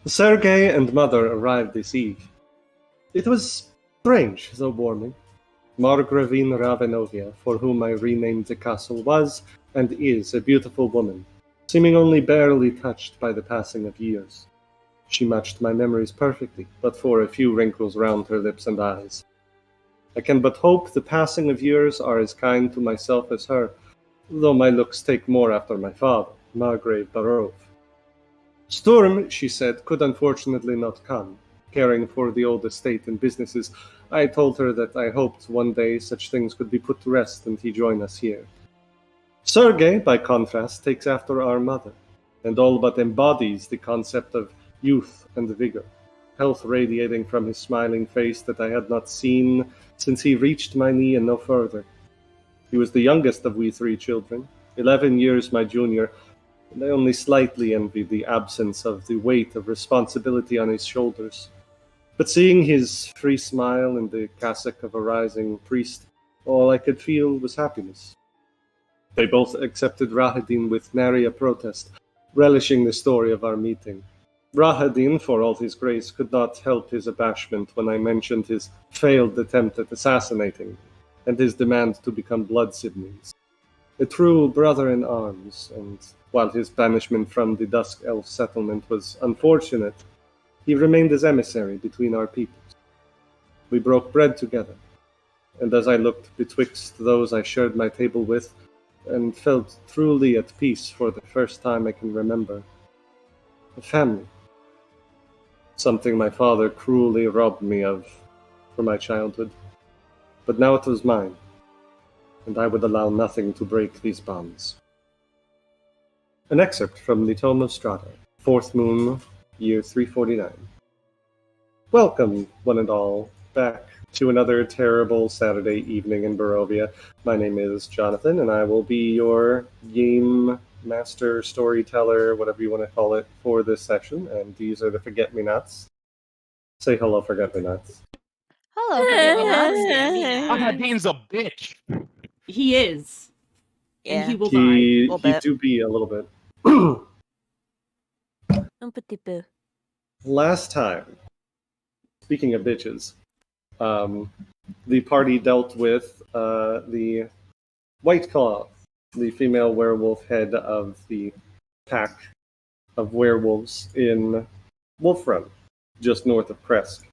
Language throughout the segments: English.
Sergei and Mother arrived this eve. It was strange, though warming. Margravine Ravenovia, for whom I renamed the castle, was and is a beautiful woman, seeming only barely touched by the passing of years. She matched my memories perfectly, but for a few wrinkles round her lips and eyes. I can but hope the passing of years are as kind to myself as her, though my looks take more after my father, Margrave Barov. Sturm, she said, could unfortunately not come. Caring for the old estate and businesses, I told her that I hoped one day such things could be put to rest and he join us here. Sergei, by contrast, takes after our mother, and all but embodies the concept of youth and vigor, health radiating from his smiling face that I had not seen since he reached my knee and no further. He was the youngest of we three children, 11 years my junior, and I only slightly envied the absence of the weight of responsibility on his shoulders. But seeing his free smile and the cassock of a rising priest, all I could feel was happiness. They both accepted Rahadin with nary a protest, relishing the story of our meeting. Rahadin, for all his grace, could not help his abashment when I mentioned his failed attempt at assassinating me, and his demand to become blood siblings. A true brother in arms, and while his banishment from the Dusk Elf settlement was unfortunate, he remained as emissary between our peoples. We broke bread together, and as I looked betwixt those I shared my table with, and felt truly at peace for the first time I can remember. A family. Something my father cruelly robbed me of for my childhood. But now it was mine, and I would allow nothing to break these bonds. An excerpt from the Tome of Strahda, 4th Moon, year 349. Welcome, one and all, back to another terrible Saturday evening in Barovia. My name is Jonathan, and I will be your game master, storyteller, whatever you want to call it, for this session. And these are the Forget-Me-Nots. Say hello, Forget-Me-Nots. Hello, Forget-Me-Nots. Ahadin's a bitch. He is. Yeah. And he will He die. do be a little bit. Un petit peu. Last time, speaking of bitches, the party dealt with the White Claw, the female werewolf head of the pack of werewolves in Wolf Run, just north of Kresk.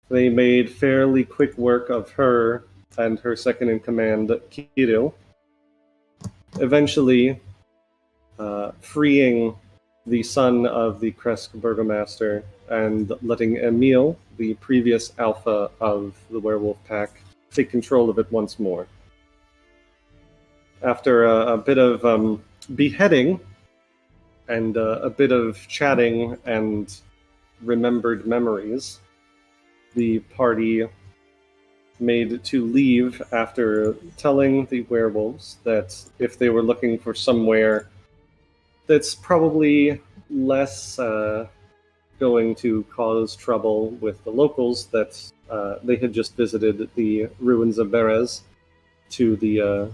They made fairly quick work of her and her second-in-command, Kirill, eventually freeing the son of the Kresk burgomaster and letting Emil, the previous alpha of the werewolf pack, take control of it once more. After a bit of beheading and a bit of chatting and remembered memories, the party made to leave after telling the werewolves that if they were looking for somewhere that's probably less going to cause trouble with the locals, that they had just visited the ruins of Berez to the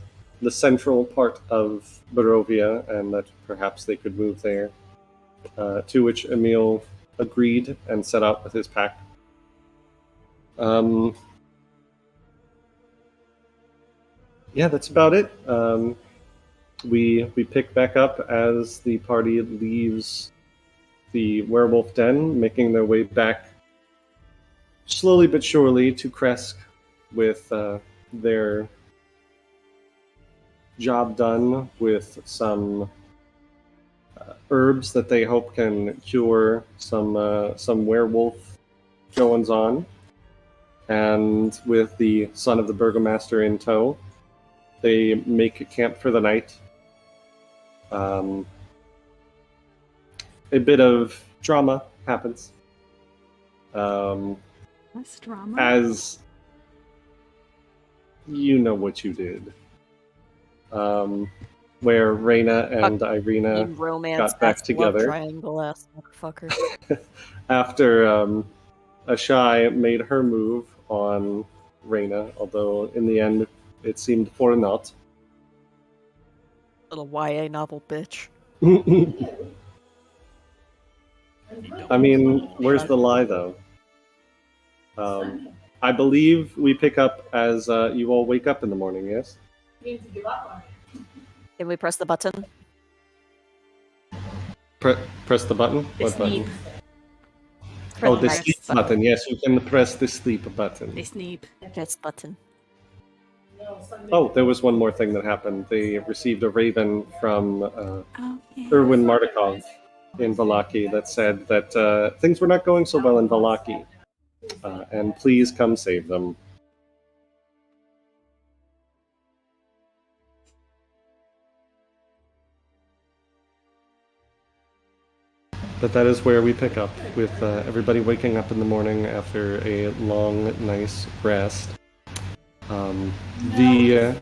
central part of Barovia, and that perhaps they could move there. To which Emil agreed and set out with his pack. Yeah, that's about it. We pick back up as the party leaves the werewolf den, making their way back slowly but surely to Kresk with their job done with some herbs that they hope can cure some werewolf goings on, and with the son of the burgomaster in tow, they make a camp for the night. A bit of drama happens. Less drama? As you know what you did. Where Ireena and Ireena romance got back love together. triangle ass motherfucker. After Ashai made her move on Ireena, although in the end it seemed for naught. Little YA novel bitch. I mean, where's the lie, though? I believe we pick up as you all wake up in the morning, yes? Can we press the button? Press the button? They What sneep. button? Press Oh, the the right sleep button. button. Yes, you can press the sleep button. They sneep. Press button. Oh, there was one more thing that happened. They received a raven from Oh, yeah. Erwin Martikov in Vallaki that said that things were not going so well in Vallaki, and please come save them. But that is where we pick up, with everybody waking up in the morning after a long, nice rest. The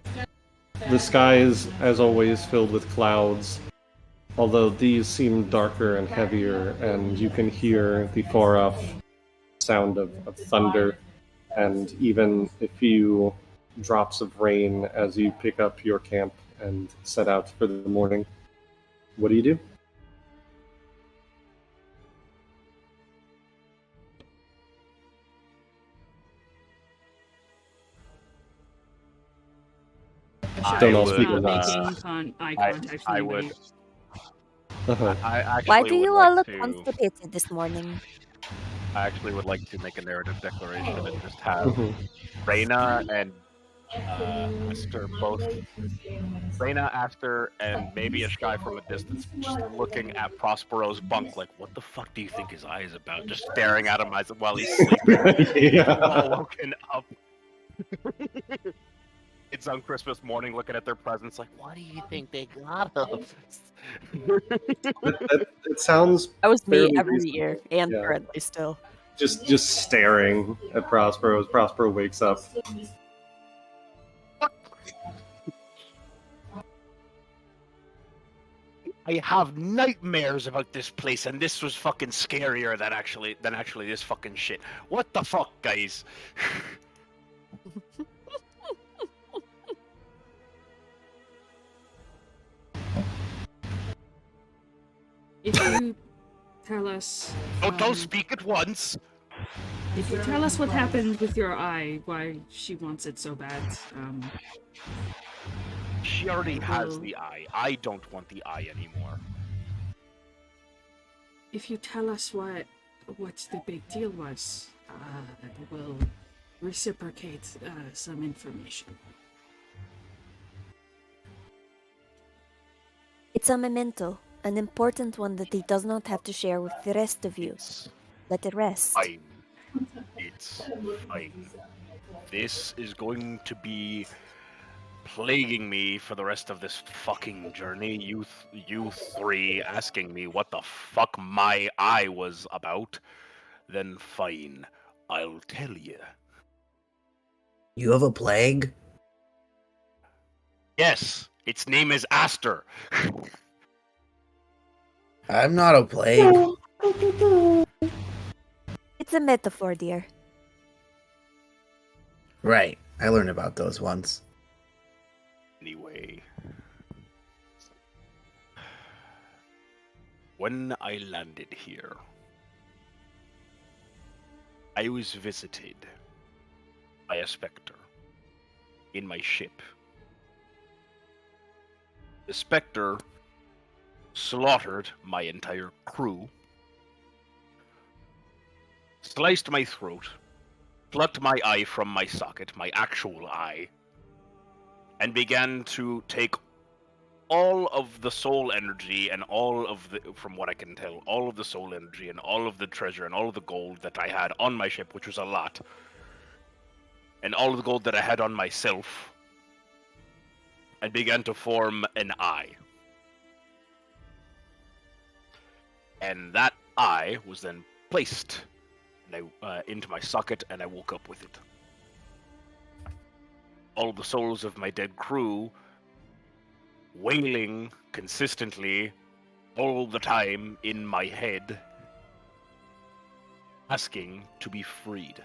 sky is, as always, filled with clouds, although these seem darker and heavier, and you can hear the far-off sound of thunder, and even a few drops of rain as you pick up your camp and set out for the morning. What do you do? Don't all speak Not at once. making eye contact with I anybody. would. Uh-huh. I actually Why do would you like all look to. constipated this morning? I actually would like to make a narrative declaration and just have Mhm. Reyna and Aster both. Reyna, Aster, and maybe a guy from a distance, just looking at Prospero's bunk, like, "What the fuck do you think his eye is about?" Just staring at him while he's sleeping, all Yeah. woken up. It's on Christmas morning, looking at their presents, like, "What do you think they got us?" It sounds That was me fairly every reasonable. year, and Yeah. currently still. Just staring at Prospero as Prospero wakes up. I have nightmares about this place, and this was fucking scarier than actually this fucking shit. What the fuck, guys? If you tell us, Don't speak at once. if you tell us what happened with your eye, why she wants it so bad, She already has Well- the eye. I don't want the eye anymore. if you tell us what the big deal was, we'll reciprocate some information. It's a memento, an important one that he does not have to share with the rest of you. It's Let it rest. fine. It's fine. This is going to be plaguing me for the rest of this fucking journey. You three asking me what the fuck my eye was about. Then fine, I'll tell you. You have a plague? Yes, its name is Aster. I'm not a plague. It's a metaphor, dear. Right. I learned about those once. Anyway, when I landed here, I was visited by a specter in my ship. The specter slaughtered my entire crew, sliced my throat, plucked my eye from my socket, my actual eye, and began to take all of the soul energy and all of the, from what I can tell, all of the soul energy and all of the treasure and all of the gold that I had on my ship, which was a lot, and all of the gold that I had on myself, and began to form an eye. And that eye was then placed into my socket, and I woke up with it. All the souls of my dead crew wailing consistently all the time in my head, asking to be freed.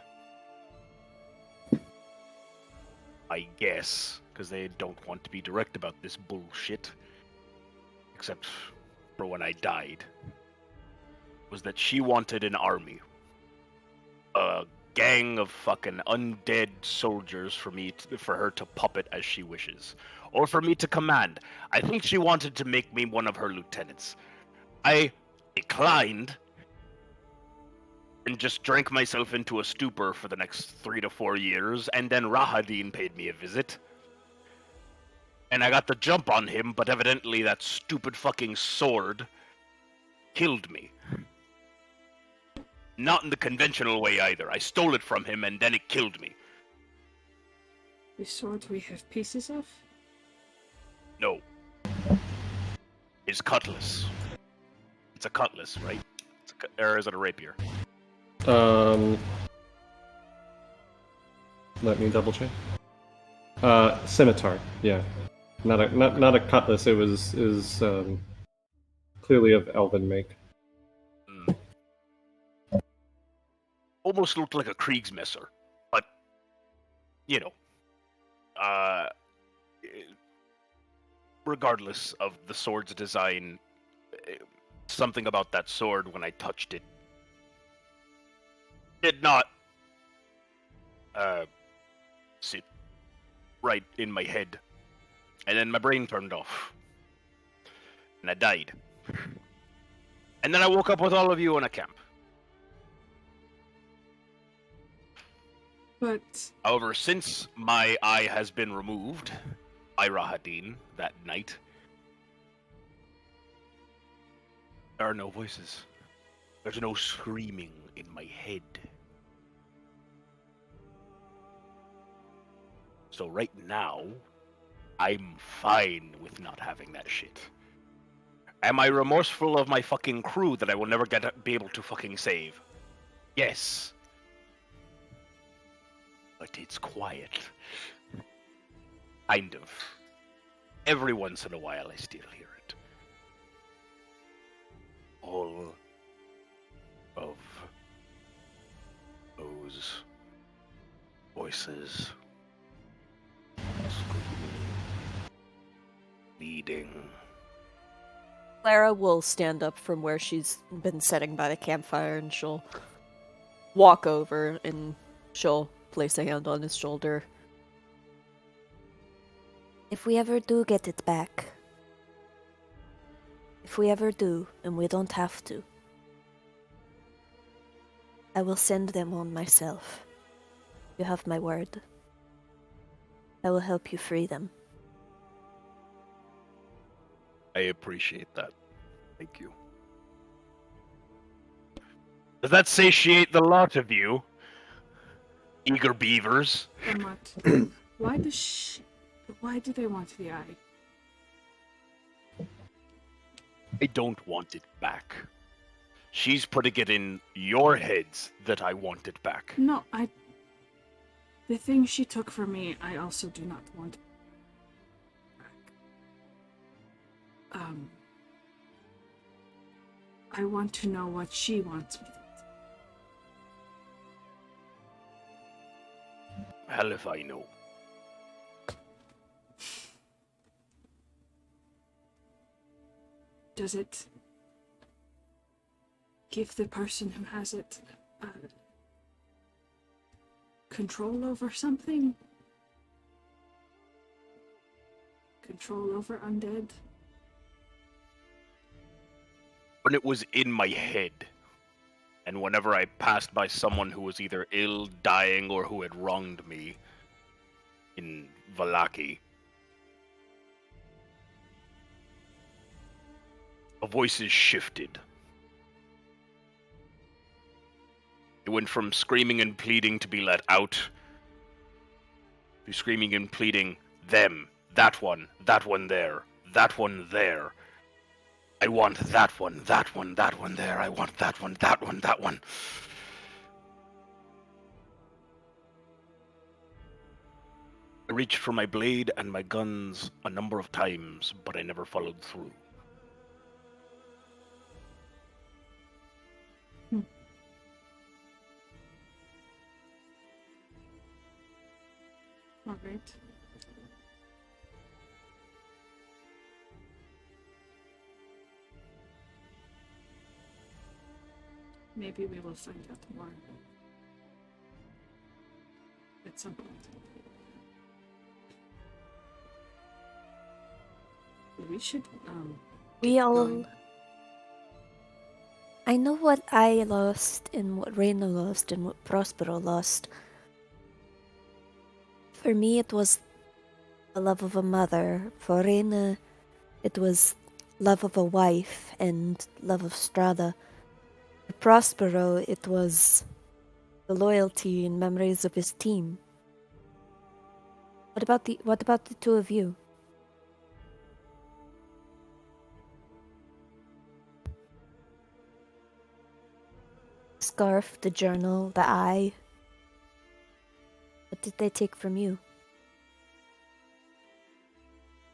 I guess, because they don't want to be direct about this bullshit, except for when I died. was that she wanted an army. A gang of fucking undead soldiers for her to puppet as she wishes. Or for me to command. I think she wanted to make me one of her lieutenants. I declined and just drank myself into a stupor for the next 3 to 4 years, and then Rahadin paid me a visit. And I got the jump on him, but evidently that stupid fucking sword killed me. Not in the conventional way either. I stole it from him and then it killed me. The sword we have pieces of? No. His cutlass. It's a cutlass, right? Or is it a rapier? Let me double check. Scimitar, yeah. Not a cutlass, it was clearly of elven make. Almost looked like a Kriegsmesser, but you know, regardless of the sword's design, something about that sword when I touched it did not sit right in my head, and then my brain turned off, and I died. And then I woke up with all of you in a camp. But However, since my eye has been removed by Rahadin that night, there are no voices. There's no screaming in my head. So right now, I'm fine with not having that shit. Am I remorseful of my fucking crew that I will never be able to fucking save? Yes. But it's quiet. Kind of. Every once in a while I still hear it. All of those voices screaming, pleading. Clara will stand up from where she's been sitting by the campfire, and she'll walk over and she'll place a hand on his shoulder. If we ever do get it back, if we ever do, and we don't have to, I will send them on myself. You have my word. I will help you free them. I appreciate that. Thank you. Does that satiate the lot of you? Eager beavers. somewhat. Why do they want the eye? I don't want it back. She's putting it in your heads that I want it back. No, the thing she took from me, I also do not want back. I want to know what she wants with it. Hell if I know. Does it give the person who has it control over something? Control over undead? When it was in my head, and whenever I passed by someone who was either ill, dying, or who had wronged me in Vallaki, the voices shifted. It went from screaming and pleading to be let out, to screaming and pleading, them, that one there, that one there. I want that one there, I want that one. I reached for my blade and my guns a number of times, but I never followed through. All right. Maybe we will find out more at some point. We should We get all. going. I know what I lost and what Reina lost and what Prospero lost. For me, it was the love of a mother. For Reina, it was love of a wife and love of Strahda. For Prospero, it was the loyalty and memories of his team. What about the two of you? Scarf, the journal, the eye. What did they take from you?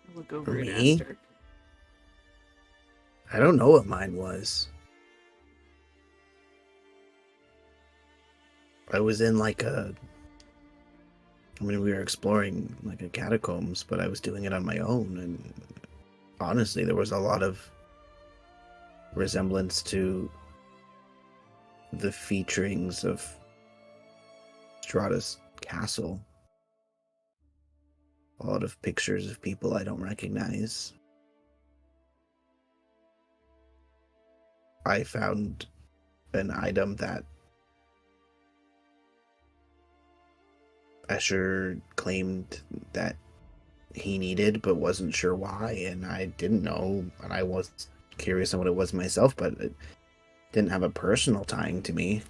I'll look over at Me? Aster. I don't know what mine was. I was in we were exploring like a catacombs, but I was doing it on my own, and honestly, there was a lot of resemblance to the featurings of Strahda's castle. A lot of pictures of people I don't recognize. I found an item that Escher claimed that he needed but wasn't sure why, and I didn't know, and I was curious on what it was myself, but it didn't have a personal tying to me.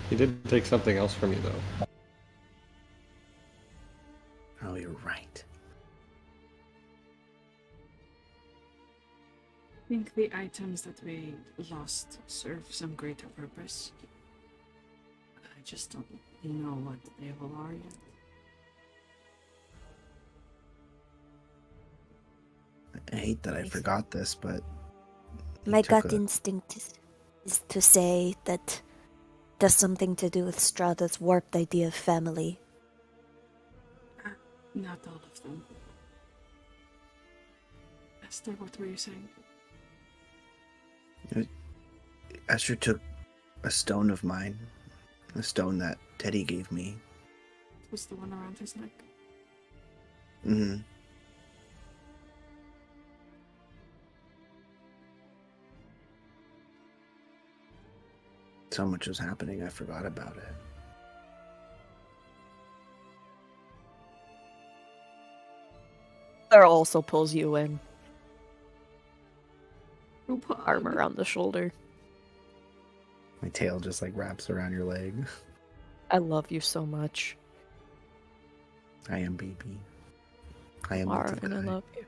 He did take something else from you, though. Oh, you're right. I think the items that we lost serve some greater purpose. I just don't know what they all are yet. I hate that I forgot this, but he My took gut a- instinct is to say that it has something to do with Strahda's warped idea of family. Not all of them. Esther, what were you saying? Escher took a stone of mine, a stone that Teddy gave me. It was the one around his neck. Mm-hmm. So much was happening, I forgot about it. There also pulls you in, Group arm hug. around the shoulder. My tail just like wraps around your leg. I love you so much. I am BB. I am Mara, the and I guy. love you.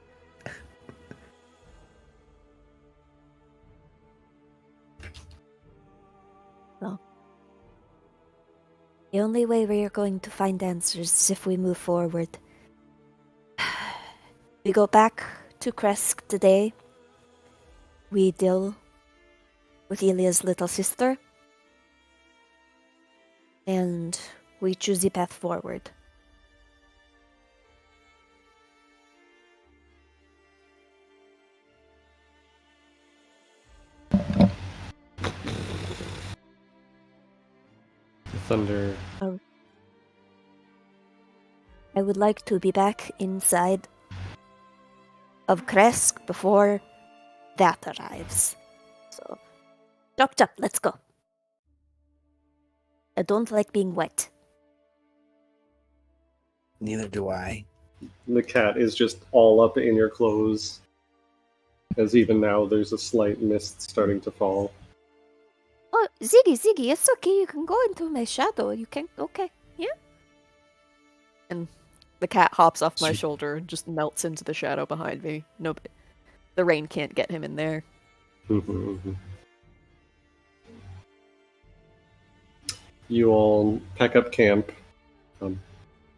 Well, the only way we are going to find answers is if we move forward. We go back to Kresk today. We deal with Ilya's little sister. And we choose a path forward. Thunder. I would like to be back inside of Kresk before that arrives. So, chop chop, let's go. I don't like being wet. Neither do I. The cat is just all up in your clothes. As even now there's a slight mist starting to fall. Oh, Ziggy, it's okay. You can go into my shadow. You can, okay, yeah. And the cat hops off my shoulder and just melts into the shadow behind me. Nope, the rain can't get him in there. You all pack up camp.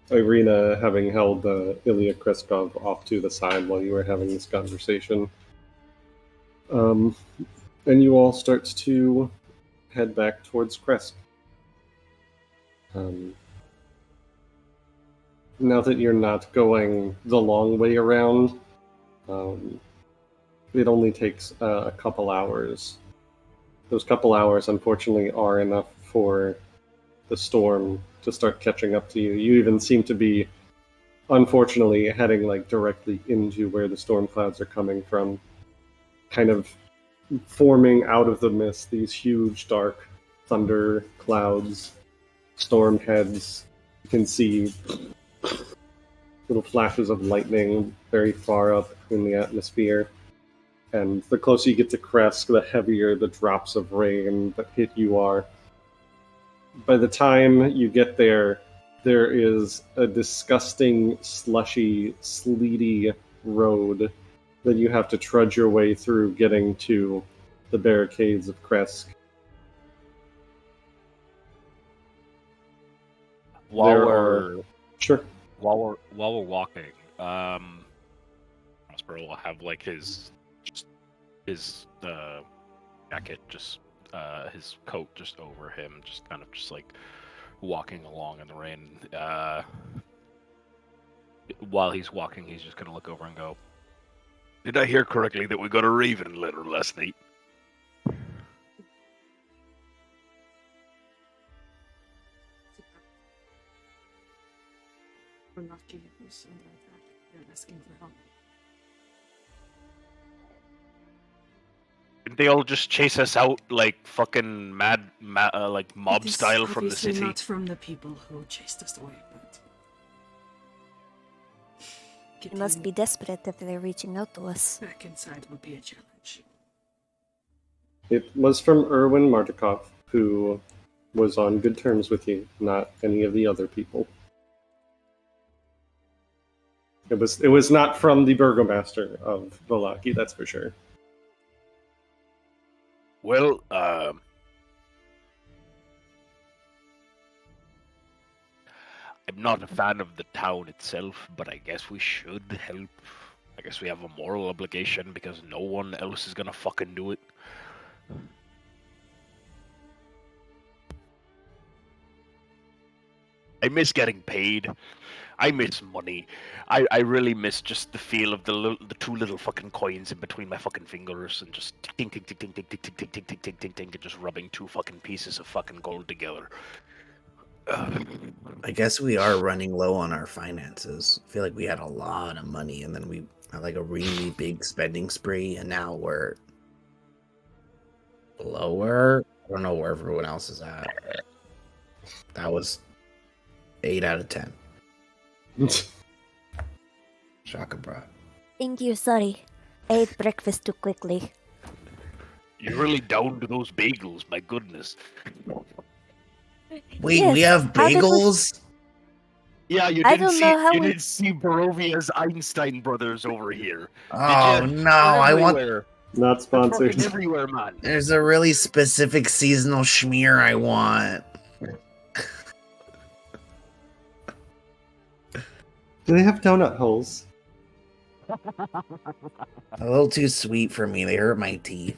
Ireena having held Ilya Kreskov off to the side while you were having this conversation. And you all start to head back towards Kresk. Now that you're not going the long way around, it only takes a couple hours. Those couple hours, unfortunately, are enough for the storm to start catching up to you. You even seem to be, unfortunately, heading like directly into where the storm clouds are coming from, kind of forming out of the mist these huge dark thunder clouds, storm heads. You can see little flashes of lightning very far up in the atmosphere. And the closer you get to Kresk, the heavier the drops of rain that hit you are. By the time you get there, there is a disgusting, slushy, sleety road that you have to trudge your way through getting to the barricades of Kresk. Sure. While we're walking, Prosper will have like his jacket, just his coat just over him, just kind of just like walking along in the rain. While he's walking, he's just gonna look over and go, "Did I hear correctly that we got a raven letter last night?" We're not giving us under attack. They're asking for help. Didn't they all just chase us out like fucking like mob It is style from the obviously city? not from the people who chased us away, but They must be desperate if they're reaching out to us. back inside would be a challenge. It was from Erwin Martikov, who was on good terms with you, not any of the other people. It was not from the burgomaster of Vallaki, that's for sure. Well, I'm not a fan of the town itself, but I guess we should help. I guess we have a moral obligation because no one else is gonna fucking do it. I miss getting paid. I miss money. I really miss just the feel of the two little fucking coins in between my fucking fingers and just ting ting ting ting ting ting ting ting ting ting ting ting ting and just rubbing two fucking pieces of fucking gold together. I guess we are running low on our finances. I feel like we had a lot of money and then we had like a really big spending spree and now we're lower. I don't know where everyone else is at. That was 8 out of 10. Shaka bra. Thank you, sorry. I ate breakfast too quickly. You're really down to those bagels, my goodness. Wait, Yes, we have how did we- bagels? Yeah, you I didn't don't see know how you we- didn't see Barovia's Einstein brothers over here. Oh Did you? no, They're I want everywhere. Not They're sponsored. fucking everywhere, man. there's a really specific seasonal schmear I want. Do they have donut holes? A little too sweet for me. They hurt my teeth.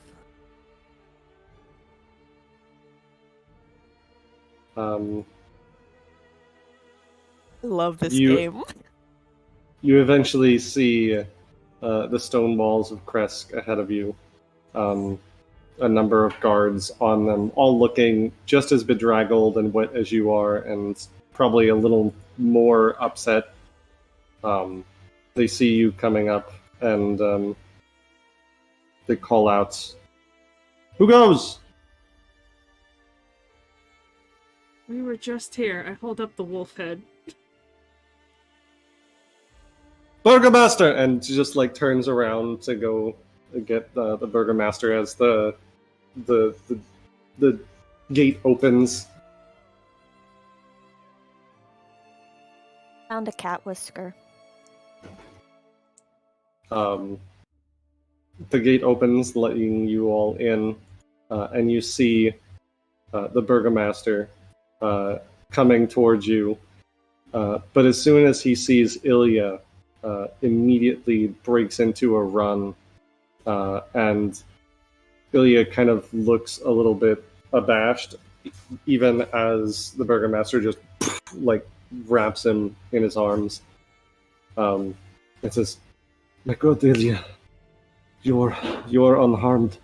Love this You- game. You eventually see the stone walls of Kresk ahead of you. A number of guards on them, all looking just as bedraggled and wet as you are, and probably a little more upset. They see you coming up, and they call out, "Who goes?" We were just here. I hold up the wolf head. Burgomaster! And she just like turns around to go get the burgomaster as the gate opens. Found a cat whisker. The gate opens, letting you all in, and you see the burgomaster coming towards you. But as soon as he sees Ilya, immediately breaks into a run, and Ilya kind of looks a little bit abashed, even as the burgomaster just like wraps him in his arms. It says, "My good Ilya, You're unharmed.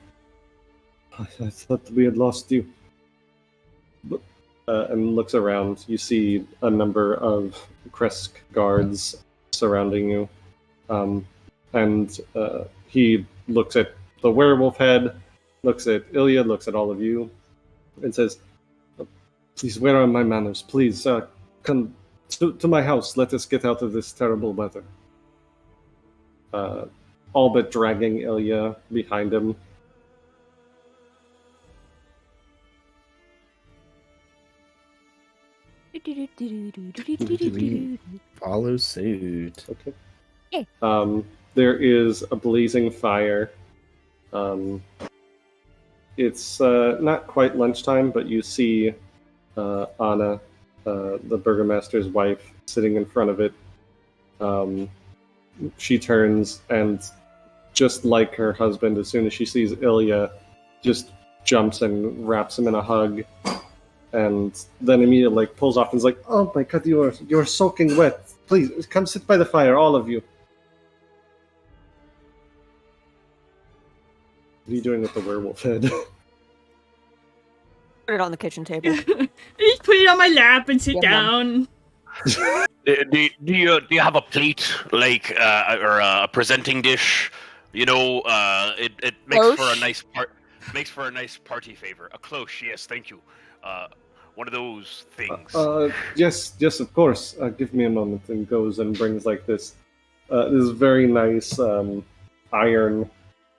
I thought we had lost you. But, and looks around. You see a number of Kresk guards surrounding you. And he looks at the werewolf head, looks at Ilya, looks at all of you, and says, "Please, where are my manners? Please, come to my house. Let us get out of this terrible weather." All but dragging Ilya behind him. Follow suit. Okay. Yeah. There is a blazing fire. It's not quite lunchtime, but you see Anna, the burgomaster's wife, sitting in front of it. She turns and, just like her husband, as soon as she sees Ilya, just jumps and wraps him in a hug, and then immediately pulls off and is like, "Oh my god, you're soaking wet. Please come sit by the fire, all of you." What are you doing with the werewolf head? Put it on the kitchen table. Just put it on my lap and sit Yum, yum. down. Do you have a plate, like, or a presenting dish? You know, it makes for a Cloche? nice party favor. A cloche, yes, thank you. One of those things. Yes, of course. Give me a moment, and goes and brings like this very nice iron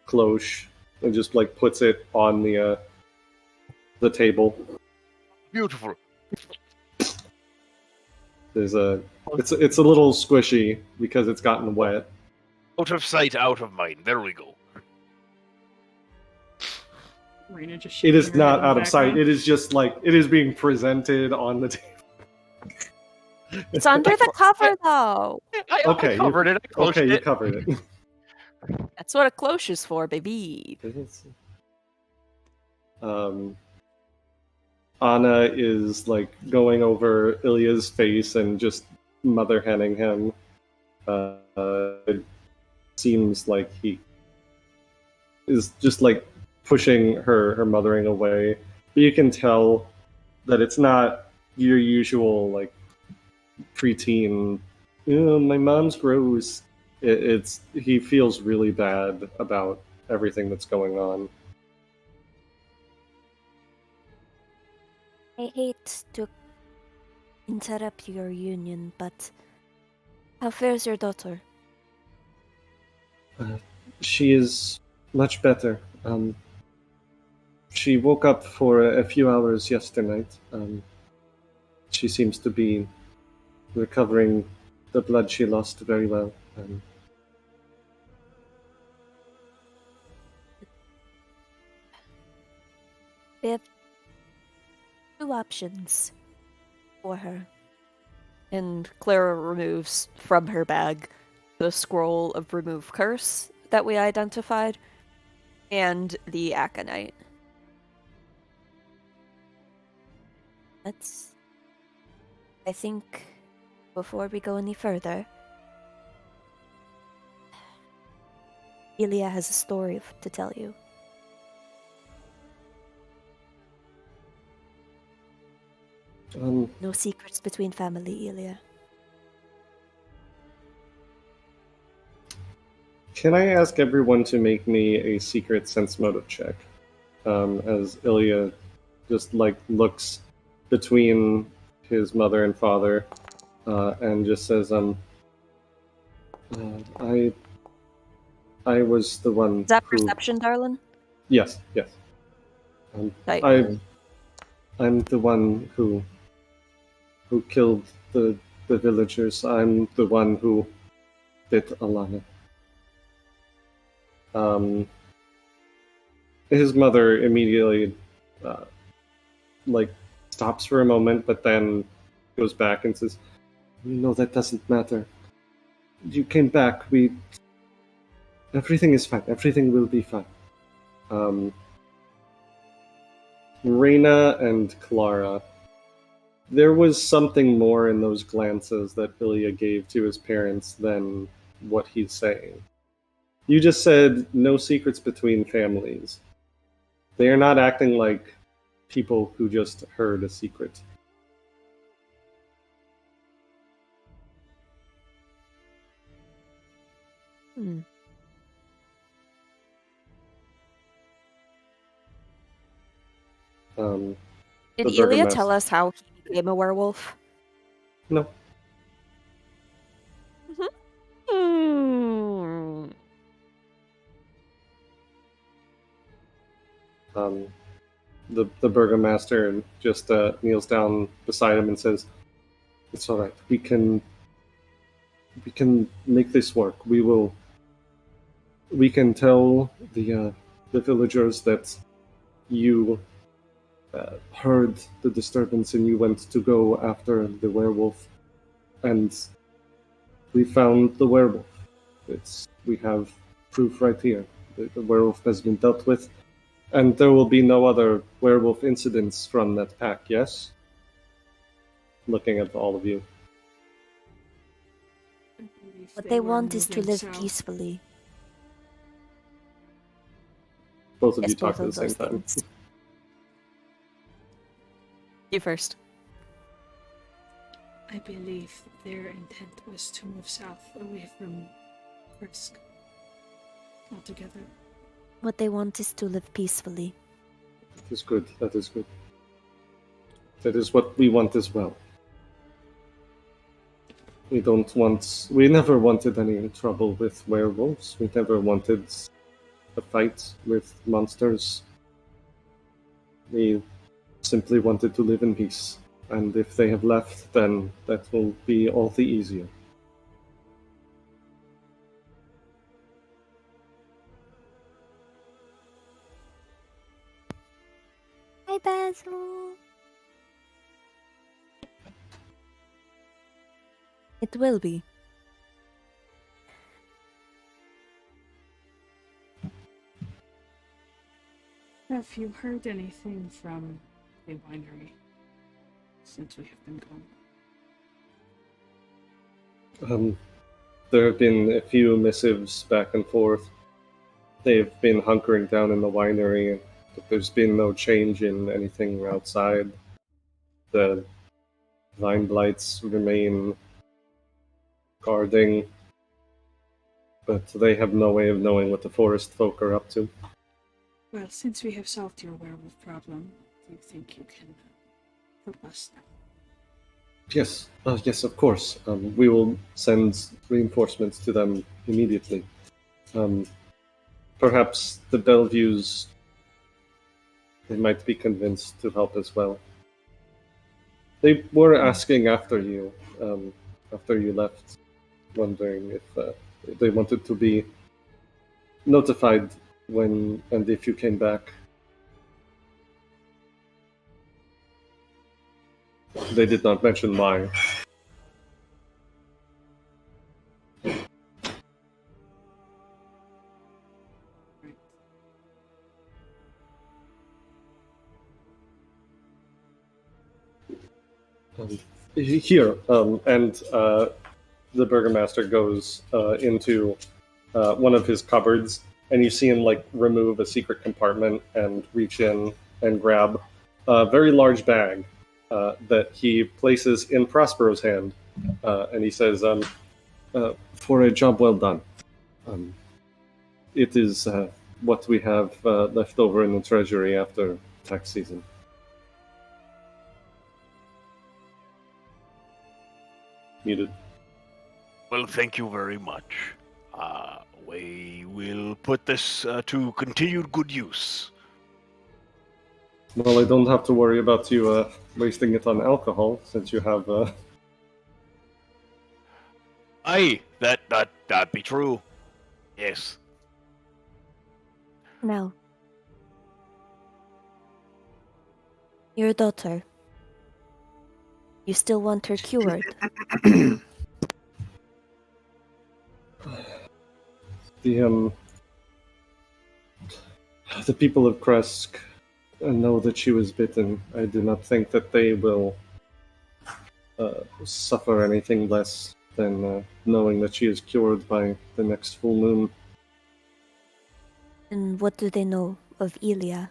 cloche, and just like puts it on the table. Beautiful. It's a little squishy because it's gotten wet. Out of sight, out of mind. There we go. Ireena just It is shaking her head not in out the of sight. background. It is just like it is being presented on the table. It's under the cover, though. I covered it. I closed Okay, you it. covered it. That's what a cloche is for, baby. Anna is like going over Ilya's face and just mother henning him. It seems like he is just like pushing her mothering away. But you can tell that it's not your usual like preteen. My mom's gross. It's he feels really bad about everything that's going on. I hate to interrupt your union, but how fares your daughter? She is much better. She woke up for a few hours yesterday. She seems to be recovering the blood she lost very well. We have two options for her. And Clara removes from her bag the scroll of remove curse that we identified and the aconite. I think, before we go any further, Ilya has a story to tell you. No secrets between family, Ilya. Can I ask everyone to make me a secret sense motive check? As Ilya just like looks between his mother and father and just says, I was the one. Is that who... perception, darling? Yes. Right. I'm the one who killed the villagers. I'm the one who bit Alana. His mother immediately stops for a moment, but then goes back and says, "No, that doesn't matter. You came back. Everything is fine. Everything will be fine." Ireena and Clara. There was something more in those glances that Ilya gave to his parents than what he's saying. You just said no secrets between families. They are not acting like people who just heard a secret. Hmm. Um, Did the Ilya burgomaster- tell us how he became a werewolf? No. Hmm. The burgomaster just kneels down beside him and says, "It's all right. We can make this work. We can tell the villagers that you heard the disturbance and you went to go after the werewolf, and we found the werewolf. We have proof right here. The werewolf has been dealt with, and there will be no other werewolf incidents from that pack. Yes." Looking at all of you. I believe What they were want is to moving live south. peacefully. Both of Yes, you talk both at of the same those time. things. You first. I believe their intent was to move south away from Kursk altogether. What they want is to live peacefully. That is good. That is good. That is what we want as well. We never wanted any trouble with werewolves. We never wanted a fight with monsters. We simply wanted to live in peace. And if they have left, then that will be all the easier. Hi, Basil. It will be. Have you heard anything from the winery since we have been gone? There have been a few missives back and forth. They've been hunkering down in the winery, but there's been no change in anything outside. The vine blights remain guarding, but they have no way of knowing what the forest folk are up to. Well, since we have solved your werewolf problem, do you think you can help us now? Yes, yes, of course. We will send reinforcements to them immediately. Perhaps the Bellevues, they might be convinced to help as well. They were asking after you left, wondering if they wanted to be notified when and if you came back. They did not mention why. Here, and the burgomaster goes into one of his cupboards, and you see him like remove a secret compartment and reach in and grab a very large bag that he places in Prospero's hand, and he says, "For a job well done. It is what we have left over in the treasury after tax season." Muted. Well, thank you very much. We will put this to continued good use. Well, I don't have to worry about you wasting it on alcohol, since you have. Aye, that be true. Yes. Now, your daughter. You still want her cured? The people of Kresk know that she was bitten. I do not think that they will suffer anything less than knowing that she is cured by the next full moon. And what do they know of Ilya?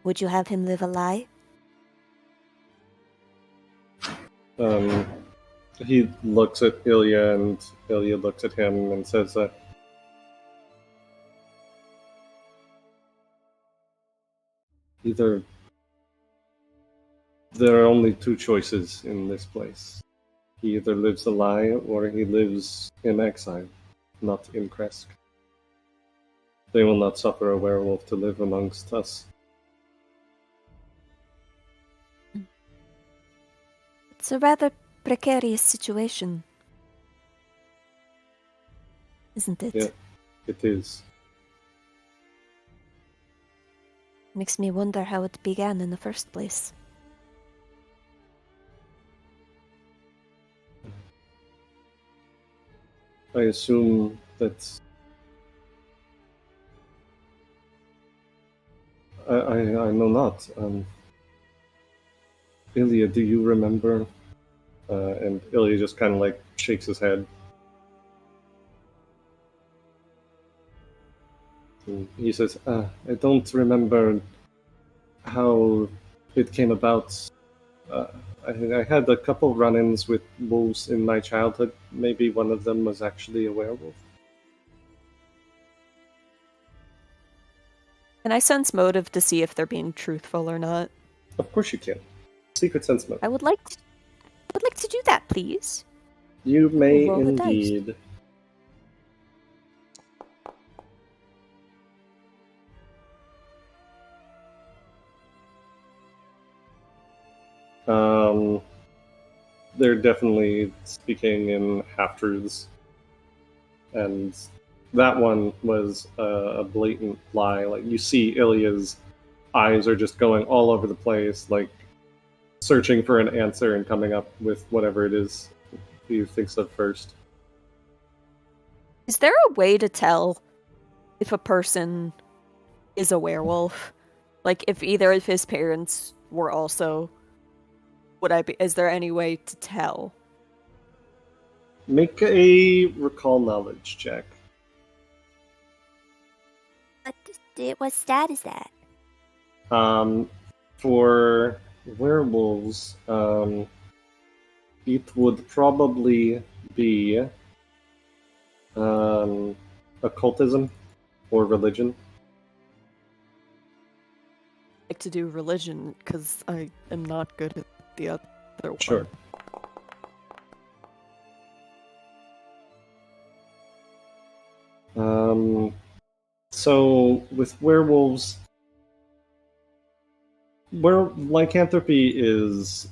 Would you have him live a lie? He looks at Ilya, and Ilya looks at him and says that either there are only two choices in this place. He either lives a lie or he lives in exile, not in Kresk. They will not suffer a werewolf to live amongst us. It's a rather precarious situation, isn't it? Yeah, it is. Makes me wonder how it began in the first place. I assume that I know not. Ilya, do you remember? And Ilya just kind of like shakes his head. And he says, I don't remember how it came about. I had a couple run-ins with wolves in my childhood. Maybe one of them was actually a werewolf. Can I sense motive to see if they're being truthful or not? Of course you can. Secret sense mode. I would like to do that, please. You may Roll the dice. indeed. They're definitely speaking in half-truths. And that one was a blatant lie. Like, you see Ilya's eyes are just going all over the place, like, searching for an answer and coming up with whatever it is he thinks of first. Is there a way to tell if a person is a werewolf? Like, if either of his parents were also... Is there any way to tell? Make a recall knowledge check. What stat is that? For werewolves, it would probably be occultism or religion. Like to do religion, because I am not good at the other one. Sure. So with werewolves, lycanthropy is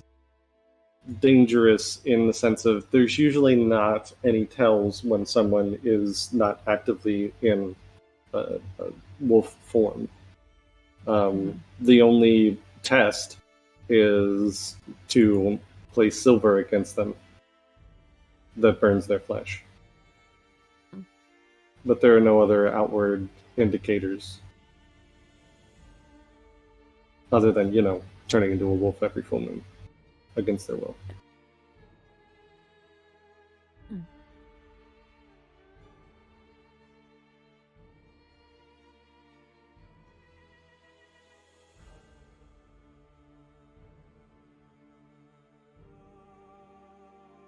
dangerous in the sense of there's usually not any tells when someone is not actively in a wolf form. The only test is to place silver against them that burns their flesh. But there are no other outward indicators other than, turning into a wolf every full moon against their will.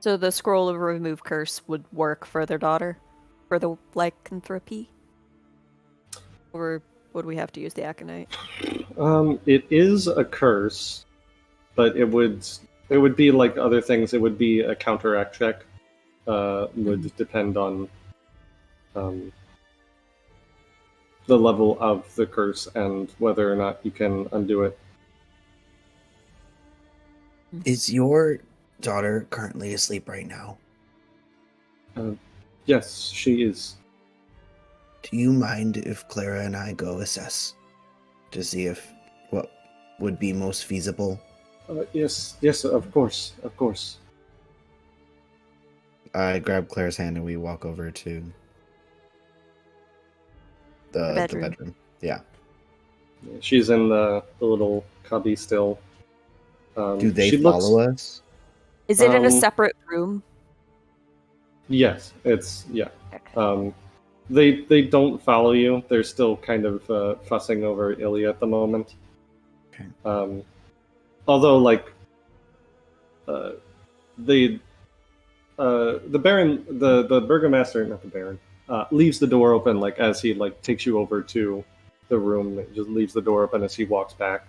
So the scroll of remove curse would work for their daughter? For the lycanthropy? Or would we have to use the aconite? It is a curse, but it would be like other things. It would be a counteract check. Would depend on the level of the curse and whether or not you can undo it. Is your daughter currently asleep right now? Yes, she is. Do you mind if Clara and I go assess to see if what would be most feasible? Yes, of course. I grab Clara's hand and we walk over to the bedroom. Yeah. She's in the little cubby still. Do they follow us? Is it in a separate room? Yes, it's Okay. They don't follow you. They're still kind of fussing over Ilya at the moment. Okay. Although, like, the Baron, the Burgomaster, not the Baron, leaves the door open, like, as he, like, takes you over to the room. It just leaves the door open as he walks back.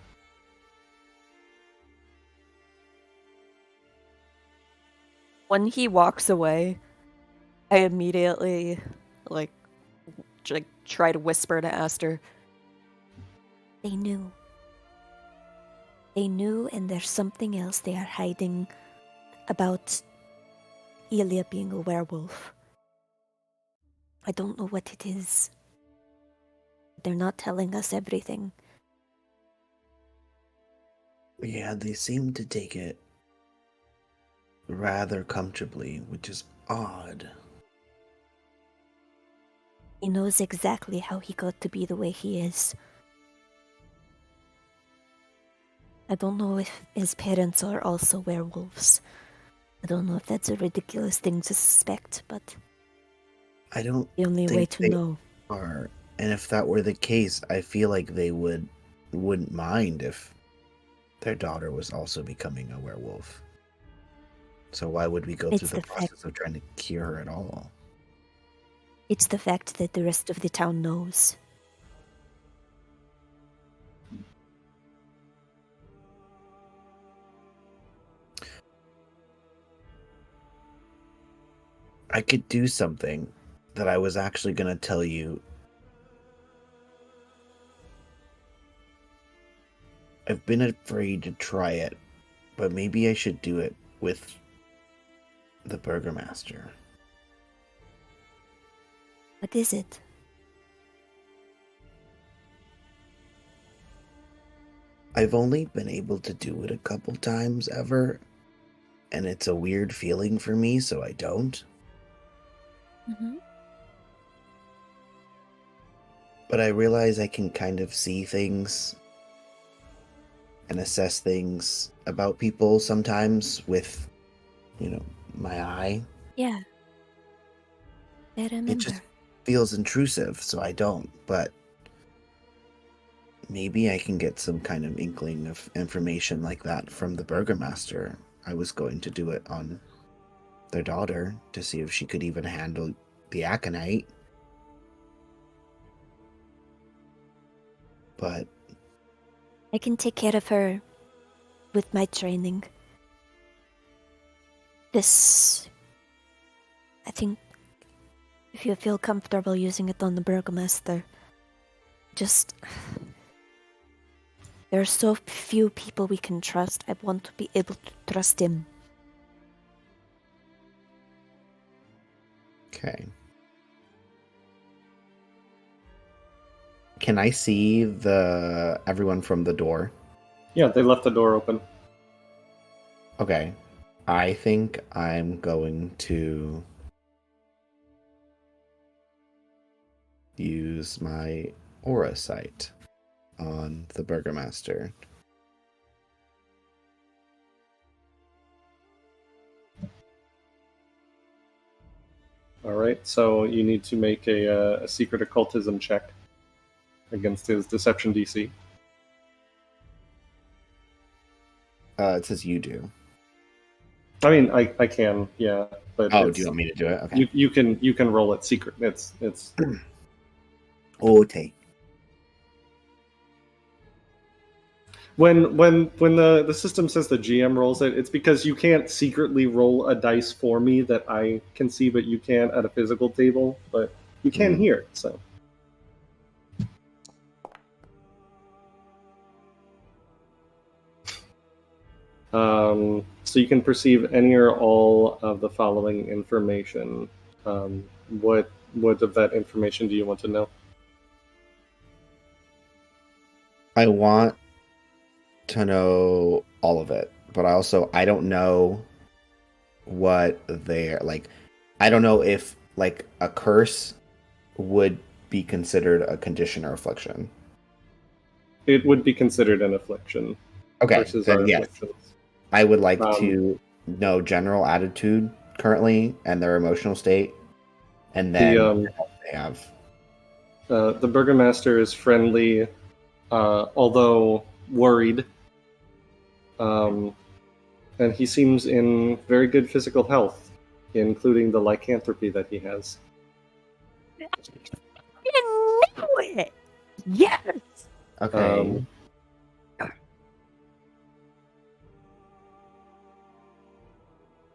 When he walks away, I immediately, like try to whisper to Aster. They knew. They knew, and there's something else they are hiding about Ilya being a werewolf. I don't know what it is. They're not telling us everything. Yeah, they seem to take it rather comfortably, which is odd. He knows exactly how he got to be the way he is. I don't know if his parents are also werewolves. I don't know if that's a ridiculous thing to suspect, but I don't the only way think to they know. are. And if that were the case, I feel like they wouldn't mind if their daughter was also becoming a werewolf. So why would we go It's through the the fact- process of trying to cure her at all? It's the fact that the rest of the town knows. I could do something that I was actually going to tell you. I've been afraid to try it, but maybe I should do it with the Burgomaster. What is it? I've only been able to do it a couple times ever, and it's a weird feeling for me, so I don't. Mm-hmm. But I realize I can kind of see things and assess things about people sometimes with, my eye. Yeah. I remember. It just feels intrusive, so I don't. But maybe I can get some kind of inkling of information like that from the Burgomaster. I was going to do it on their daughter to see if she could even handle the aconite. But I can take care of her with my training. I think, if you feel comfortable using it on the Burgomaster, there are so few people we can trust. I want to be able to trust him. okay. Can I see everyone from the door? Yeah, they left the door open. Okay. I think I'm going to use my aura sight on the Burgomaster. All right, so you need to make a secret occultism check against his deception DC. It says you do. I mean, I can, yeah, but Oh, do you want me to do it? Okay. you can roll it secret. It's Okay. when the system says the GM rolls it, it's because you can't secretly roll a dice for me that I can see, but you can at a physical table, but you can hear it. So. So you can perceive any or all of the following information. What of that information do you want to know? I want to know all of it, but I don't know what they're like. I don't know if like a curse would be considered a condition or affliction. It would be considered an affliction. Okay, Versus then our yes. afflictions. I would like to know general attitude currently and their emotional state, and then they have? The burgomaster is friendly, although worried. And he seems in very good physical health, including the lycanthropy that he has. I knew it! Yes! Okay. I'm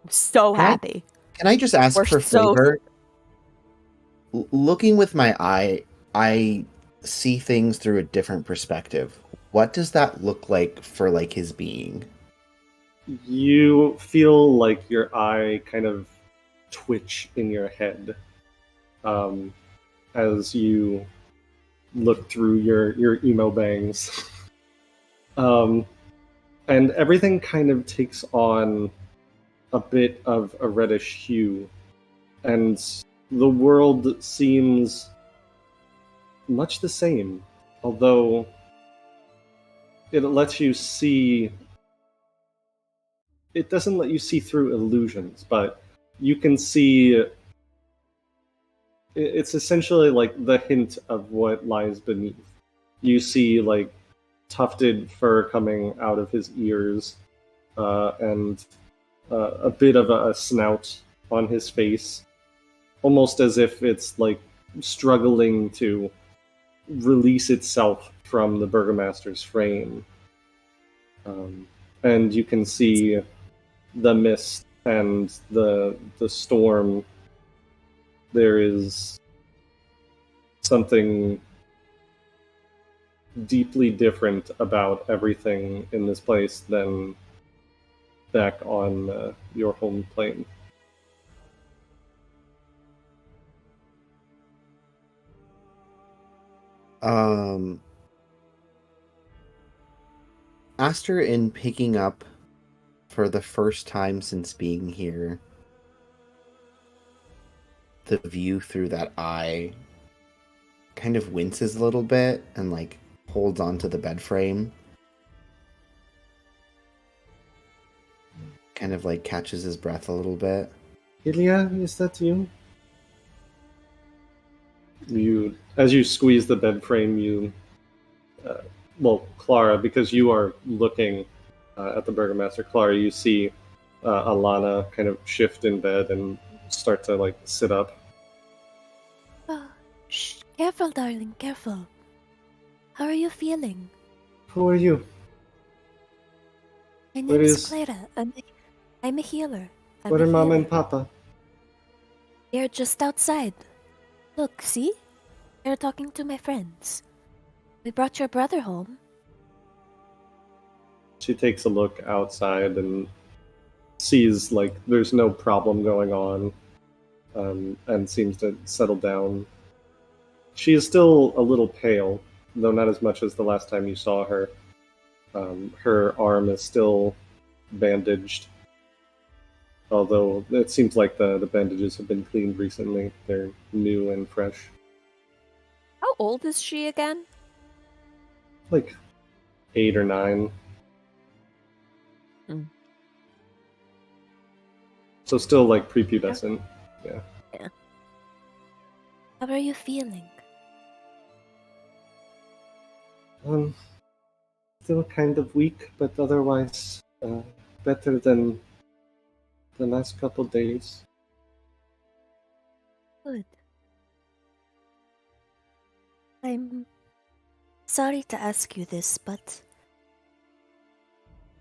so Can I- happy. Can I just ask We're for so- flavor? Looking with my eye, I see things through a different perspective. What does that look like for like his being? You feel like your eye kind of twitch in your head as you look through your emo bangs. And everything kind of takes on a bit of a reddish hue. And the world seems much the same, although it lets you see. It doesn't let you see through illusions, but you can see. It's essentially like the hint of what lies beneath. You see like tufted fur coming out of his ears, and a bit of a snout on his face, almost as if it's like struggling to release itself from the burgomaster's frame. And you can see the mist and the storm. There is something deeply different about everything in this place than back on your home plane. Aster, in picking up for the first time since being here, the view through that eye kind of winces a little bit and like holds onto the bed frame. Kind of like catches his breath a little bit. Ilya, is that you? You, as you squeeze the bed frame, you, well, Clara, because you are looking at the burgomaster, Clara, you see Alana kind of shift in bed and start to like sit up. Oh, shh, careful, darling, careful. How are you feeling? Who are you? My Where name is is- Clara. I'm a healer. I'm Where a are Mom healer. and Papa? They're just outside. Look, see? They're talking to my friends. We brought your brother home. She takes a look outside and sees like there's no problem going on, and seems to settle down. She is still a little pale, though not as much as the last time you saw her. Her arm is still bandaged, although it seems like the bandages have been cleaned recently. They're new and fresh. How old is she again? Like 8 or 9. Hmm. So still like prepubescent. How are you feeling? Still kind of weak, but otherwise better than the last couple days. Good. I'm sorry to ask you this, but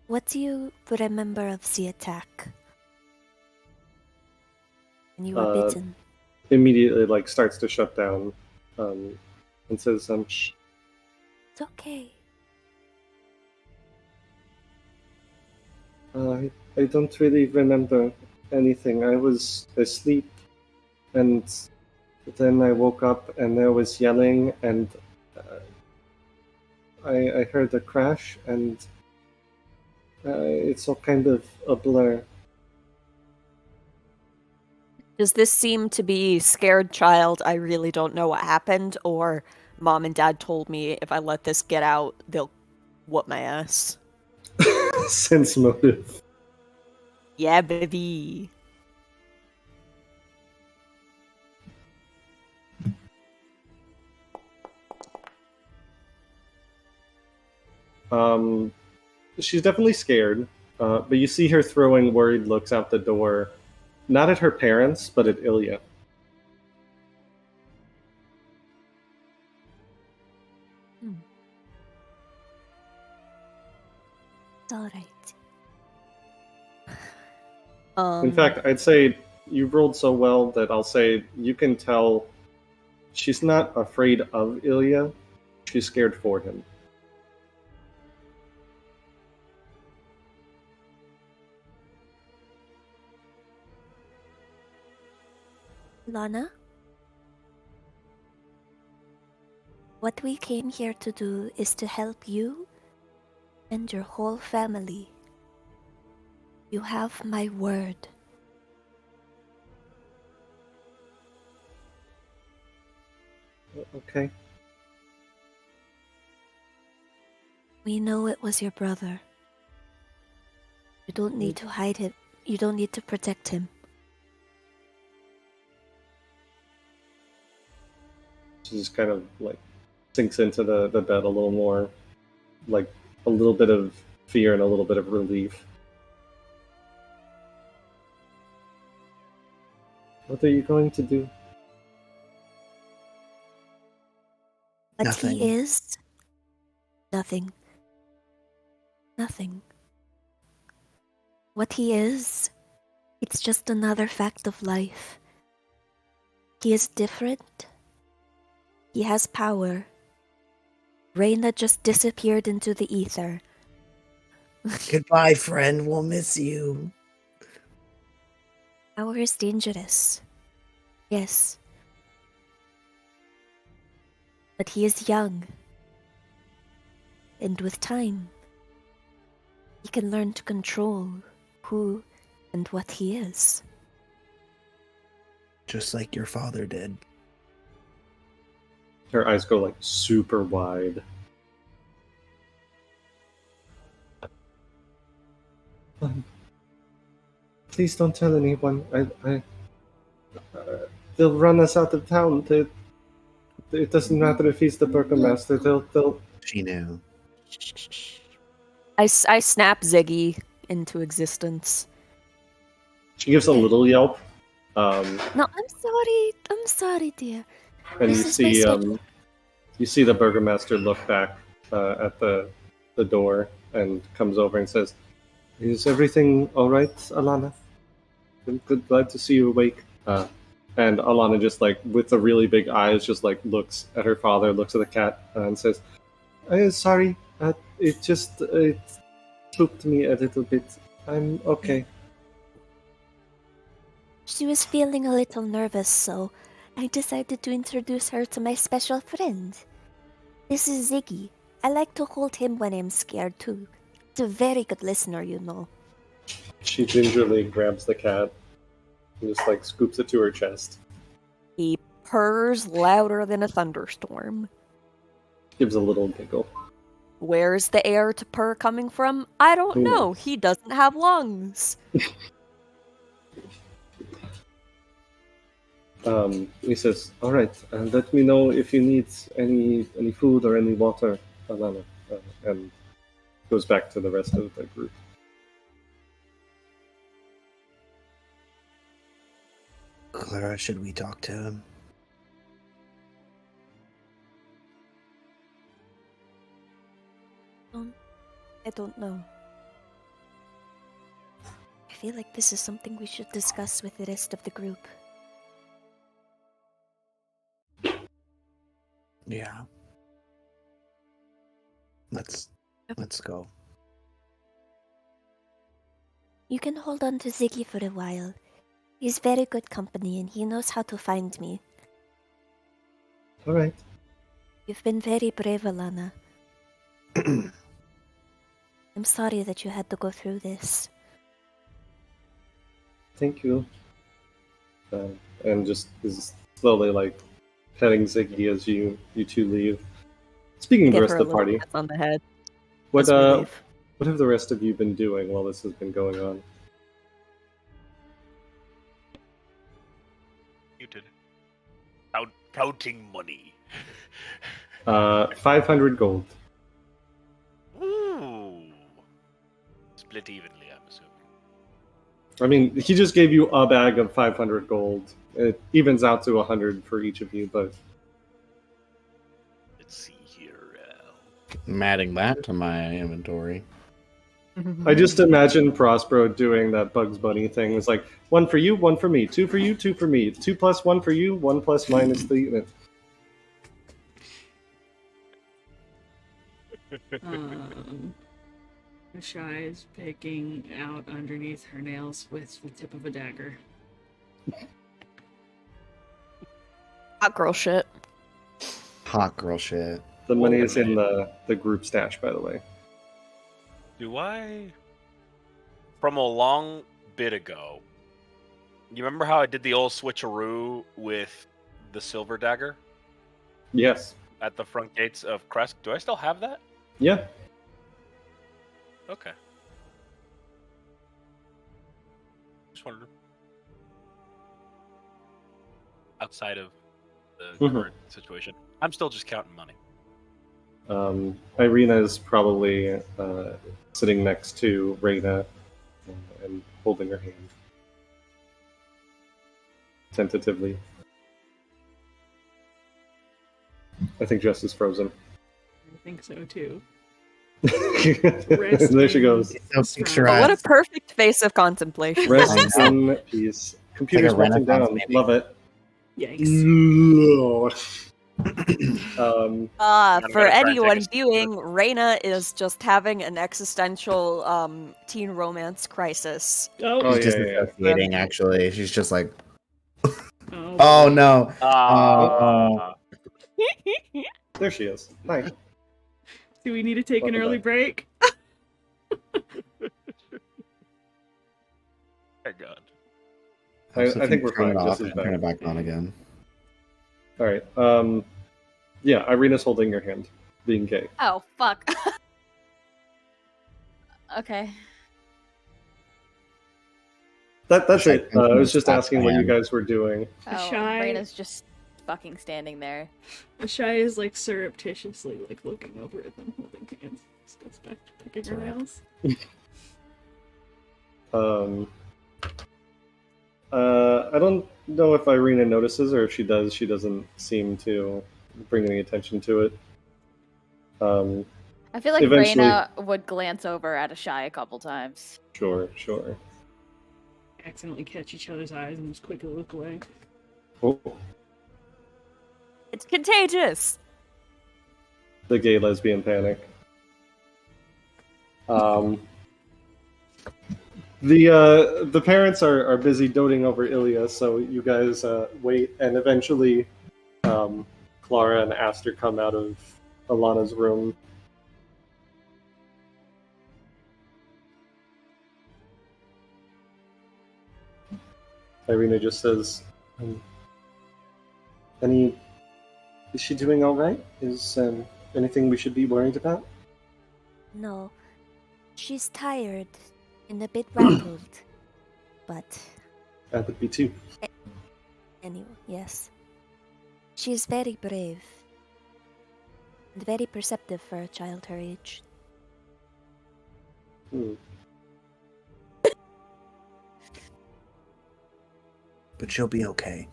what do you remember of the attack? When you were bitten? Immediately like starts to shut down, and says, Shh. It's okay. I don't really remember anything. I was asleep, and then I woke up and there was yelling, and I heard a crash, and it's all kind of a blur. Does this seem to be scared child, I really don't know what happened, or mom and dad told me if I let this get out, they'll whoop my ass? Sense motive. Yeah, baby. She's definitely scared, but you see her throwing worried looks out the door, not at her parents, but at Ilya. It's all right. In fact, I'd say you rolled so well that I'll say you can tell she's not afraid of Ilya, she's scared for him. Lana, what we came here to do is to help you and your whole family. You have my word. Okay. We know it was your brother. You don't need to hide it. You don't need to protect him. She just kind of like sinks into the bed a little more, like a little bit of fear and a little bit of relief. What are you going to do? What Nothing. he is? Nothing. Nothing. What he is, it's just another fact of life. He is different. He has power. Ireena just disappeared into the ether. Goodbye, friend. We'll miss you. Power is dangerous. Yes. But he is young. And with time, he can learn to control who and what he is. Just like your father did. Her eyes go like super wide. Please don't tell anyone. They'll run us out of town. It doesn't matter if he's the burgomaster. They'll. She knew. I snap Ziggy into existence. She gives a little yelp. No, I'm sorry. I'm sorry, dear. And This is my schedule. you see the burgomaster look back at the door and comes over and says, "Is everything all right, Alana? Good, glad to see you awake." And Alana just like with the really big eyes, just like looks at her father, looks at the cat, and says, "Sorry, it just it spooked me a little bit. I'm okay." She was feeling a little nervous, so I decided to introduce her to my special friend. This is Ziggy. I like to hold him when I'm scared, too. He's a very good listener, you know. She gingerly grabs the cat and just like scoops it to her chest. He purrs louder than a thunderstorm. Gives a little giggle. Where's the air to purr coming from? I don't Who know. knows? He doesn't have lungs. He says, "All right, let me know if you need any food or any water, Alana," and goes back to the rest of the group. Clara, should we talk to him? I don't know. I feel like this is something we should discuss with the rest of the group. Yeah. Let's go. You can hold on to Ziggy for a while. He's very good company and he knows how to find me. All right. You've been very brave, Alana. I'm sorry that you had to go through this. Thank you. And just is slowly like petting Ziggy as you two leave. Speaking of the Give rest her of a the little party, kiss on the head. what as we leave. what have the rest of you been doing while this has been going on? Muted. Counting money. 500 gold. it evenly, I'm assuming. I mean, he just gave you a bag of 500 gold. It evens out to 100 for each of you, but Let's see here. I'm adding that to my inventory. I just imagine Prospero doing that Bugs Bunny thing. It's like, 1 for you, 1 for me, 2 for you, 2 for me, 2 plus 1 for you, 1 plus minus 3. Shy is picking out underneath her nails with the tip of a dagger. Hot girl shit. Hot girl shit. The money is in the group stash, by the way. Do I? From a long bit ago, you remember how I did the old switcheroo with the silver dagger Yes. at the front gates of Kresk? Do I still have that? Yeah. Okay. Just wondered. Outside of the Mhm. current situation, I'm still just counting money. Ireena is probably sitting next to Reina and holding her hand tentatively. I think Jess is frozen. I think so too. There she goes. So picture Oh, what a us. perfect face of contemplation. Rest in peace. Computer's Like a melting down. Renaissance baby. Love it. Yikes. I'm For gonna try and take anyone a sip of viewing, Reina is just having an existential teen romance crisis. Oh, She's yeah, yeah. disassociating, actually. She's just like, Oh, oh no. Ah. There she is. Hi. Do we need to take an Welcome early back. break? My God. I think we're Turn fine. it Jess off is and turn back. it back on again. All right. Yeah, Ireena's holding your hand, being gay. Oh, fuck. Okay. That's It's like it. I was just slap asking what you hand. guys were doing. Oh, Shy. Reina's just fucking standing there. Shy is like surreptitiously like looking over at them, holding hands. Just goes back to picking her nails. I don't know if Ireena notices, or if she does, she doesn't seem to bring any attention to it. I feel like Eventually- Reina would glance over at a Shy a couple times. Sure. Accidentally catch each other's eyes and just quickly look away. Oh, It's contagious. the gay lesbian panic. The parents are busy doting over Ilya, so you guys wait, and eventually Clara and Aster come out of Alana's room. Ireena just says, is she doing all right? Is anything we should be worried about? No, she's tired and a bit rattled, but I would be too. anyway, yes. She is very brave and very perceptive for a child her age. But she'll be okay.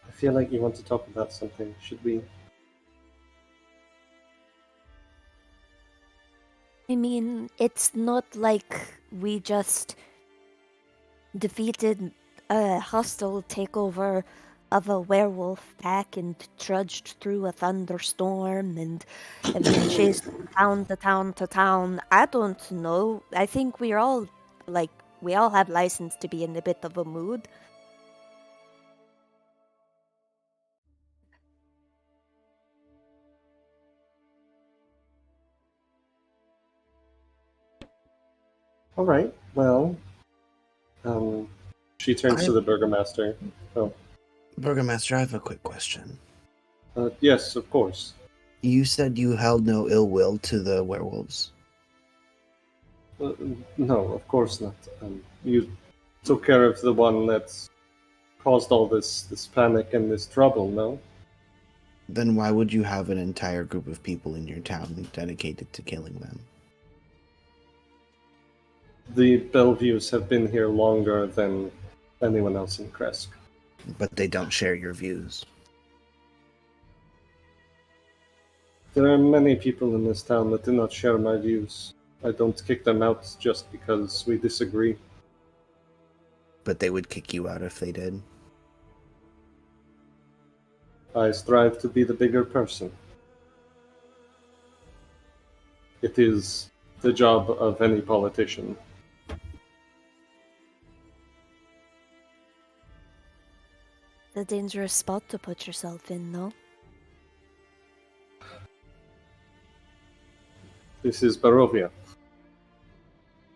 I feel like you want to talk about something. Should we? I mean, it's not like we just defeated a hostile takeover of a werewolf pack and trudged through a thunderstorm and have been chased from town to town to town. I don't know. I think we all have license to be in a bit of a mood. All right. Well, she turns to the burgomaster. Oh, Burgomaster, I have a quick question. yes, of course. You said you held no ill will to the werewolves. No, of course not. You took care of the one that's caused all this panic and this trouble, no? Then why would you have an entire group of people in your town dedicated to killing them? The Bellevues have been here longer than anyone else in Kresk. But they don't share your views. There are many people in this town that do not share my views. I don't kick them out just because we disagree. But they would kick you out if they did. I strive to be the bigger person. It is the job of any politician. A dangerous spot to put yourself in, no? This is Barovia.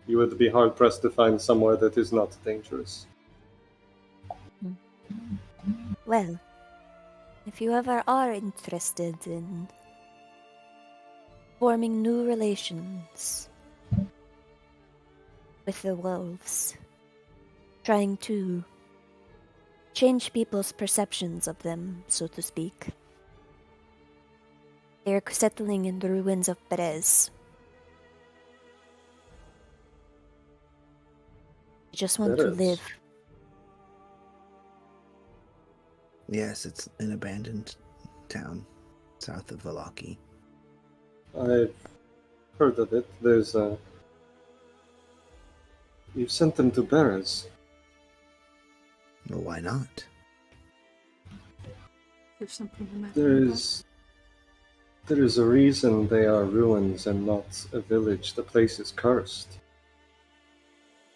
You would be hard-pressed to find somewhere that is not dangerous. Well, if you ever are interested in forming new relations with the wolves, trying to change people's perceptions of them, so to speak. They're settling in the ruins of Perez. They just want to Perez? live. Yes, it's an abandoned town south of Vallakovich. I've heard of it. There's a... You sent them to Perez. Well, why not? There's something in that. There is a reason they are ruins and not a village. The place is cursed.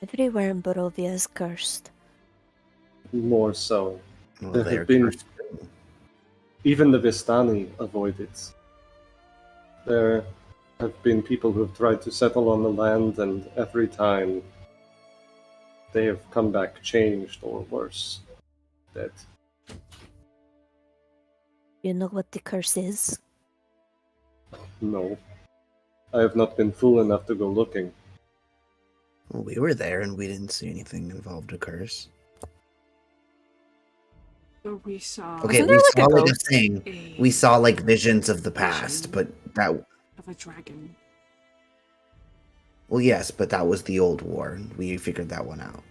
Everywhere in Barovia is cursed. More so. Well, There they're have been... cursed too. Even the Vistani avoid it. There have been people who have tried to settle on the land, and every time they have come back changed or worse. Dead. You know what the curse is? No. I have not been fool enough to go looking. Well, we were there and we didn't see anything involved a curse. So we saw. Okay, Isn't we there saw like a like a ghost? thing. We saw like visions of the past, but that... Of a dragon. Well, yes, but that was the old war. We figured that one out.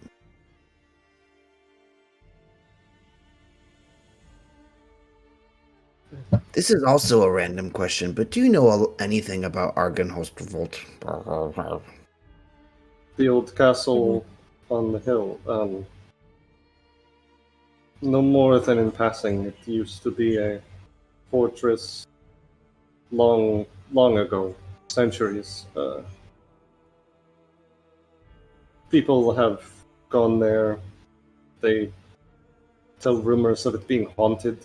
This is also a random question, but do you know anything about Argenhostrevolt? The old castle on the hill. No more than in passing. It used to be a fortress long ago, centuries. People have gone there. They tell rumors of it being haunted.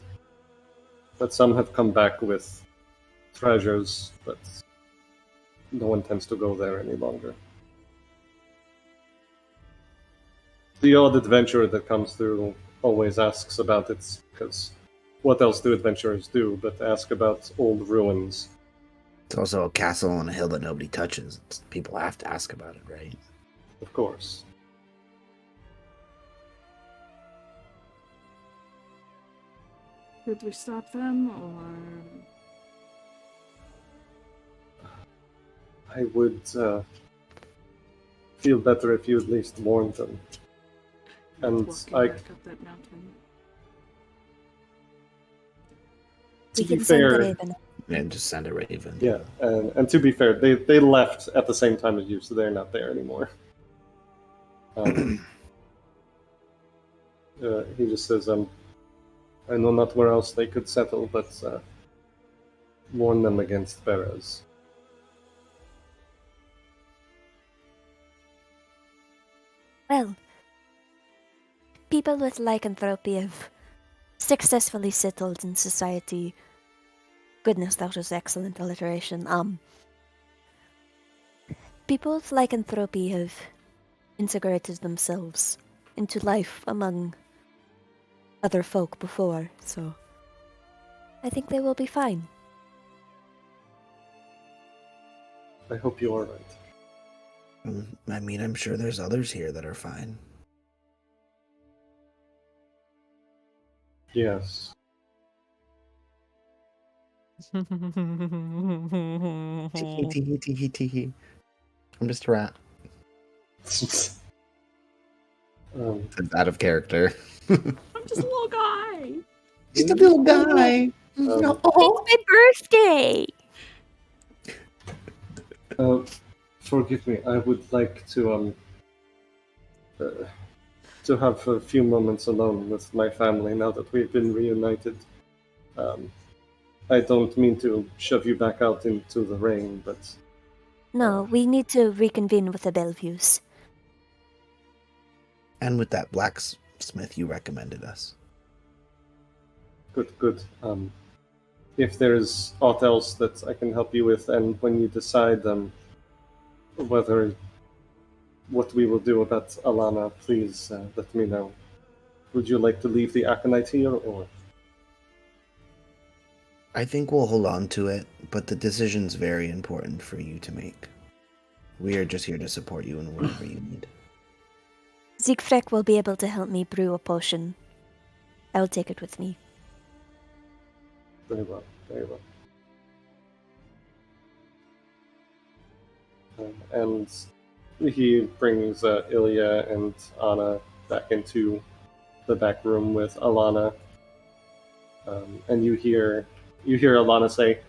But some have come back with treasures, but no one tends to go there any longer. The odd adventurer that comes through always asks about it, because what else do adventurers do but ask about old ruins? It's also a castle on a hill that nobody touches. People have to ask about it, right? Of course. Could we stop them, or I would feel better if you at least warned them. And walking I- back up that mountain? To We be can send the fair, raven. And just send a raven. yeah, and to be fair, they left at the same time as you, so they're not there anymore. He just says, I know not where else they could settle, but warn them against Perez. Well, people with lycanthropy have successfully settled in society. Goodness, that was excellent alliteration. People with lycanthropy have integrated themselves into life among other folk before, so I think they will be fine. I hope you are right. I mean, I'm sure there's others here that are fine. Yes. Tee tee tee tee. I'm just a rat. It's out of character. I'm just a little guy. Just a little guy. Um, It's my birthday! Forgive me. I would like to have a few moments alone with my family now that we've been reunited. I don't mean to shove you back out into the rain, but No, we need to reconvene with the Bellevues. And with that blacksmith you recommended us. good. If there's aught else that I can help you with, and when you decide whether what we will do about Alana, please let me know. Would you like to leave the Aconite here, or? I think we'll hold on to it, but the decision's very important for you to make. We are just here to support you in whatever you need. Siegfried will be able to help me brew a potion. I'll take it with me. Very well, very well. And he brings Ilya and Anna back into the back room with Alana. And you hear Alana say,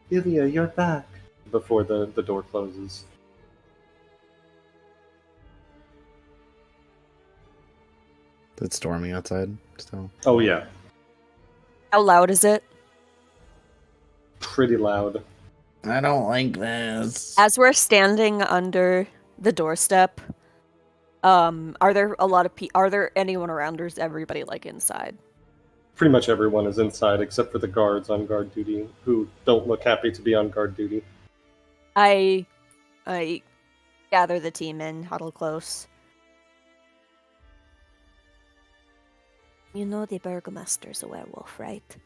"Ilya, you're back," before the door closes. It's storming outside still. Oh yeah, How loud is it? pretty loud. I don't like this. As we're standing under the doorstep, are there anyone around, or is everybody like inside? Pretty much everyone is inside except for the guards on guard duty, who don't look happy to be on guard duty. I gather the team in, huddle close. You know the Burgomaster's a werewolf, right?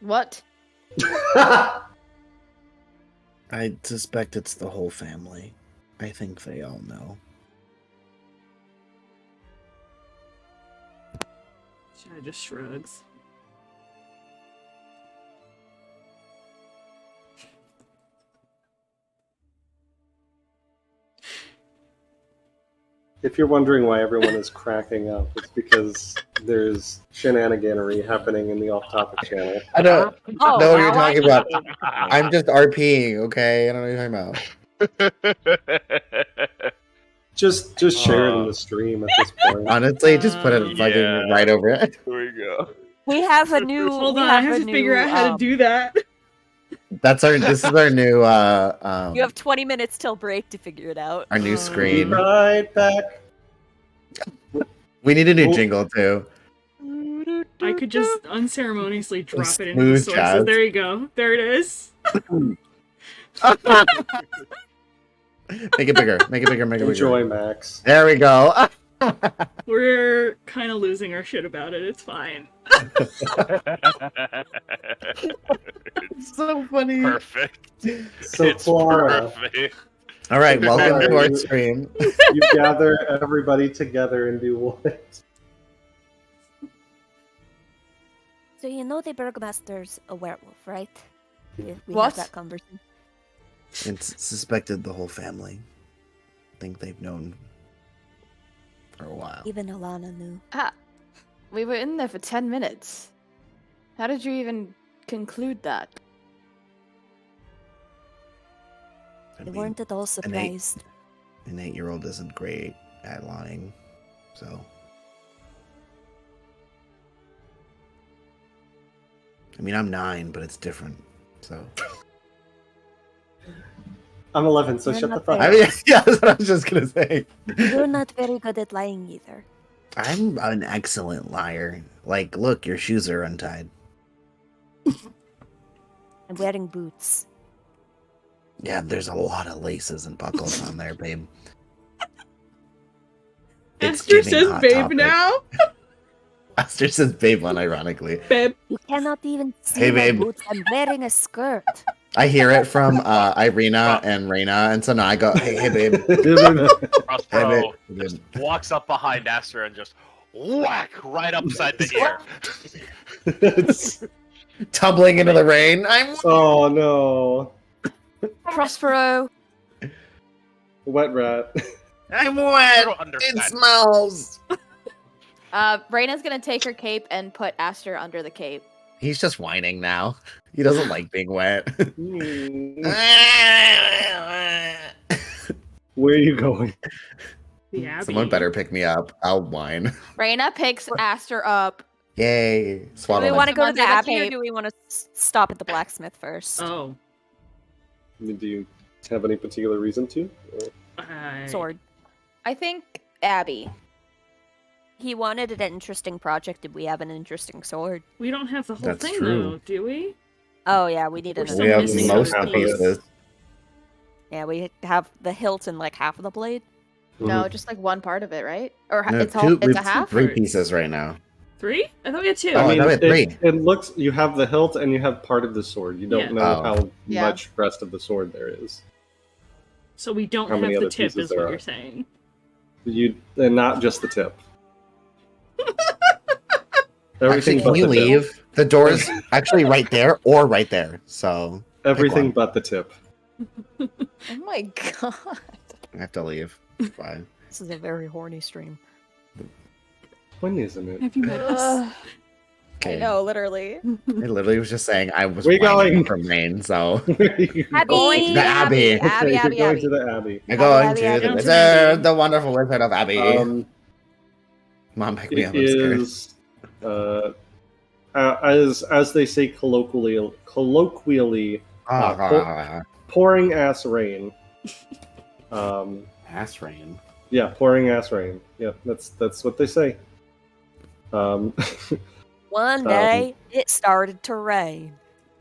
What? I suspect it's the whole family. I think they all know. Shai just shrugs. If you're wondering why everyone is cracking up, it's because there's shenaniganery happening in the off-topic channel. I don't Oh, know what you're now I talking about. know. I'm just RPing, okay? I don't know what you're talking about. Just share it in the stream at this point. Honestly, just put it fucking Yeah. right over it. Here we go. We have a new. Hold we on, I have have a to figure new, out how to do that. This is our new You have 20 minutes till break to figure it out. our new Be screen. right back. We need a new Oh. jingle too. I could just unceremoniously drop it into the Smooth sources. jazz. There you go. There it is. Make it bigger. Make it bigger. Make it bigger. Enjoy, Max. There we go. We're kind of losing our shit about it. It's fine. So funny. Perfect. So, It's Clara, perfect. All right, welcome to our stream. you gather everybody together and do what? So you know the Burgomaster's a werewolf, right? We What? had that conversation. It's suspected the whole family. I think they've known for a while. Even Alana knew. Ah, we were in there for 10 minutes. How did you even conclude that? I They mean, weren't at all surprised. an 8-year-old isn't great at lying, so. I mean, I'm 9, but it's different, so. I'm 11, so You're shut the not fuck I up. mean, yeah, that's what I was just gonna say. You're not very good at lying either. I'm an excellent liar. Like, look, your shoes are untied. I'm wearing boots. Yeah, there's a lot of laces and buckles on there, babe. It's Esther giving says Hot babe Topic. now. Esther says babe unironically. Babe. You cannot even see Hey, my babe. boots. I'm wearing a skirt. I hear it from Ireena and Reina, and so now I go, hey babe. Prospero Hey, babe. just walks up behind Esther and just, whack right upside the ear. Tumbling into the rain. Oh no. Prospero. Wet rat. I'm You wet. don't understand. It smells. Reyna's gonna take her cape and put Aster under the cape. He's just whining now. He doesn't like being wet. Hmm. Where are you going? The Abbey. Someone better pick me up. I'll whine. Reyna picks Aster up. Yay. Do Swaddle we him. want to go to Under the the Abbey or cape. do we want to stop at the blacksmith first? Oh. I mean, do you have any particular reason to? Sword. I think Abby. He wanted an interesting project. Did we have an interesting sword? We don't have the whole That's thing, true. though, do we? Oh yeah, we need We're another. still We have missing most other of the pieces. Yeah, we have the hilt and like half of the blade. No, just like one part of it, right? Or No, it's two- it's a half. Three pieces right now. 3? I thought we had 2. Oh, I mean, I thought we had it looks, you have the hilt and you have part of the sword. You don't Yeah. know Oh. how Yeah. much rest of the sword there is. So we don't How have many the other tip, pieces is there what are? you're saying. And not just the tip. Everything Actually, can but you the tip. leave? The door's actually right there or right there. So Everything one. but the tip. Oh my god. I have to leave. Bye. This is a very horny stream. When isn't it? Have you met us? Ugh, Okay. I know, literally. I literally was just saying I was Where you whining going? from rain, so Abbey! The Abbey. Abbey, You're Abbey, going Abbey. to the Abbey. I'm going Abbey, to Abbey, the Abbey. wizard, the wonderful wizard of Abbey. Mom, pick me It up. I'm scared. is, as they say colloquially, pouring ass rain. Ass rain. Yeah, pouring ass rain. Yeah, that's what they say. One day it started to rain,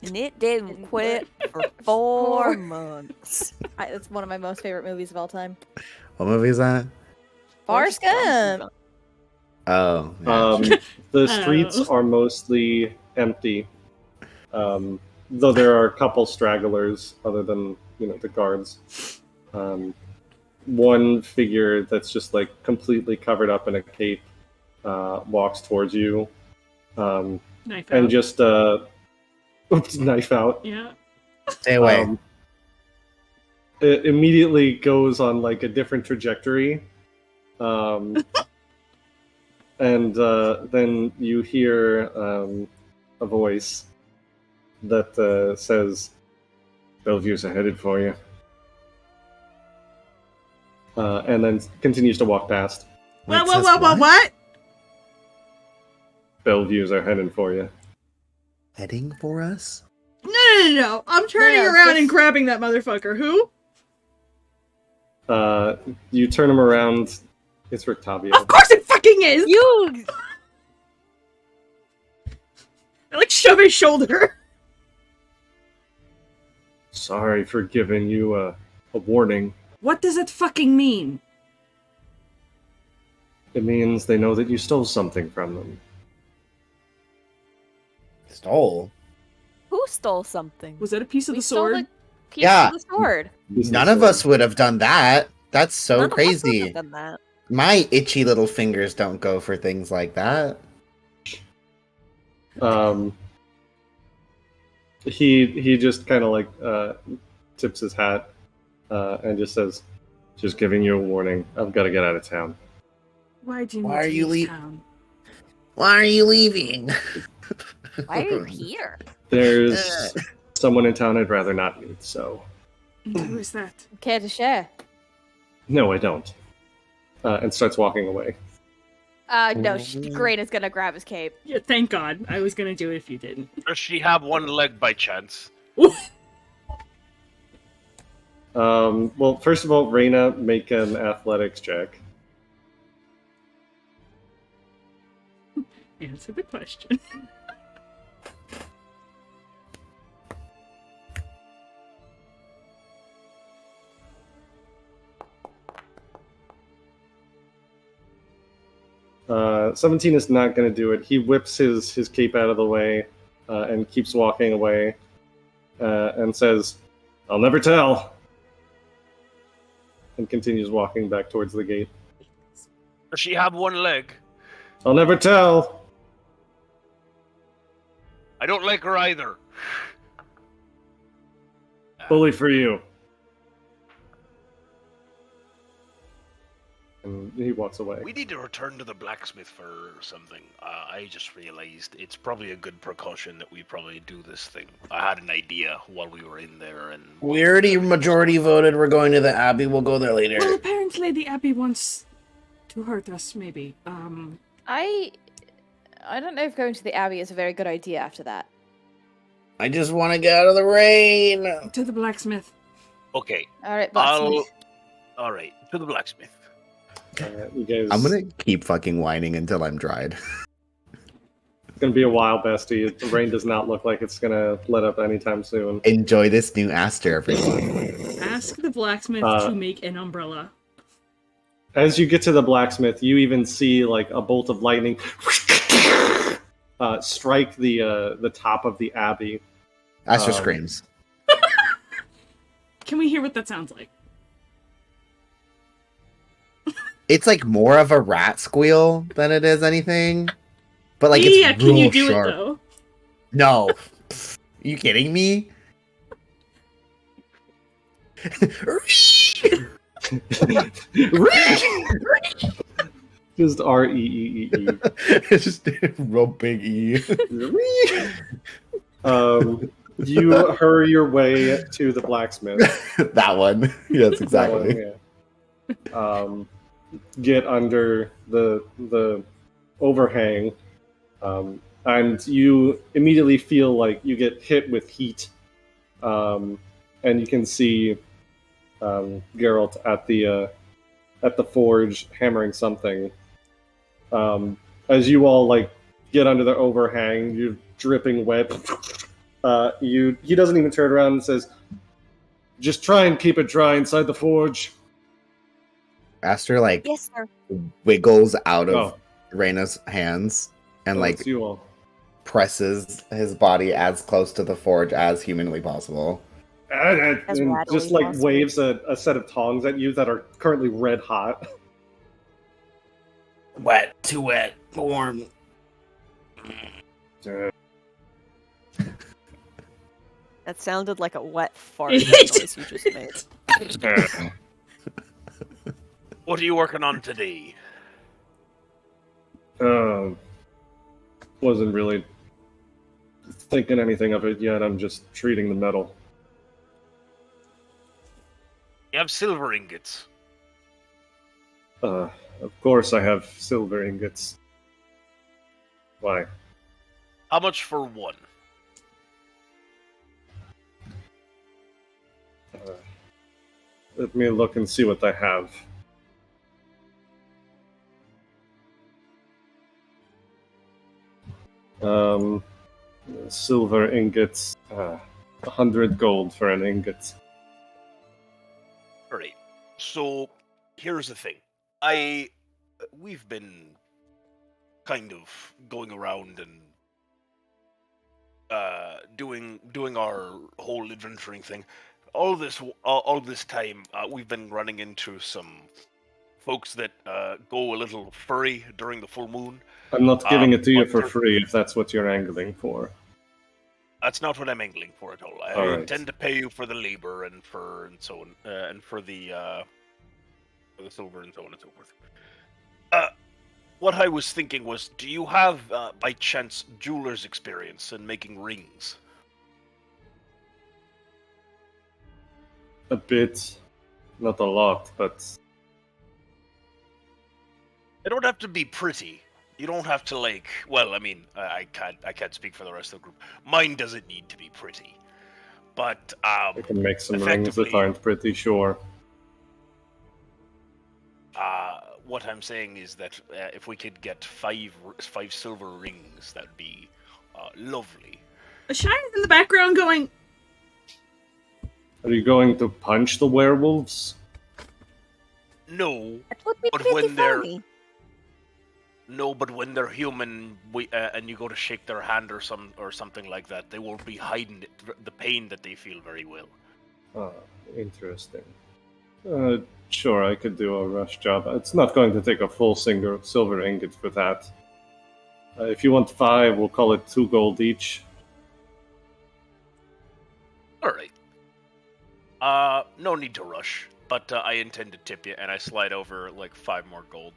and it didn't quit for 4 months. It's one of my most favorite movies of all time. What movie is that? Forrest Gump. Oh. Yeah. The streets are mostly empty, though there are a couple stragglers other than the guards. One figure that's just like completely covered up in a cape walks towards you, Knife and out. just knife out. Yeah. Stay away. It immediately goes on like a different trajectory, and then you hear a voice that says, "Bellevue's are headed for you," and then continues to walk past. Wait, says what? What? Bellevue's are heading for you. Heading for us? No. I'm turning No, around this- and grabbing that motherfucker. Who? You turn him around. It's Rictavio. Of course it fucking is! You! I like shove his shoulder. Sorry for giving you a warning. What does it fucking mean? It means they know that you stole something from them. Stole? Who stole something? Was that a piece of We the stole sword? the piece Yeah. of the sword. None of us would have done that. That's so None of us would crazy. have done that. My itchy little fingers don't go for things like that. He just kind of like tips his hat and just says, "Just giving you a warning. I've got to get out of town." Why do you Why need are to you leave lea- town? Why are you leaving? Why are you here? There's someone in town I'd rather not meet. So Who is that? Care to share? no, I don't. And starts walking away. No, Great is gonna grab his cape. Yeah, thank God. I was gonna do it if you didn't. Does she have one leg by chance? Well, first of all, Reyna, make an athletics check. Answer the question. Uh, 17 is not going to do it. He whips his cape out of the way and keeps walking away and says, "I'll never tell," and continues walking back towards the gate. Does she have one leg? I'll never tell. I don't like her either. Bully for you. And he walks away. We need to return to the blacksmith for something. I just realized it's probably a good precaution that we probably do this thing. I had an idea while we were in there, and We already majority voted we're going to the Abbey. We'll go there later. Well, apparently the Abbey wants to hurt us, maybe. I don't know if going to the Abbey is a very good idea after that. I just want to get out of the rain. To the blacksmith. Okay. All right, blacksmith. All right, to the blacksmith. I'm gonna keep fucking whining until I'm dried. It's gonna be a while, bestie. The rain does not look like it's gonna let up anytime soon. Enjoy this new Aster, everyone. Ask the blacksmith to make an umbrella. As you get to the blacksmith, you even see like a bolt of lightning strike the top of the abbey. Aster screams. Can we hear what that sounds like? It's like more of a rat squeal than it is anything. But like yeah, it's real can you do sharp. it though? No. Are you kidding me? Just R-E-E-E-E. It's just real big E. You hurry your way to the blacksmith. That one. Yes, exactly. That one, yeah. Get under the overhang, and you immediately feel like you get hit with heat, and you can see Geralt at the forge hammering something. As you all like get under the overhang, you're dripping wet. He doesn't even turn around and says, "Just try and keep it dry inside the forge." Aster like Yes, sir. wiggles out of Irena's hands and like you all. presses his body as close to the forge as humanly possible. And just like possible. waves a set of tongs at you that are currently red hot. Wet, too wet, warm. That sounded like a wet fart noise you just made. What are you working on today? Wasn't really thinking anything of it yet. I'm just treating the metal. You have silver ingots. Of course I have silver ingots. Why? How much for one? Let me look and see what I have. Silver ingots, 100 gold for an ingot. Alright, so here's the thing. We've been kind of going around and doing our whole adventuring thing. All this time, we've been running into some folks that go a little furry during the full moon. I'm not giving it to you for but free if that's what you're angling for. That's not what I'm angling for at all. I All right. intend to pay you for the labor and so on, and for the silver and so on and so forth. What I was thinking was, do you have, by chance, jeweler's experience in making rings? A bit, not a lot, but They don't have to be pretty. You don't have to like. Well, I mean, I can't speak for the rest of the group. Mine doesn't need to be pretty, but I can make some rings that aren't pretty, sure. What I'm saying is that if we could get five silver rings, that'd be lovely. A shine in the background going. Are you going to punch the werewolves? No, That would be But pretty when they're- funny. no, but when they're human, and you go to shake their hand or something like that, they won't be hiding the pain that they feel very well. Interesting. Sure, I could do a rush job. It's not going to take a full silver ingot for that. If you want 5, we'll call it 2 gold each. All right. No need to rush, but I intend to tip you, and I slide over like 5 more gold.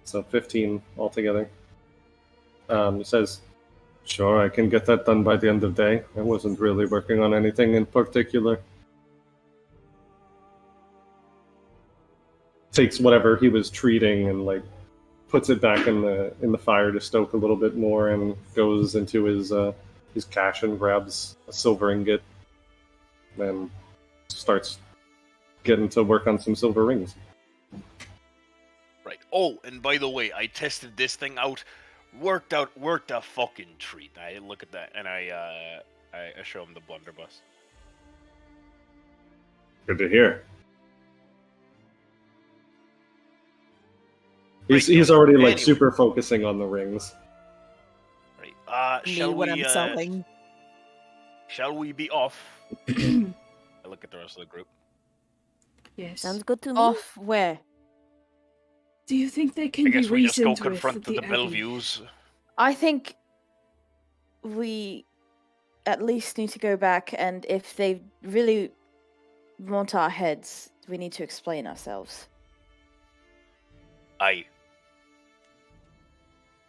So 15 altogether. He says, "Sure, I can get that done by the end of the day. I wasn't really working on anything in particular." Takes whatever he was treating and like puts it back in the fire to stoke a little bit more, and goes into his cache and grabs a silver ingot, and starts getting to work on some silver rings. Right. Oh, and by the way, I tested this thing out. Worked a fucking treat. I look at that, and I show him the blunderbuss. Good to hear. He's already like Anyway. super focusing on the rings. Right. Me Shall when we? I'm sewing. Shall we be off? I look at the rest of the group. Yes. Sounds good to me. Off where? Do you think they I can be guess we just go reasoned with confront the Abbey? Belleviews. I think we at least need to go back, and if they really want our heads, we need to explain ourselves. Aye.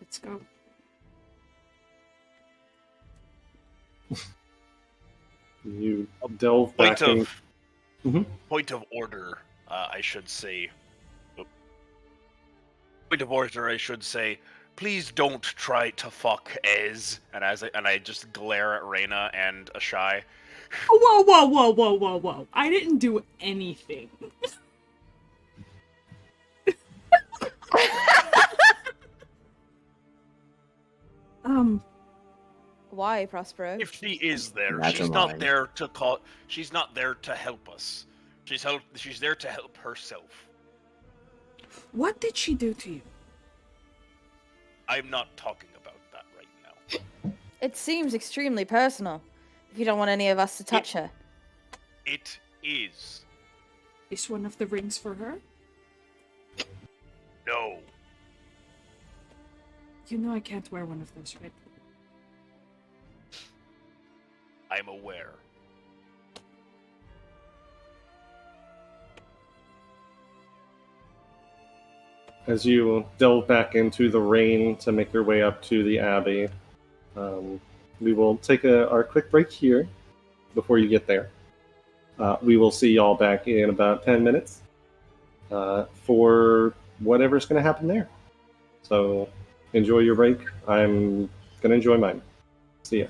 Let's go. You delve back in. Point of order, I should say. Point of order, I should say. Please don't try to fuck Ez. And I just glare at Ireena and Ashai. Whoa. I didn't do anything. Why, Prospero? If she is there, Imagine she's not lying. there to call. She's not there to help us. She's there to help herself. What did she do to you? I'm not talking about that right now. It seems extremely personal. If you don't want any of us to touch her. It is. Is one of the rings for her? No. You know I can't wear one of those, right? I'm aware. As you delve back into the rain to make your way up to the Abbey, we will take our quick break here before you get there. We will see y'all back in about 10 minutes for whatever's going to happen there. So enjoy your break. I'm going to enjoy mine. See ya.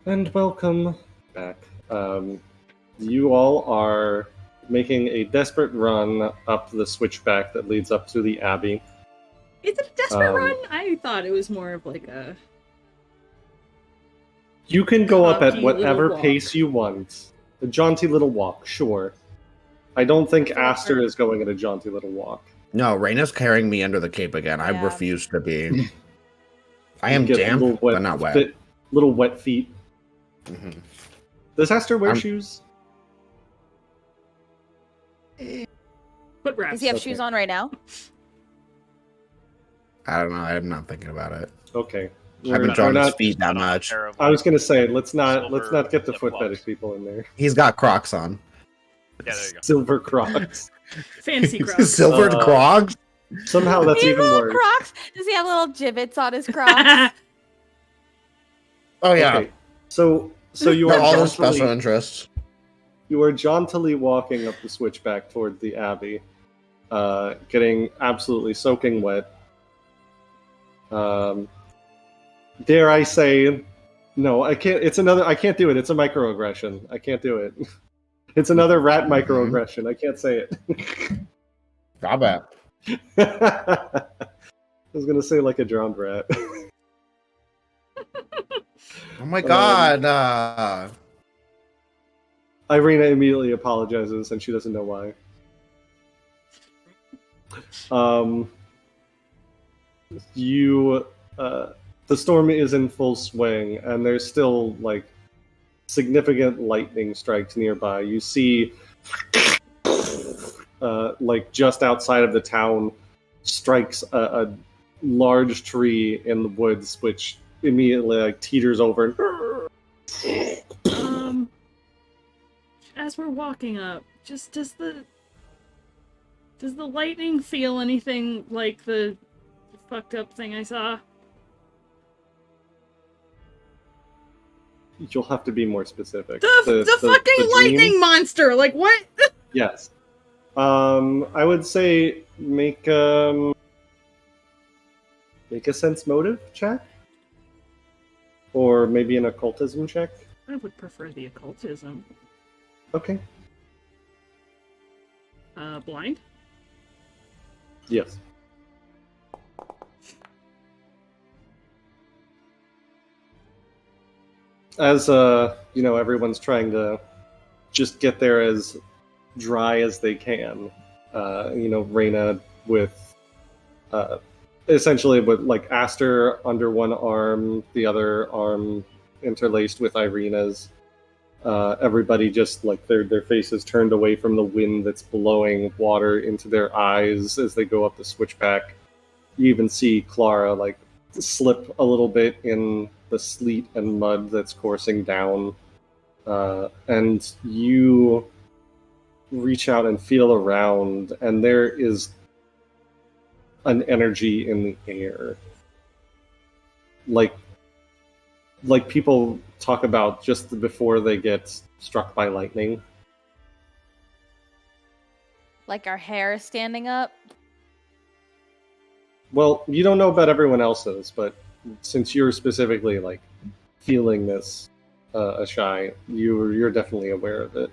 And welcome back. You all are making a desperate run up the switchback that leads up to the Abbey. Is it a desperate run? I thought it was more of like a... You can go up at Cocky whatever little walk. pace you want. A jaunty little walk, sure. I don't think Aster is going at a jaunty little walk. No, Raina's carrying me under the cape again. I Yeah. refuse to be. I am You get damp, little but not wet. Little wet feet. Mhm. Does Aster wear I'm- shoes? Foot wraps. Does he have Okay. shoes on right now? I don't know. I'm not thinking about it. Okay. I haven't We're drawn his not- feet that Not on a much. pair of, I was gonna say let's not silver get the foot flip-flops. fetish people in there. He's got Crocs on. Yeah, there you go. Silver Crocs. Fancy Crocs. Silvered Uh, Crocs? Somehow that's He has even little worse. Crocs. Does he have little gibbets on his Crocs? Oh, yeah. Okay. So you They're are all his special jauntily, interests. you are jauntily walking up the switchback toward the Abbey, getting absolutely soaking wet. Dare I say, no, I can't. I can't do it. It's a microaggression. I can't do it. It's another rat microaggression. I can't say it. Stop it. I was gonna say like a drowned rat. Oh my god. Ireena immediately apologizes, and she doesn't know why. The storm is in full swing, and there's still like significant lightning strikes nearby. You see, like just outside of the town, strikes a large tree in the woods, which immediately like teeters over. As we're walking up, just does the lightning feel anything like the fucked up thing I saw? You'll have to be more specific. The fucking lightning dream? monster! Like what? Yes. I would say make a sense motive check, or maybe an occultism check. I would prefer the occultism. Okay. Blind? Yes. As everyone's trying to just get there as dry as they can. Raina with essentially with like Aster under one arm, the other arm interlaced with Ireena's. Everybody just like their faces turned away from the wind that's blowing water into their eyes as they go up the switchback. You even see Clara like slip a little bit in the sleet and mud that's coursing down, and you reach out and feel around, and there is an energy in the air, like people talk about just before they get struck by lightning. Like our hair is standing up? Well, you don't know about everyone else's, but since you're specifically like feeling this, Ashai, you're definitely aware of it.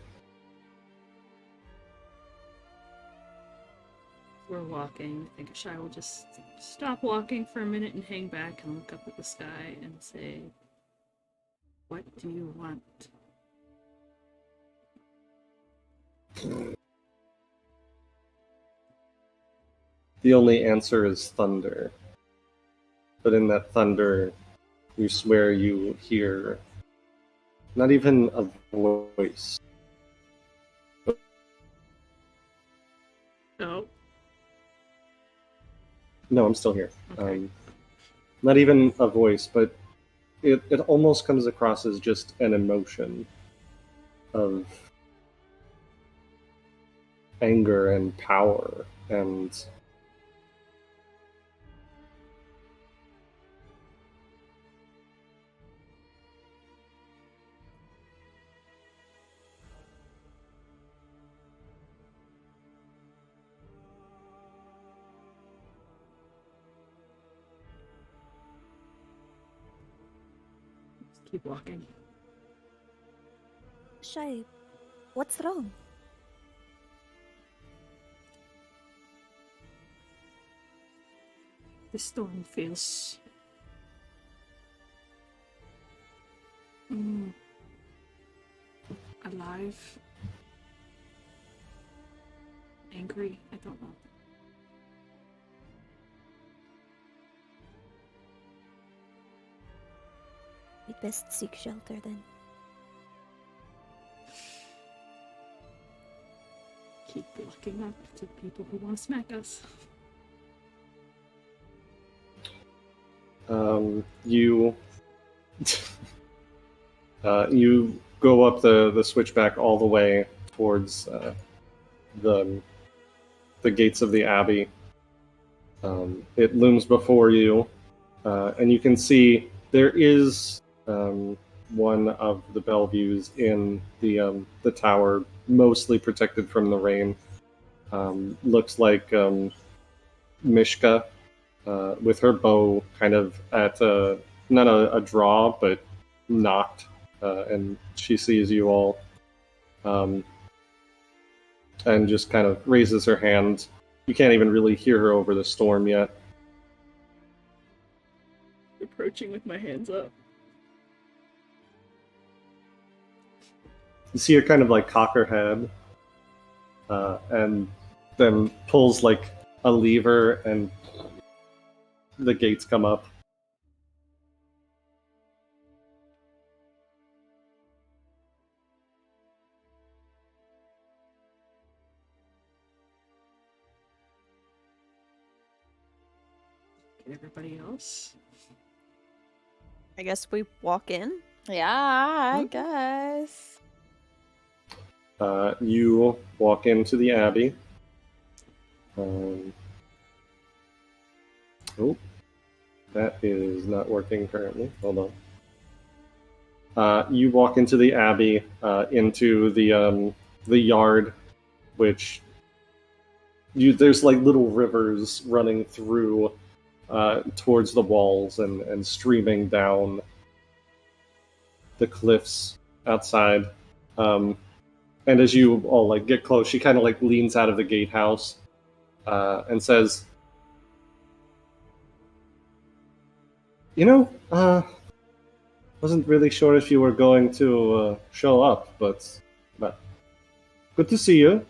We're walking. I think Shai will just stop walking for a minute and hang back and look up at the sky and say, "What do you want?" The only answer is thunder. But in that thunder, you swear you hear not even a voice. Oh, No, I'm still here. Okay. Not even a voice, but it almost comes across as just an emotion of anger and power and keep walking. Shy, what's wrong? The storm feels alive, angry. I don't know. We best seek shelter then. Keep looking up to people who want to smack us. You you go up the switchback all the way towards the gates of the abbey. It looms before you, and you can see there is one of the Bellevues in the tower, mostly protected from the rain. Looks like Mishka, with her bow kind of at not a draw, but knocked, and she sees you all, and just kind of raises her hand. You can't even really hear her over the storm yet. Approaching with my hands up. You see her kind of like cock her head, and then pulls like a lever, and the gates come up. Everybody else? I guess we walk in. Yeah, I guess. You walk into the abbey. Oh, that is not working currently. Hold on. You walk into the abbey, into the yard, which there's like little rivers running through towards the walls and streaming down the cliffs outside. And as you all like get close, she kind of like leans out of the gatehouse and says, wasn't really sure if you were going to show up, but good to see you.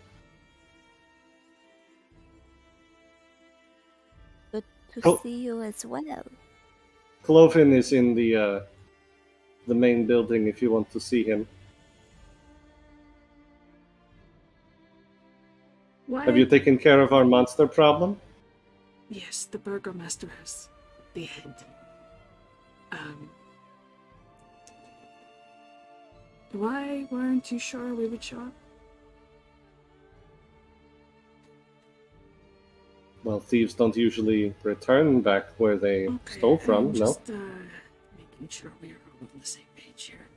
Good to Oh. see you as well. Cloven is in the main building if you want to see him. Why? Have you taken care of our monster problem? Yes, the burgomaster has the head. Why weren't you sure we would show up? Well, thieves don't usually return back where they stole from, I'm no? just, making sure we are all on the same page here.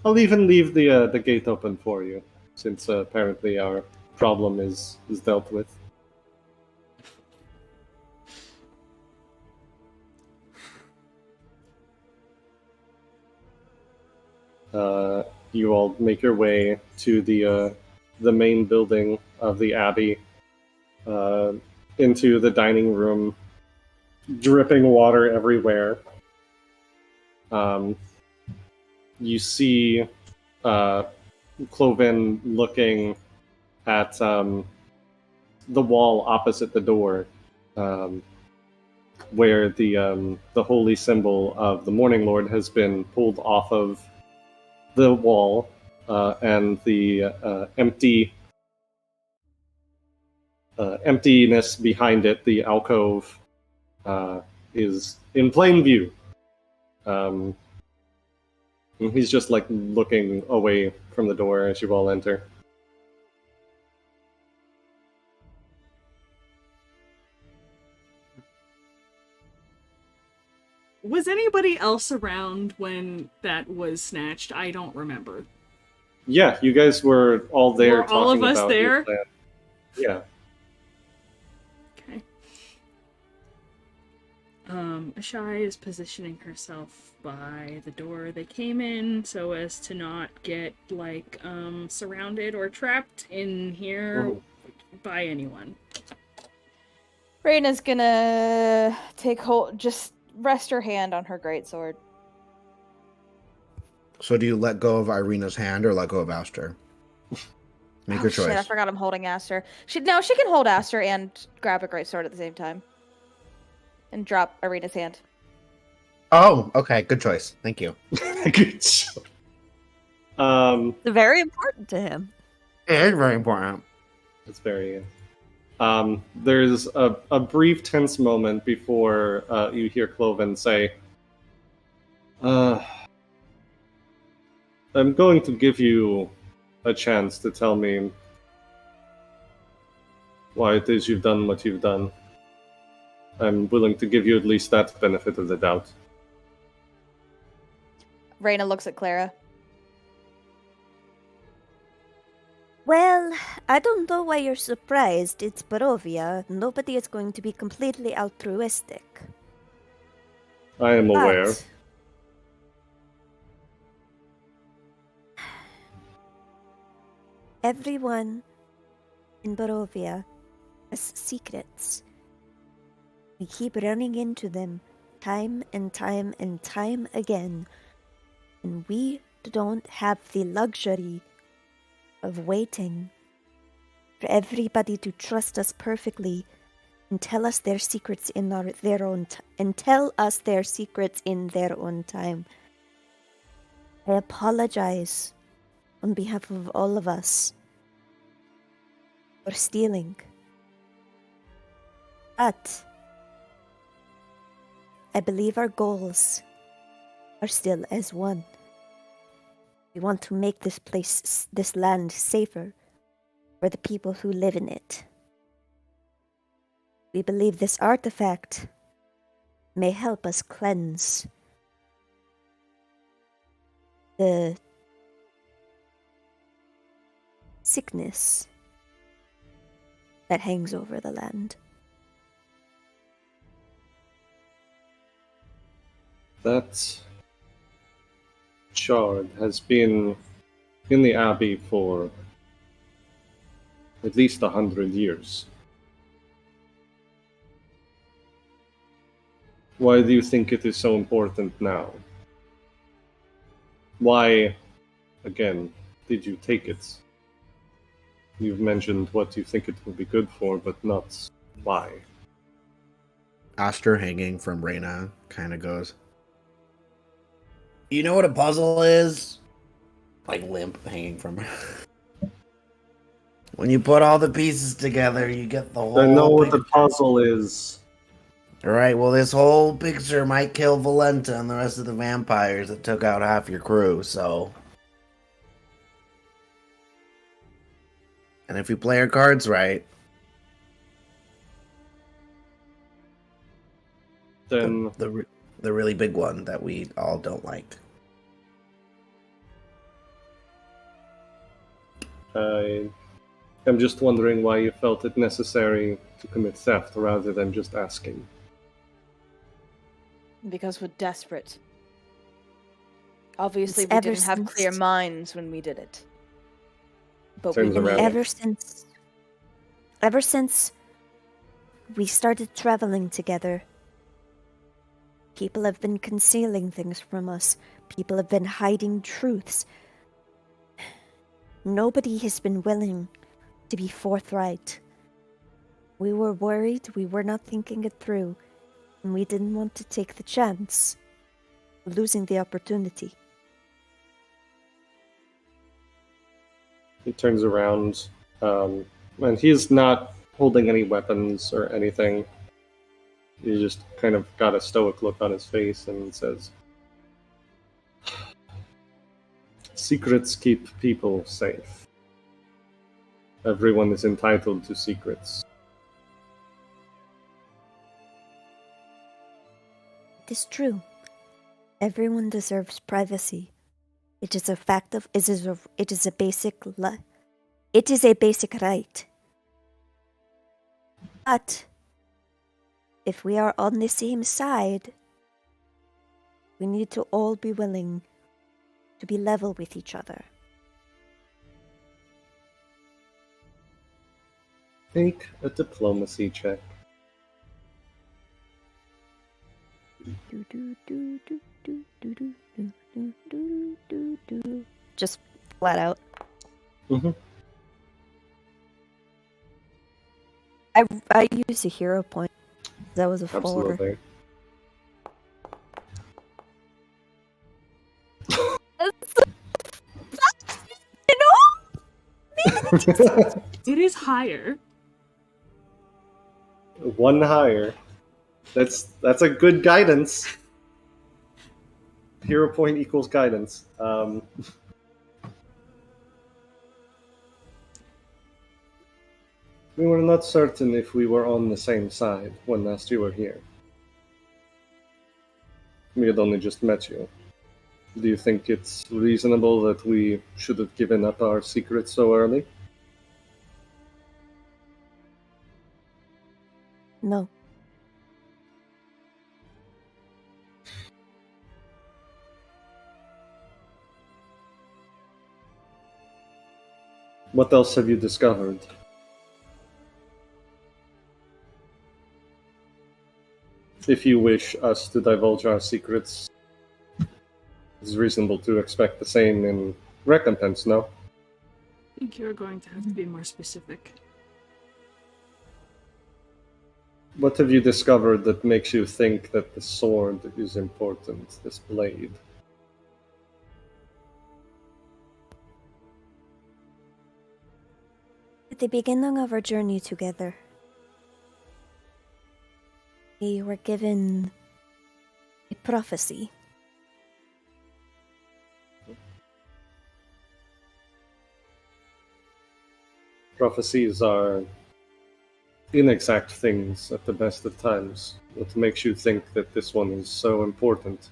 I'll even leave the gate open for you, since apparently our problem is dealt with. You all make your way to the main building of the abbey, into the dining room, dripping water everywhere. You see Cloven looking at the wall opposite the door, where the holy symbol of the Morning Lord has been pulled off of the wall, and the emptiness behind it, the alcove, is in plain view. He's just like looking away from the door as you all enter. Was anybody else around when that was snatched? I don't remember. Yeah, you guys were all there. Were all of talking us about your there? plan. Yeah. Okay. Ashai is positioning herself by the door they came in so as to not get, like, surrounded or trapped in here by anyone. Reyna's gonna take hold, just rest her hand on her greatsword. So do you let go of Ireena's hand or let go of Aster? Make your choice. Shit, I forgot I'm holding Aster. She can hold Aster and grab a greatsword at the same time. And drop Ireena's hand. Oh, okay. Good choice. Thank you. Good choice. It's very important to him. It is very important. It's very. There's a brief tense moment before you hear Cloven say, I'm going to give you a chance to tell me why it is you've done what you've done. I'm willing to give you at least that benefit of the doubt. Reyna looks at Clara. Well, I don't know why you're surprised. It's Barovia. Nobody is going to be completely altruistic. I am aware. But everyone in Barovia has secrets. We keep running into them time and time and time again. And we don't have the luxury of waiting for everybody to trust us perfectly and tell us their secrets in their own time. I apologize on behalf of all of us for stealing. But I believe our goals are still as one. We want to make this land safer for the people who live in it. We believe this artifact may help us cleanse the sickness that hangs over the land. That shard has been in the Abbey for at least 100 years. Why do you think it is so important now? Why, again, did you take it? You've mentioned what you think it will be good for, but not why. Aster, hanging from Reyna, kind of goes, you know what a puzzle is? Like limp, hanging from her. When you put all the pieces together, you get the whole I know what picture. the puzzle is. Alright, well, this whole picture might kill Valenta and the rest of the vampires that took out half your crew, so... And if we play our cards right... Then The really big one that we all don't like. I am just wondering why you felt it necessary to commit theft rather than just asking. Because we're desperate. Obviously, It's we didn't have clear minds when we did it. But we Turns did around. it. Ever since we started traveling together, people have been concealing things from us. People have been hiding truths. Nobody has been willing to be forthright. We were worried, we were not thinking it through, and we didn't want to take the chance of losing the opportunity. He turns around, and he's not holding any weapons or anything. He just kind of got a stoic look on his face and says, secrets keep people safe. Everyone is entitled to secrets. It is true. Everyone deserves privacy. It is a fact of it is a basic right. But if we are on the same side, we need to all be willing to be level with each other. Make a diplomacy check. Just flat out. Mm-hmm. I used a hero point. That was a 4. Absolutely. You know? It is higher. One higher. That's a good guidance. Hero point equals guidance. We were not certain if we were on the same side when last you were here. We had only just met you. Do you think it's reasonable that we should have given up our secrets so early? No. What else have you discovered? If you wish us to divulge our secrets, it's reasonable to expect the same in recompense, no? I think you're going to have to be more specific. What have you discovered that makes you think that the sword is important, this blade? At the beginning of our journey together, we were given a prophecy. Prophecies are inexact things at the best of times. What makes you think that this one is so important?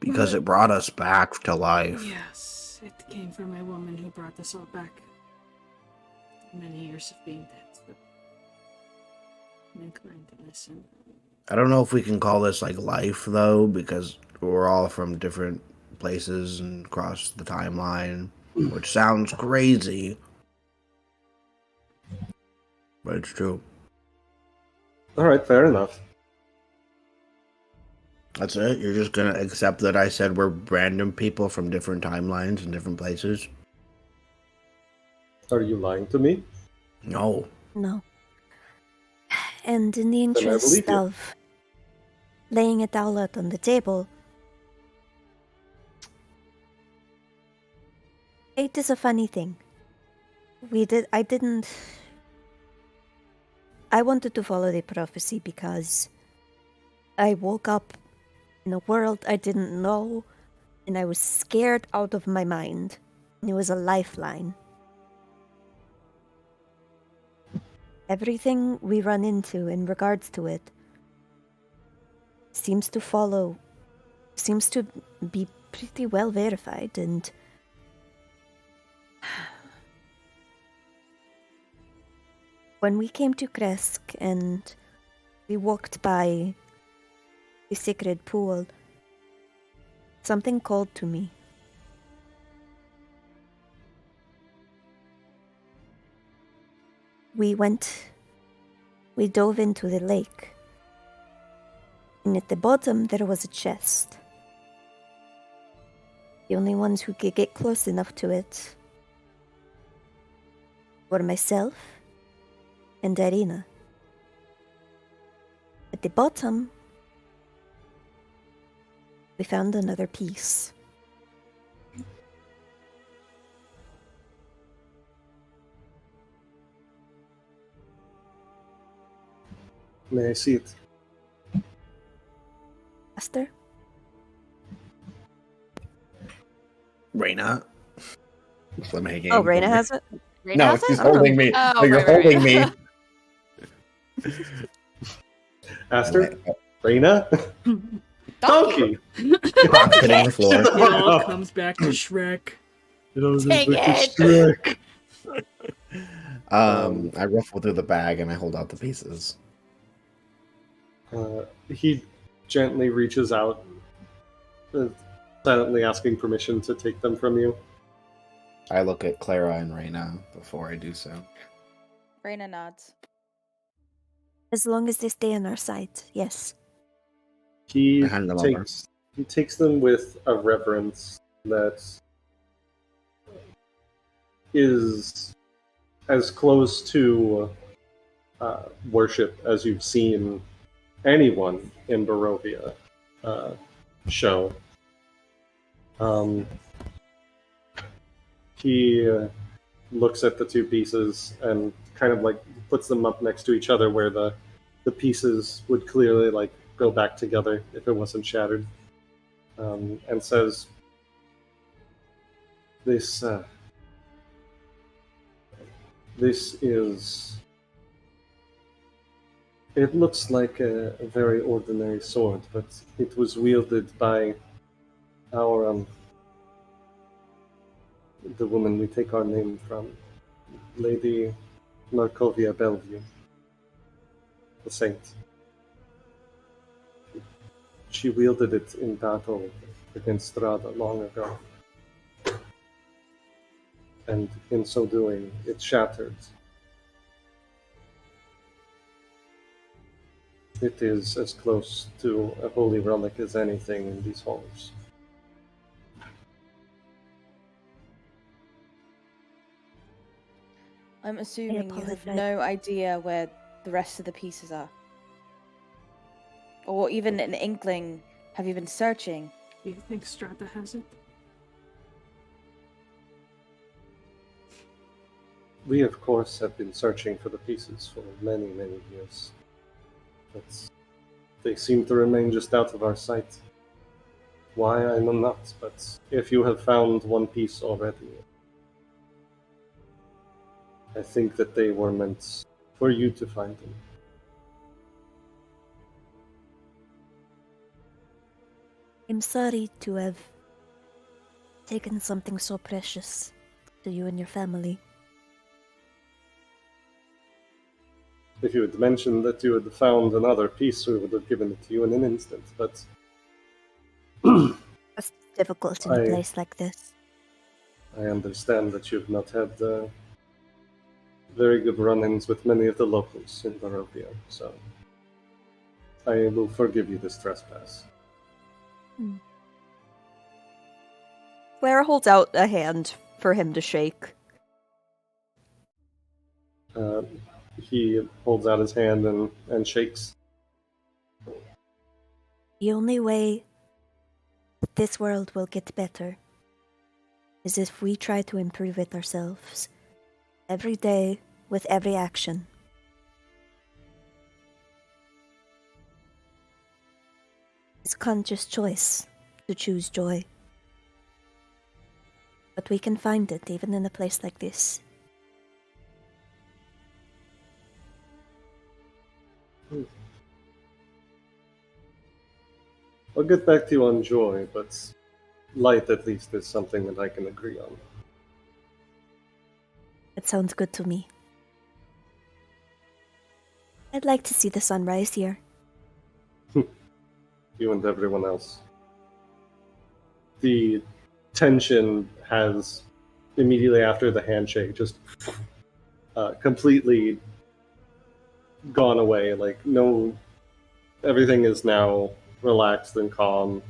Because it brought us back to life. Yes, it came from a woman who brought us all back. Many years of being dead. So I'm inclined to listen. I don't know if we can call this like life though, because we're all from different places and across the timeline, which sounds crazy, but it's true. Alright, fair enough. That's it? You're just gonna accept that I said we're random people from different timelines and different places? Are you lying to me? No. No. And in the I believe interest you. of laying it all out on the table, fate is a funny thing. I wanted to follow the prophecy because I woke up in a world I didn't know, and I was scared out of my mind. And it was a lifeline. Everything we run into in regards to it seems to be pretty well verified, and when we came to Kresk and we walked by the sacred pool, something called to me. We dove into the lake, and at the bottom there was a chest. The only ones who could get close enough to it were myself and Ireena. At the bottom, we found another piece. May I see it? Master? Ireena. Let me Oh, Ireena has it? Ireena No, has she's it? holding me. Oh, So you're right, right, holding right. me. Aster? Reina? Donkey! Rock's hitting the floor. It all comes back to Shrek. Take it! I ruffle through the bag and I hold out the pieces. He gently reaches out, silently asking permission to take them from you. I look at Clara and Reyna before I do so. Reyna nods. As long as they stay in our sight, yes. He I hand them over. takes them with a reverence that is as close to worship as you've seen anyone in Barovia show. He looks at the two pieces and kind of like puts them up next to each other where the pieces would clearly like go back together if it wasn't shattered, and says, this is, it looks like a very ordinary sword, but it was wielded by our the woman we take our name from, Lady Markovia Bellevue, the saint. She wielded it in battle against Strahda long ago. And in so doing, it shattered. It is as close to a holy relic as anything in these halls. I'm assuming you have apologize. no idea where the rest of the pieces are. Or even an inkling. Have you been searching? Do you think Strahda has it? We, of course, have been searching for the pieces for many, many years. But they seem to remain just out of our sight. Why, I know not, but if you have found one piece already, I think that they were meant for you to find them. I'm sorry to have taken something so precious to you and your family. If you had mentioned that you had found another piece, we would have given it to you in an instant, but It's difficult in a place like this. I understand that you've not had very good run-ins with many of the locals in Barovia, so I will forgive you this trespass. Clara holds out a hand for him to shake. He holds out his hand and shakes. The only way that this world will get better is if we try to improve it ourselves. Every day, with every action. It's conscious choice to choose joy. But we can find it even in a place like this. I'll get back to you on joy, but light at least is something that I can agree on. That sounds good to me. I'd like to see the sunrise here. You and everyone else. The tension has, immediately after the handshake, just completely gone away. Like, no, everything is now relaxed and calm.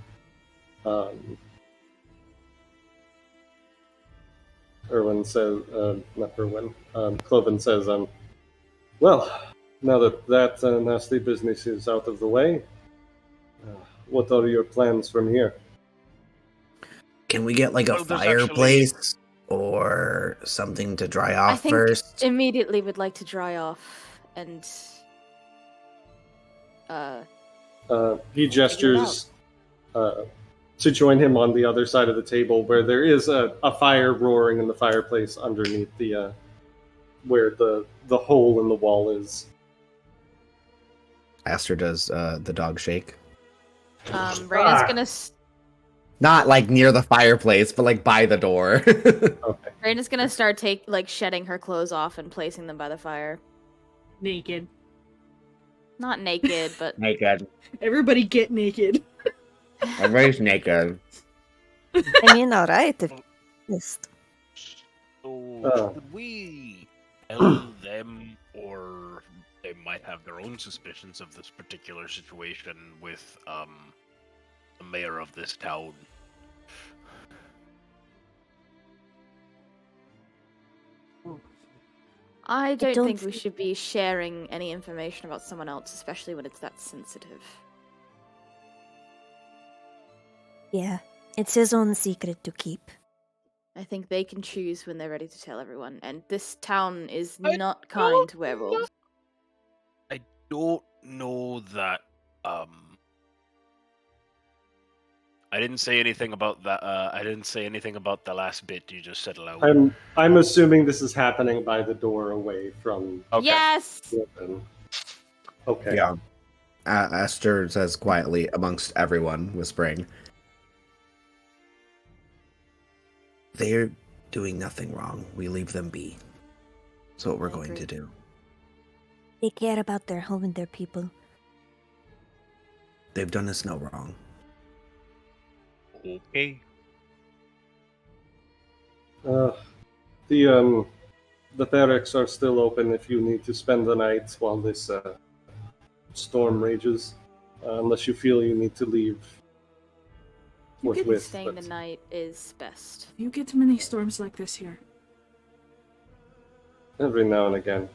Erwin says, not Erwin, Cloven says, well, now that nasty business is out of the way, what are your plans from here? Can we get like a Well, there's fireplace or something to dry off I think first? immediately would like to dry off and He gestures to join him on the other side of the table, where there is a fire roaring in the fireplace underneath the where the hole in the wall is. Aster does the dog shake. Reyna's gonna Not like near the fireplace, but like by the door. Okay. Ireena's gonna start shedding her clothes off and placing them by the fire. Naked. Not naked, but Naked. Everybody get naked. Everybody's naked. I mean, alright, if just So, should we tell them, or they might have their own suspicions of this particular situation with the mayor of this town? I don't don't think we thi- should be sharing any information about someone else, especially when it's that sensitive. yeah, it's his own secret to keep. I think they can choose when they're ready to tell everyone, and this town is I not kind to werewolves. I don't know that. I didn't say anything about that. I didn't say anything about the last bit you just said aloud. I'm assuming this is happening by the door away from Okay. Yes! the open. Okay. Yeah. Esther says quietly amongst everyone, whispering, "They're doing nothing wrong. We leave them be. That's what we're I going agree. to do." They care about their home and their people. They've done us no wrong. Okay. The barracks are still open if you need to spend the night while this storm rages, unless you feel you need to leave I think forthwith. staying but- the night is best. You get many storms like this here. Every now and again.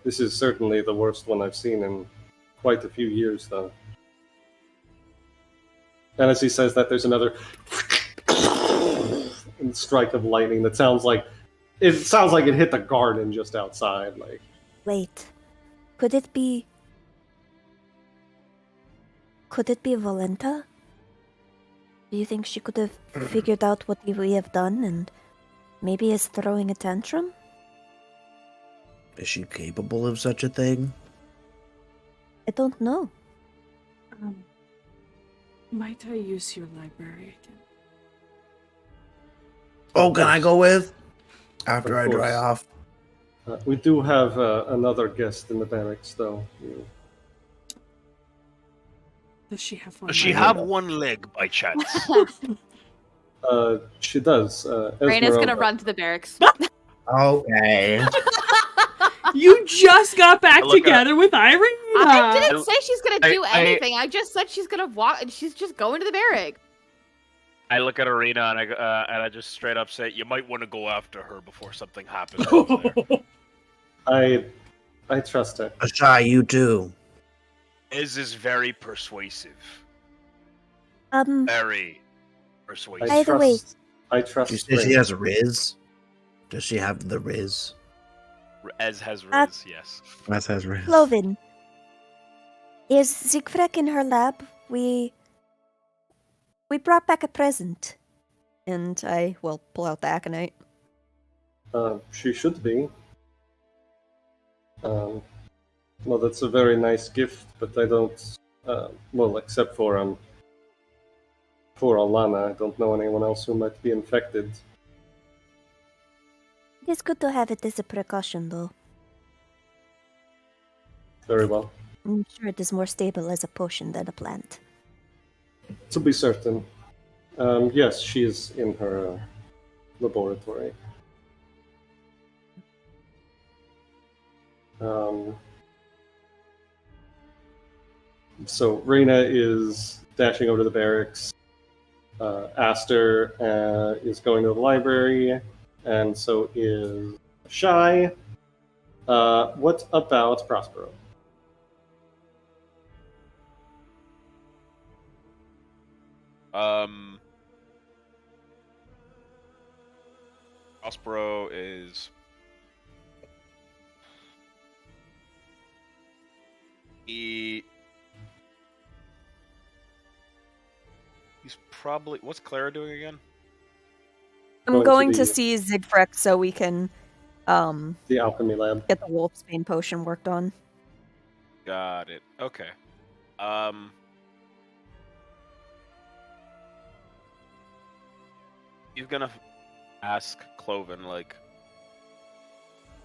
This is certainly the worst one I've seen in quite a few years, though. And as he says that, there's another strike of lightning that sounds like it hit the garden just outside. Like, Wait, could it be Valenta? Do you think she could have figured out what we have done and maybe is throwing a tantrum? Is she capable of such a thing? I don't know. Might I use your library again? Oh, can I go with? After Of I dry course. off. We do have another guest in the barracks, though. Does she have one? Does she leg? have one leg by chance? She does. Ireena's gonna Ezmerelda. run to the barracks. Okay. You just got back Look at- together with Ireena! I didn't say she's gonna do I- anything. I just said she's gonna walk, and she's just going to the barrack. I look at Ireena and I just straight up say, "You might want to go after her before something happens." I trust her. Ashai, you too. Is very persuasive. Very persuasive. I Either way. trust. I trust. She says she Spring. has Riz. Does she have the Riz? As has Riz, yes. As has Riz. Cloven, is Siegfried in her lab? We brought back a present. And I will pull out the aconite. She should be. Well, that's a very nice gift, but I don't. Well, except for Alana, I don't know anyone else who might be infected. It is good to have it as a precaution, though. Very well. I'm sure it is more stable as a potion than a plant. To be certain. Yes, she is in her laboratory. So Reina is dashing over to the barracks. Aster is going to the library, and so is Shy. What about Prospero? Prospero is he's probably, what's Clara doing again? I'm Going going to to the- see Siegfried so we can The alchemy lab. get the Wolfsbane potion worked on. Got it. Okay. He's gonna. ask Cloven, like,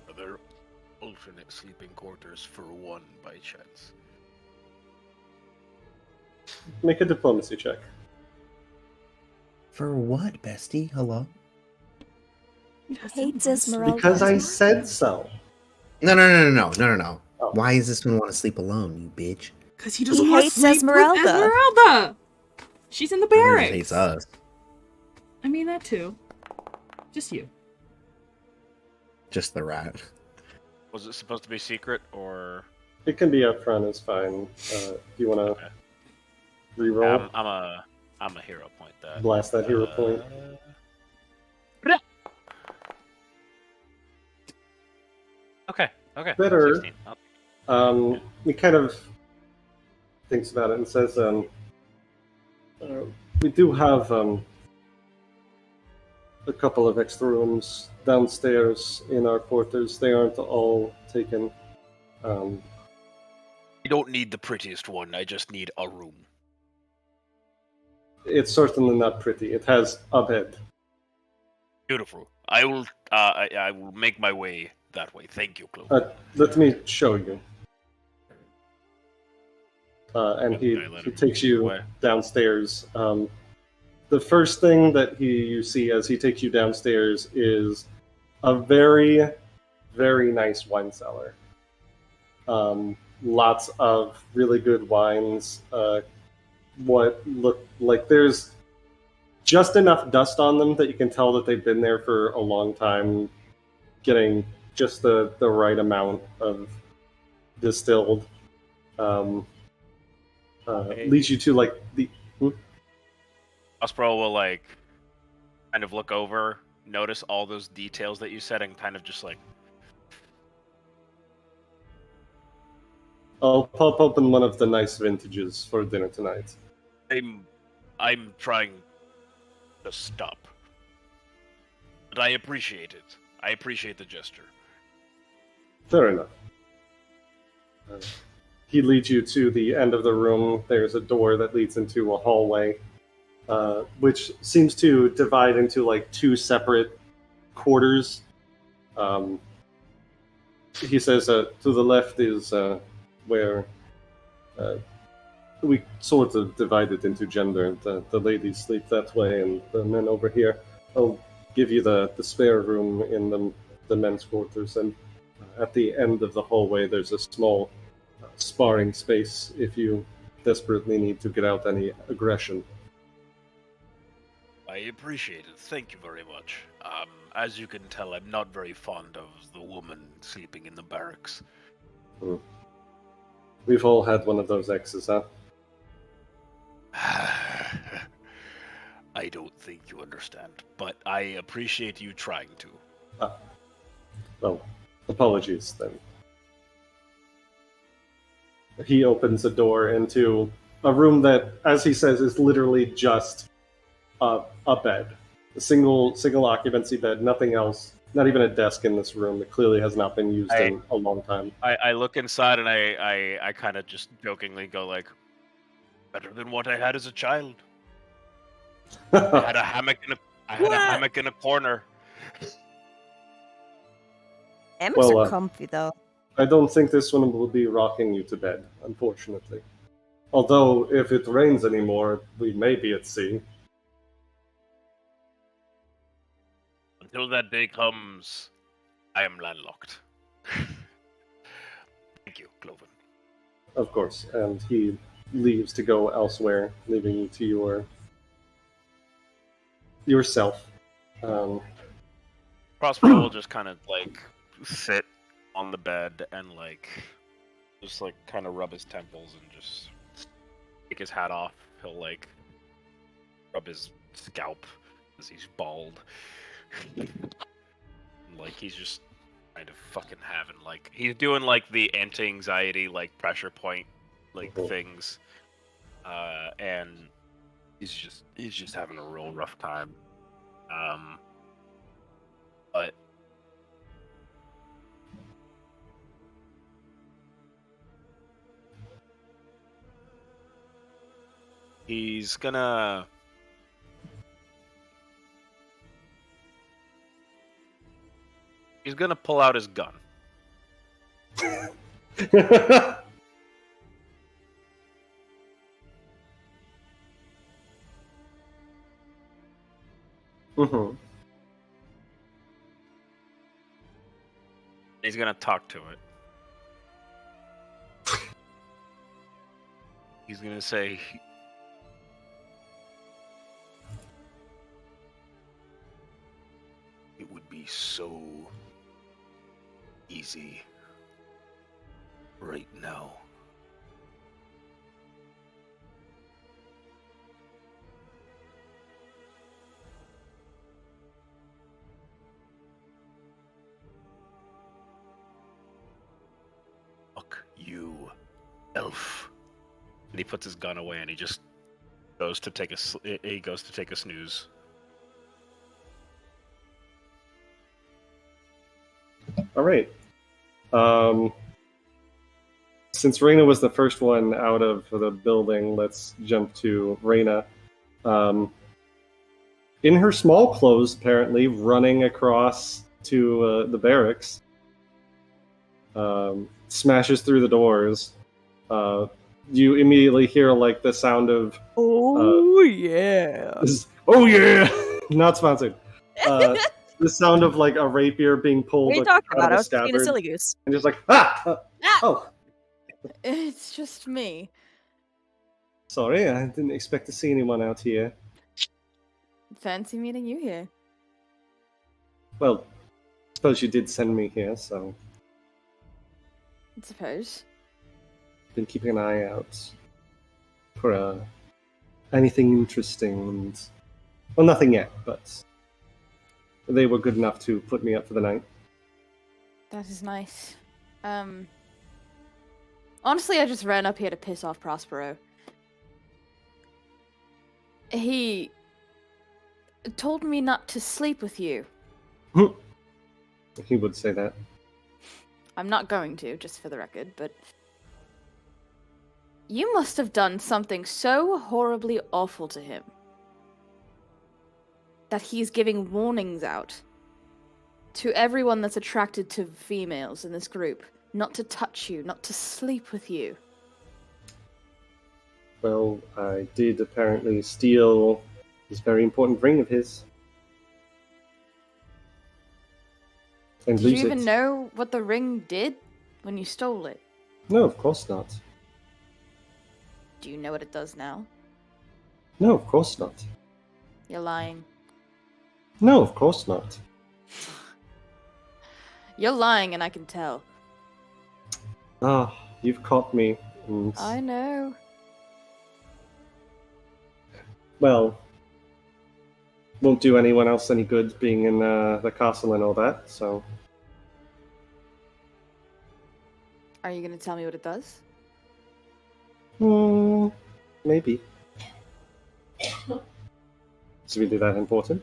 are there alternate sleeping quarters for one by chance? Make a diplomacy check. For what, bestie? Hello? Hates Ezmerelda. Because I said so. No. Oh. Why does this one want to sleep alone, you bitch? Because he doesn't He want to hates sleep Ezmerelda. with Ezmerelda. She's in the He just barracks. hates us. I mean that too. Just you. Just the rat. Was it supposed to be secret, or... It can be up front, it's fine. Do you want to Okay. reroll? I'm a hero point that. Blast that hero point. Okay. Better. 16. He kind of thinks about it and says, we do have a couple of extra rooms downstairs in our quarters. They aren't all taken. You don't need the prettiest one. I just need a room. It's certainly not pretty. It has a bed. Beautiful. I will make my way that way. Thank you, Clover. Let me show you. And he takes you downstairs. The first thing that you see as he takes you downstairs is a very, very nice wine cellar. Lots of really good wines. What look like there's just enough dust on them that you can tell that they've been there for a long time, getting just the right amount of distilled. Leads you to like the. Ospro will like kind of look over, notice all those details that you said, and kind of just like. I'll pop open one of the nice vintages for dinner tonight. I'm trying to stop, but I appreciate it. I appreciate the gesture. Fair enough. He leads you to the end of the room. There's a door that leads into a hallway, which seems to divide into like two separate quarters. He says to the left is where we sort of divided into gender. The ladies sleep that way, and the men over here. I'll give you the spare room in the men's quarters, and at the end of the hallway there's a small sparring space if you desperately need to get out any aggression. I appreciate it. Thank you very much. As you can tell, I'm not very fond of the woman sleeping in the barracks. We've all had one of those exes, huh? I don't think you understand, but I appreciate you trying to. Well, apologies then. He opens a door into a room that, as he says, is literally just a bed. A single occupancy bed, nothing else. Not even a desk in this room. It clearly has not been used in a long time. I look inside and I kind of just jokingly go like, better than what I had as a child. I had a hammock in a corner. Hammocks are comfy though. I don't think this one will be rocking you to bed, unfortunately. Although, if it rains anymore, we may be at sea. Until that day comes, I am landlocked. Thank you, Cloven. Of course, and he leaves to go elsewhere, leaving you to yourself. Prospero will just kind of like sit on the bed and like just like kind of rub his temples and just take his hat off. He'll like rub his scalp because he's bald. Like he's just kind of fucking having like he's doing like the anti-anxiety like pressure point like things, and he's just having a real rough time. But he's gonna He's gonna pull out his gun. Mm-hmm. He's gonna talk to it. He's gonna say, "It would be so easy right now." Fuck you, elf. And he puts his gun away and he just goes to take a snooze. All right. Since Ireena was the first one out of the building, let's jump to Ireena. In her small clothes, apparently, running across to the barracks, smashes through the doors. You immediately hear like the sound of Oh yeah. oh yeah, not sponsored. The sound of like a rapier being pulled What are you out talking about? of I a was being a scabbard, silly goose. and just like oh, It's just me. sorry, I didn't expect to see anyone out here. Fancy meeting you here. Well, suppose you did send me here, so I suppose. been keeping an eye out for anything interesting. And, well, nothing yet, but they were good enough to put me up for the night. That is nice. Honestly, I just ran up here to piss off Prospero. He told me not to sleep with you. He would say that. I'm not going to, just for the record, but you must have done something so horribly awful to him that he's giving warnings out to everyone that's attracted to females in this group, not to touch you, not to sleep with you. Well, I did apparently steal this very important ring of his. And Did lose you even it. know what the ring did when you stole it? No, of course not. Do you know what it does now? No, of course not. You're lying. No, of course not. You're lying, and I can tell. Ah, you've caught me. And, I know. well, won't do anyone else any good being in the castle and all that, so... Are you going to tell me what it does? Maybe. Is it really that important?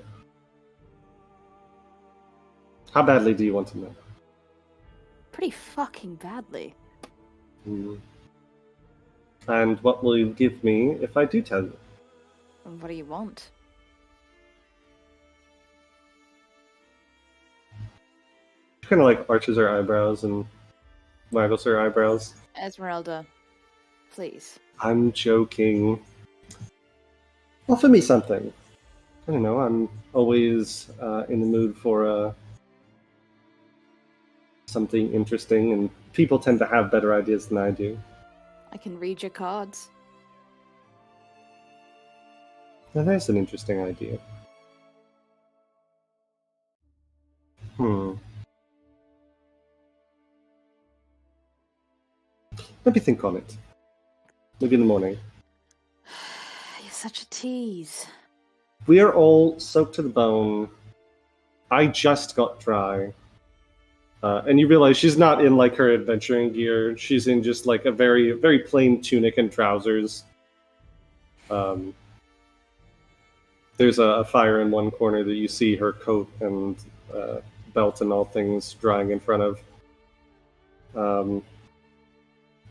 How badly do you want to know? Pretty fucking badly. And what will you give me if I do tell you? And what do you want? She kind of like arches her eyebrows and waggles her eyebrows. Ezmerelda, please. I'm joking. Offer me something. I don't know, I'm always in the mood for something interesting, and people tend to have better ideas than I do. I can read your cards. Now there's an interesting idea. Let me think on it. Maybe in the morning. You're such a tease. We are all soaked to the bone. I just got dry. And you realize she's not in like her adventuring gear. She's in just like a very, very plain tunic and trousers. There's a fire in one corner that you see her coat and belt and all things drying in front of. And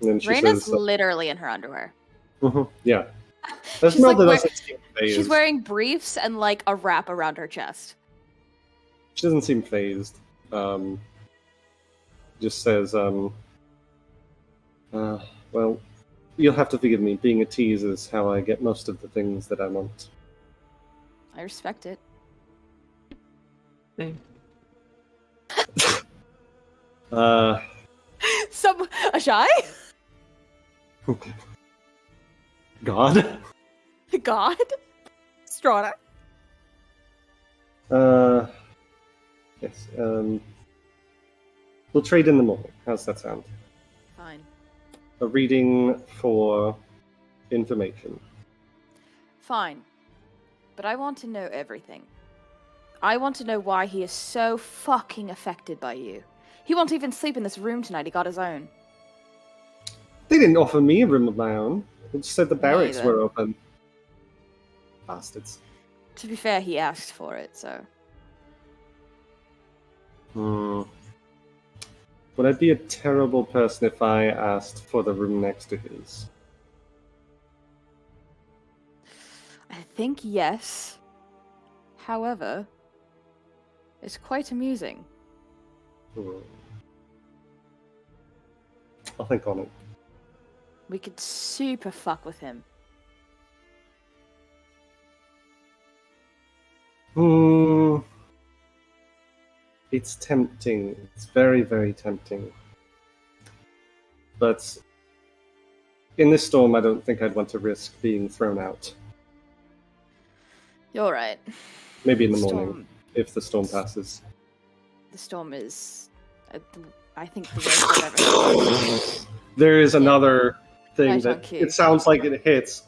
then she Reyna's says, literally in her underwear. yeah. She's, like, doesn't seem phased. She's wearing briefs and like a wrap around her chest. She doesn't seem phased. just says, well, you'll have to forgive me. Being a tease is how I get most of the things that I want. I respect it. Same. A shy? God? God? Strahda. Yes, we'll trade in the morning. How's that sound? Fine. A reading for information. Fine. But I want to know everything. I want to know why he is so fucking affected by you. He won't even sleep in this room tonight. He got his own. They didn't offer me a room of my own. They just said the barracks Neither. were open. Bastards. To be fair, he asked for it, so... Would I be a terrible person if I asked for the room next to his? I think yes. However, it's quite amusing. I'll think on it. We could super fuck with him. It's tempting. It's very, very tempting. But in this storm, I don't think I'd want to risk being thrown out. You're right. Maybe in the morning, if the storm passes. The storm is, I think, the worst I've ever seen. There is another thing Right on that cue. it sounds like it hits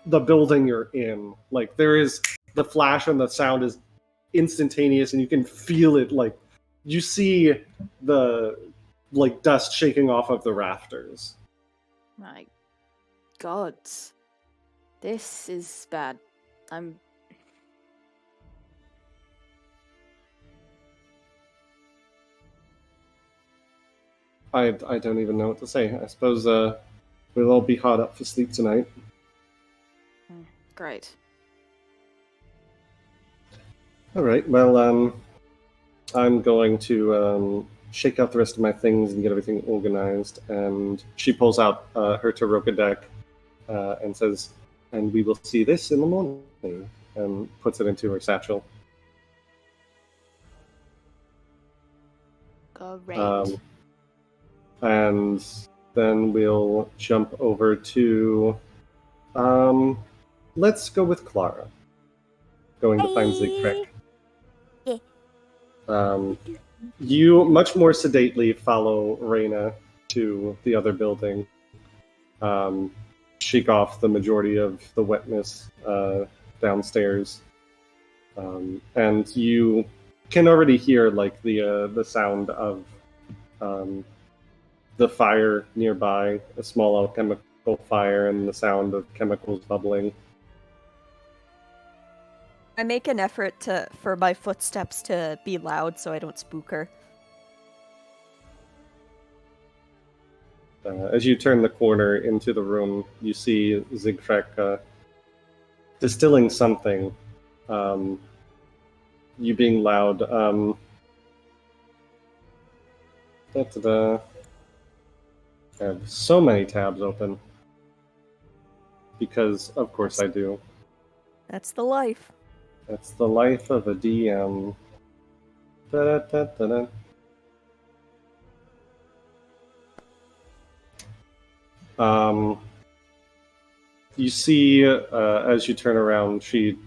the building you're in. Like, there is the flash and the sound is instantaneous, and you can feel it. Like, you see the dust shaking off of the rafters. My God. This is bad. I don't even know what to say. I suppose we'll all be hard up for sleep tonight. Great. All right. Well, I'm going to shake out the rest of my things and get everything organized. And she pulls out her Taroka deck and says, "And we will see this in the morning," and puts it into her satchel. Great. And then we'll jump over to, let's go with Clara. Going to find Siegfried. You much more sedately follow Ireena to the other building, shake off the majority of the wetness downstairs, and you can already hear the sound of the fire nearby, a small alchemical fire, and the sound of chemicals bubbling. I make an effort for my footsteps to be loud so I don't spook her. As you turn the corner into the room, you see Siegfried distilling something. You being loud. I have so many tabs open. Because, of course, I do. That's the life. That's the life of a DM. Da-da-da-da-da. You see, as you turn around, she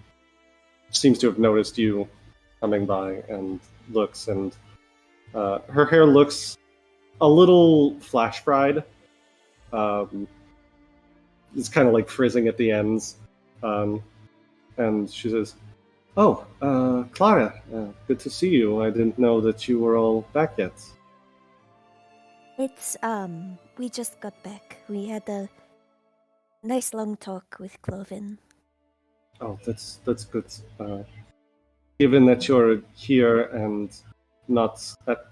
seems to have noticed you coming by and looks, and her hair looks a little flash fried. It's kind of like frizzing at the ends. And she says, "Oh, Clara, good to see you. I didn't know that you were all back yet." It's, we just got back. We had a nice long talk with Cloven. Oh, that's good. Given that you're here and not at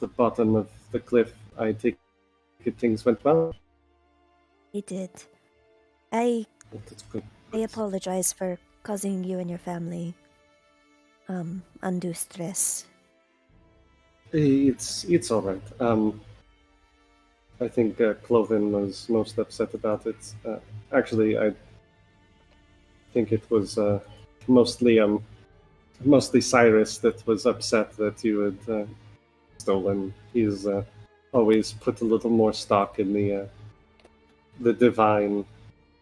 the bottom of the cliff, I take it things went well. It did. Oh, that's good. I apologize for causing you and your family undue stress. It's all right. I think Cloven was most upset about it. Actually, I think it was mostly Cyrus that was upset that you had stolen. He's always put a little more stock in the divine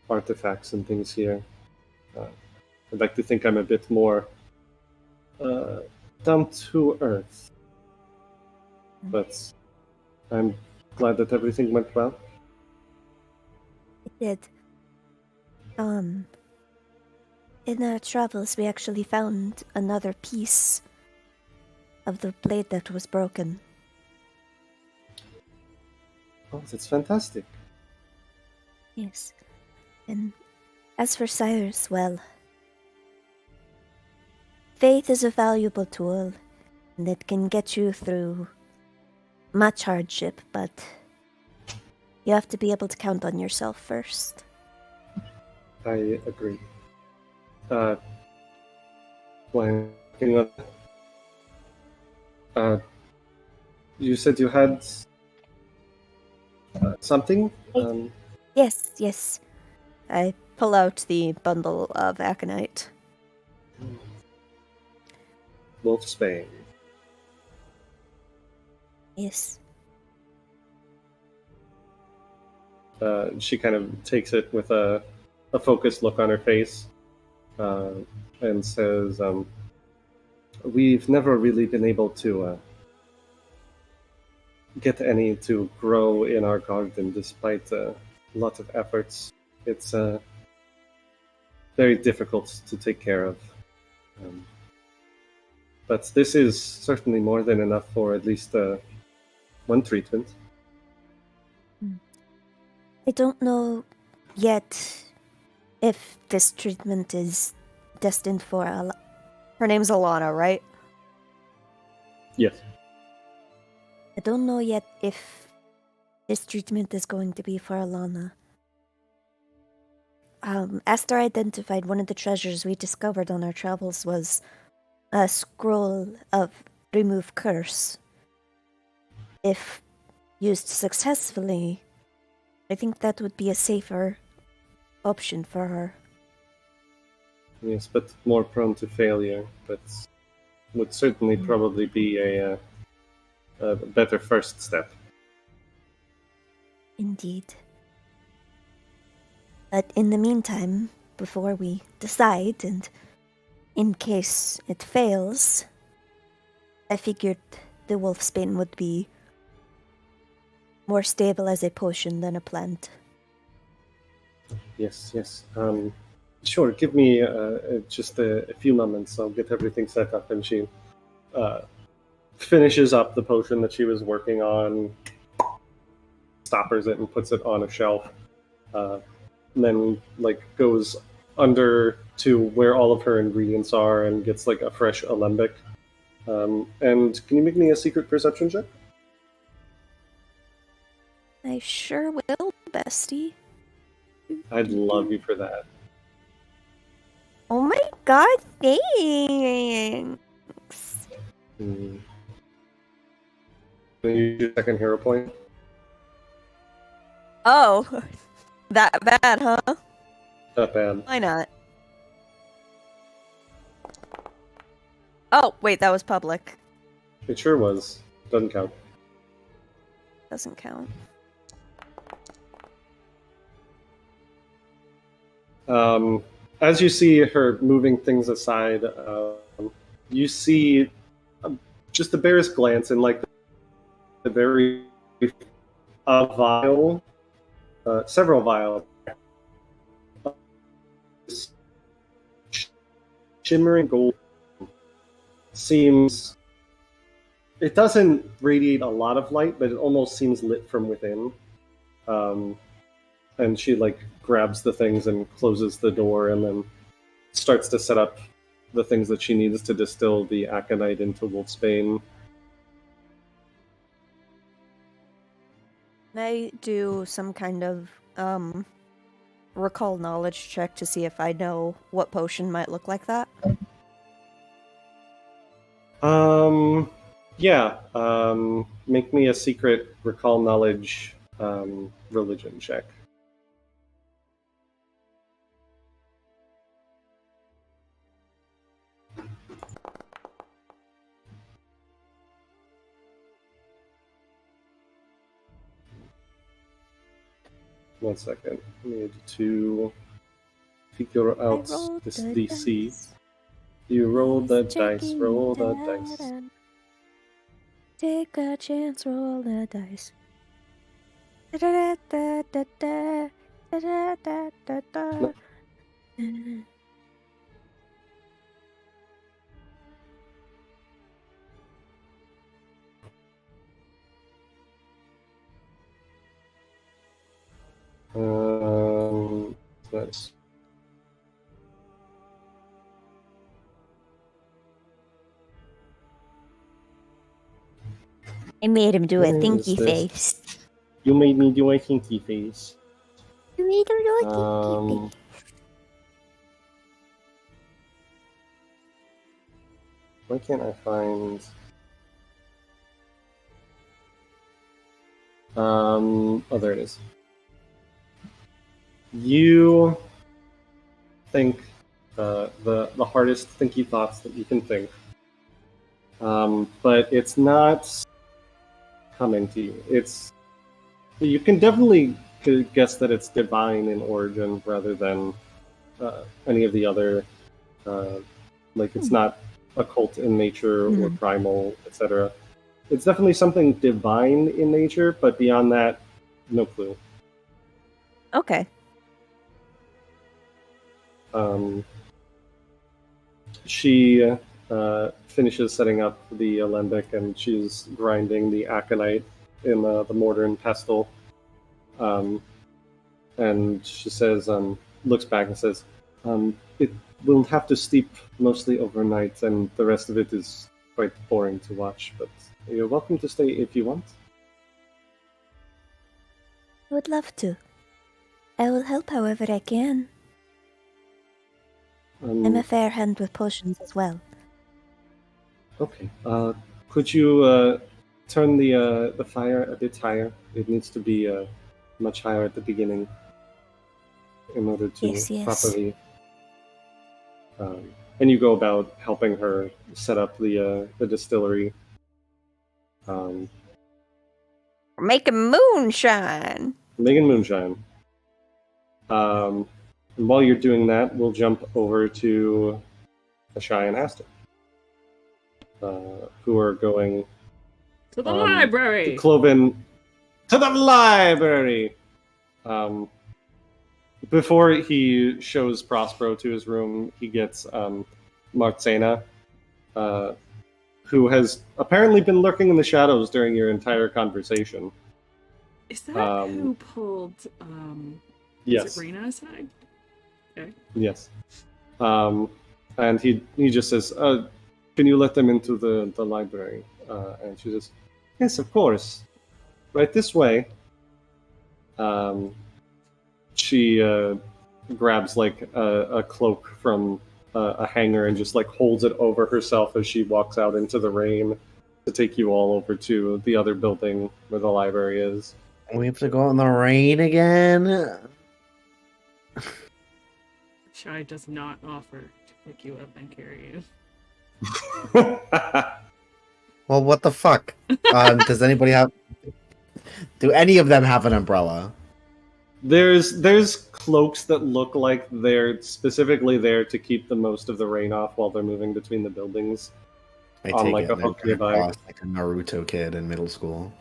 artifacts and things here. I'd like to think I'm a bit more down to earth, but I'm glad that everything went well. It did. In our travels, we actually found another piece of the blade that was broken. Oh, that's fantastic. Yes. And as for Cyrus, well, faith is a valuable tool, and it can get you through much hardship, but you have to be able to count on yourself first. I agree. Blanking on. You said you had something? Yes. I pull out the bundle of aconite. Wolfsbane. Yes. She kind of takes it with a focused look on her face and says, we've never really been able to get any to grow in our garden despite a lot of efforts. It's very difficult to take care of. But this is certainly more than enough for at least one treatment. I don't know yet if this treatment is destined for Her name's Alana, right? Yes. I don't know yet if this treatment is going to be for Alana. Esther identified one of the treasures we discovered on our travels was a scroll of remove curse. If used successfully, I think that would be a safer option for her. Yes, but more prone to failure, but would certainly probably be a better first step. Indeed. But in the meantime, before we decide, and in case it fails, I figured the wolfsbane would be more stable as a potion than a plant. Yes. Sure, give me just a few moments. I'll get everything set up. And she finishes up the potion that she was working on, stoppers it, and puts it on a shelf. And then goes under to where all of her ingredients are and gets a fresh alembic. And can you make me a secret perception check? I sure will, bestie. I'd love you for that. Oh my god, thanks! Can you use your second hero point? Oh, that bad, huh? Not bad. Why not? Oh, wait, that was public. It sure was. Doesn't count. Doesn't count. As you see her moving things aside, you see just the barest glance in the very vial, several vials, shimmering gold. Seems it doesn't radiate a lot of light, but it almost seems lit from within. And she grabs the things and closes the door, and then starts to set up the things that she needs to distill the aconite into wolfsbane. Can I do some kind of recall knowledge check to see if I know what potion might look like that? Yeah, make me a secret recall knowledge religion check. One second. I need to figure out rolled this the DC. dice. You roll the He's dice, checking roll it the out dice. and take a chance, roll the dice. Da-da-da-da-da-da, da-da-da-da-da. Nice. I made him do a Where is thinky this? face. You made me do a kinky face. You made him do a thinky face. Why can't I find? Oh, there it is. You think the hardest thinky thoughts that you can think, but it's not coming to you. You can definitely guess that it's divine in origin rather than any of the other. Like it's not occult in nature or primal, etc. It's definitely something divine in nature, but beyond that, no clue. Okay. She finishes setting up the alembic, and she's grinding the aconite in the mortar and pestle. And she says, looks back and says, it will have to steep mostly overnight, and the rest of it is quite boring to watch, but you're welcome to stay if you want. I would love to. I will help however I can. I'm a fair hand with potions as well. Okay. Could you turn the fire a bit higher? It needs to be much higher at the beginning in order to Yes. properly. And you go about helping her set up the distillery. Making moonshine. Making moonshine. And while you're doing that, we'll jump over to Ashai and Aster, who are going To the library! to Cloven to the library! Before he shows Prospero to his room, he gets Martzena, who has apparently been lurking in the shadows during your entire conversation. Is that who pulled Yes. Ireena aside? Okay. Yes. And he just says, can you let them into the library? And she says, yes, of course. Right this way. She grabs like a cloak from a hanger and just like holds it over herself as she walks out into the rain to take you all over to the other building where the library is. We have to go in the rain again. Shai does not offer to pick you up and carry you. Well, what the fuck? Does anybody have? Do any of them have an umbrella? There's cloaks that look like they're specifically there to keep the most of the rain off while they're moving between the buildings. I On, take like, it a they're hook nearby. across like a Naruto kid in middle school.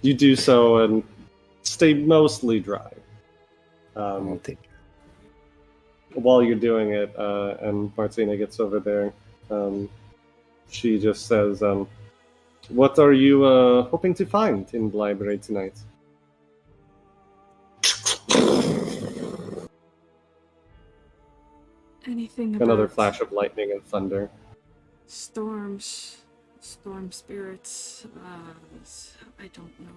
You do so and stay mostly dry. I'll take While you're doing it, and Martina gets over there, she just says, what are you hoping to find in the library tonight? Anything about Another flash of lightning and thunder. storms, storm spirits, I don't know.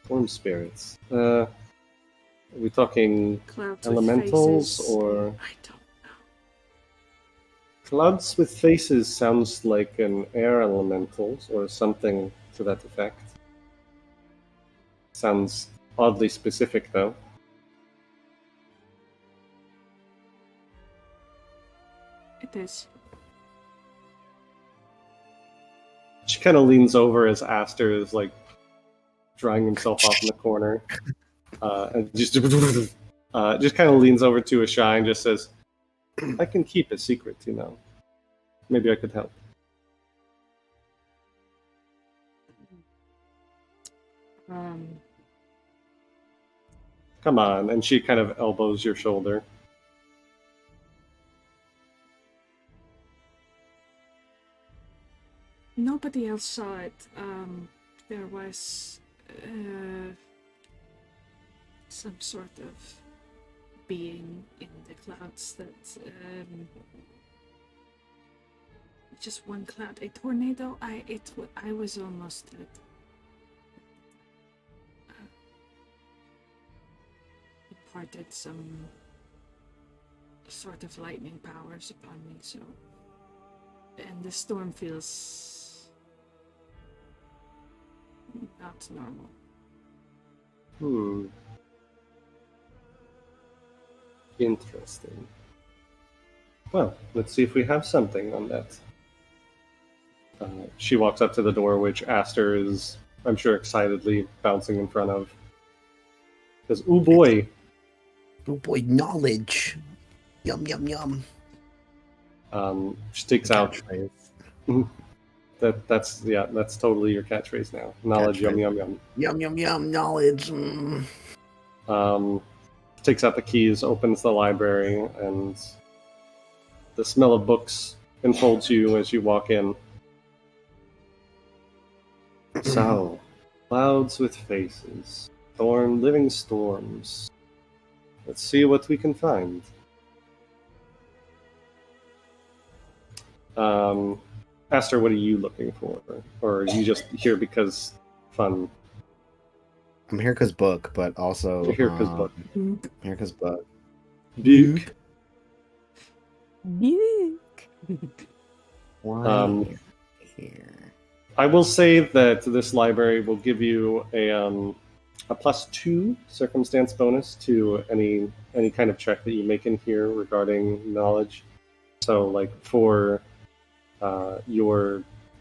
Storm spirits. Are we talking Clouds elementals with faces. or I don't know. clouds with faces? Sounds like an air elementals or something to that effect. Sounds oddly specific, though. It is. She kind of leans over as Aster is like drying himself off in the corner, and just kind of leans over to Ashai and just says, "I can keep a secret, you know. Maybe I could help." Come on, and she kind of elbows your shoulder. Nobody else saw it. There was some sort of being in the clouds that just one cloud, a tornado. I was almost imparted some sort of lightning powers upon me, so and the storm feels not normal. Interesting. Well, let's see if we have something on that. She walks up to the door, which Aster is, I'm sure, excitedly bouncing in front of. Says, "Ooh boy!" Oh boy, knowledge. Yum yum yum. She takes out. Catchphrase. That's totally your catchphrase now. Knowledge, Catchphrase. yum yum yum. Yum yum yum. Knowledge. Takes out the keys, opens the library, and the smell of books enfolds you as you walk in. So, clouds with faces, living storms. Let's see what we can find. Aster, what are you looking for? Or are you just here because fun? I'm here because book, but also You're here because book. I'm here because book. Buke. Why here? I will say that this library will give you a +2 circumstance bonus to any kind of check that you make in here regarding knowledge. So, like for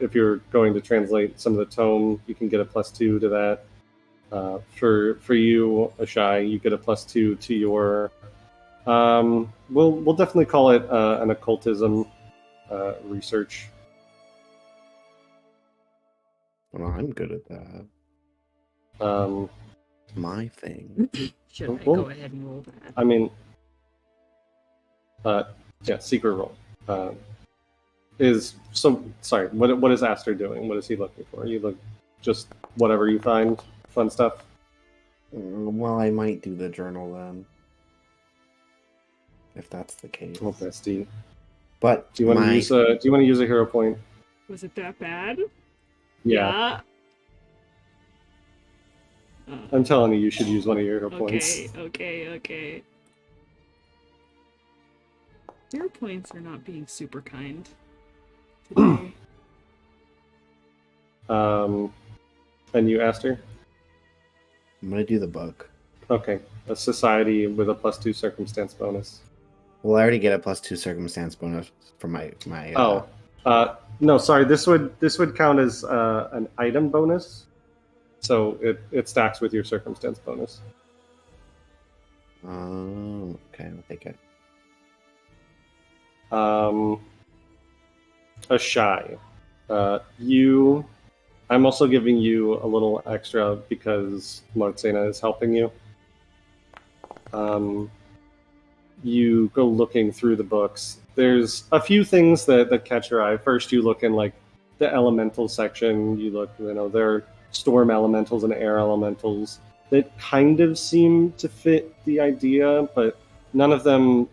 if you're going to translate some of the tome, you can get a +2 to that. For you, Ashai, you get a +2 to your. We'll definitely call it an occultism research. Well, I'm good at that. My thing. Should I go ahead and roll that? I mean, secret roll. Sorry. What is Aster doing? What is he looking for? You look just whatever you find, fun stuff. Well, I might do the journal then, if that's the case. Oh, bestie. But do you want to use a hero point? Was it that bad? Yeah. I'm telling you should use one of your hero points. Okay. Hero points are not being super kind today. And you, Aster? I'm gonna do the book. Okay, a society with a +2 circumstance bonus. Well, I already get a +2 circumstance bonus for my. No, sorry. This would count as an item bonus, so it stacks with your circumstance bonus. Oh, okay, I'll take it. Ashai, I'm also giving you a little extra because Martina is helping you. You go looking through the books. There's a few things that catch your eye. First, you look in like the elemental section. You look, there are storm elementals and air elementals that kind of seem to fit the idea, but none of them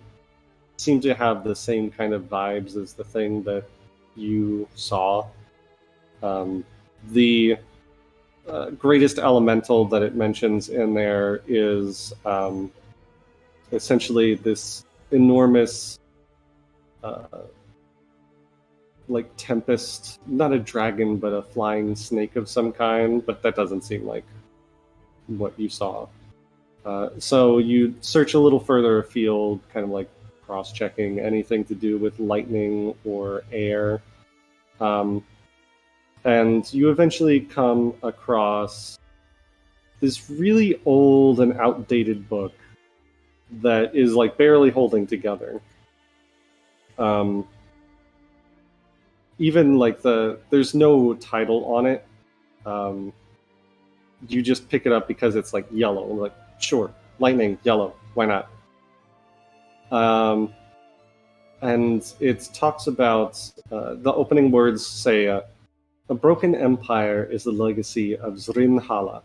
seem to have the same kind of vibes as the thing that you saw. The greatest elemental that it mentions in there is essentially this enormous like tempest, not a dragon, but a flying snake of some kind, but that doesn't seem like what you saw. So you search a little further afield, kind of like cross-checking anything to do with lightning or air. And you eventually come across this really old and outdated book that is like barely holding together. Even like there's no title on it. You just pick it up because it's like yellow. Like, sure, lightning, yellow, why not? And it talks about the opening words say, "A broken empire is the legacy of Zrinhala.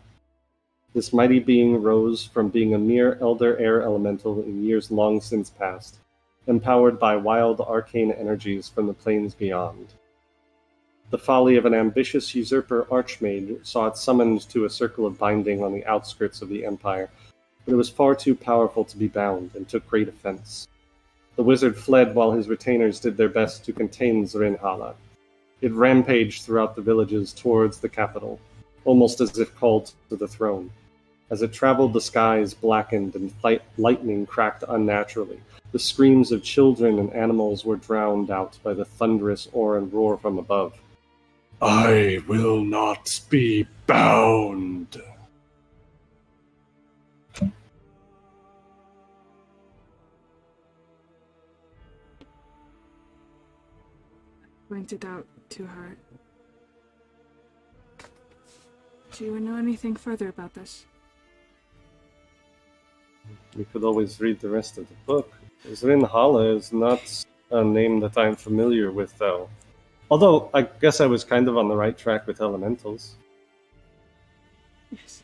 This mighty being rose from being a mere elder air elemental in years long since past, empowered by wild arcane energies from the planes beyond. The folly of an ambitious usurper archmage saw it summoned to a circle of binding on the outskirts of the empire, but it was far too powerful to be bound, and took great offense. The wizard fled while his retainers did their best to contain Zrinhala. It rampaged throughout the villages towards the capital, almost as if called to the throne. As it traveled, the skies blackened and lightning cracked unnaturally. The screams of children and animals were drowned out by the thunderous roar from above. I will not be bound." Pointed out to her. Do you know anything further about this? You could always read the rest of the book. Zrinhala is not a name that I'm familiar with, though. Although, I guess I was kind of on the right track with elementals. Yes.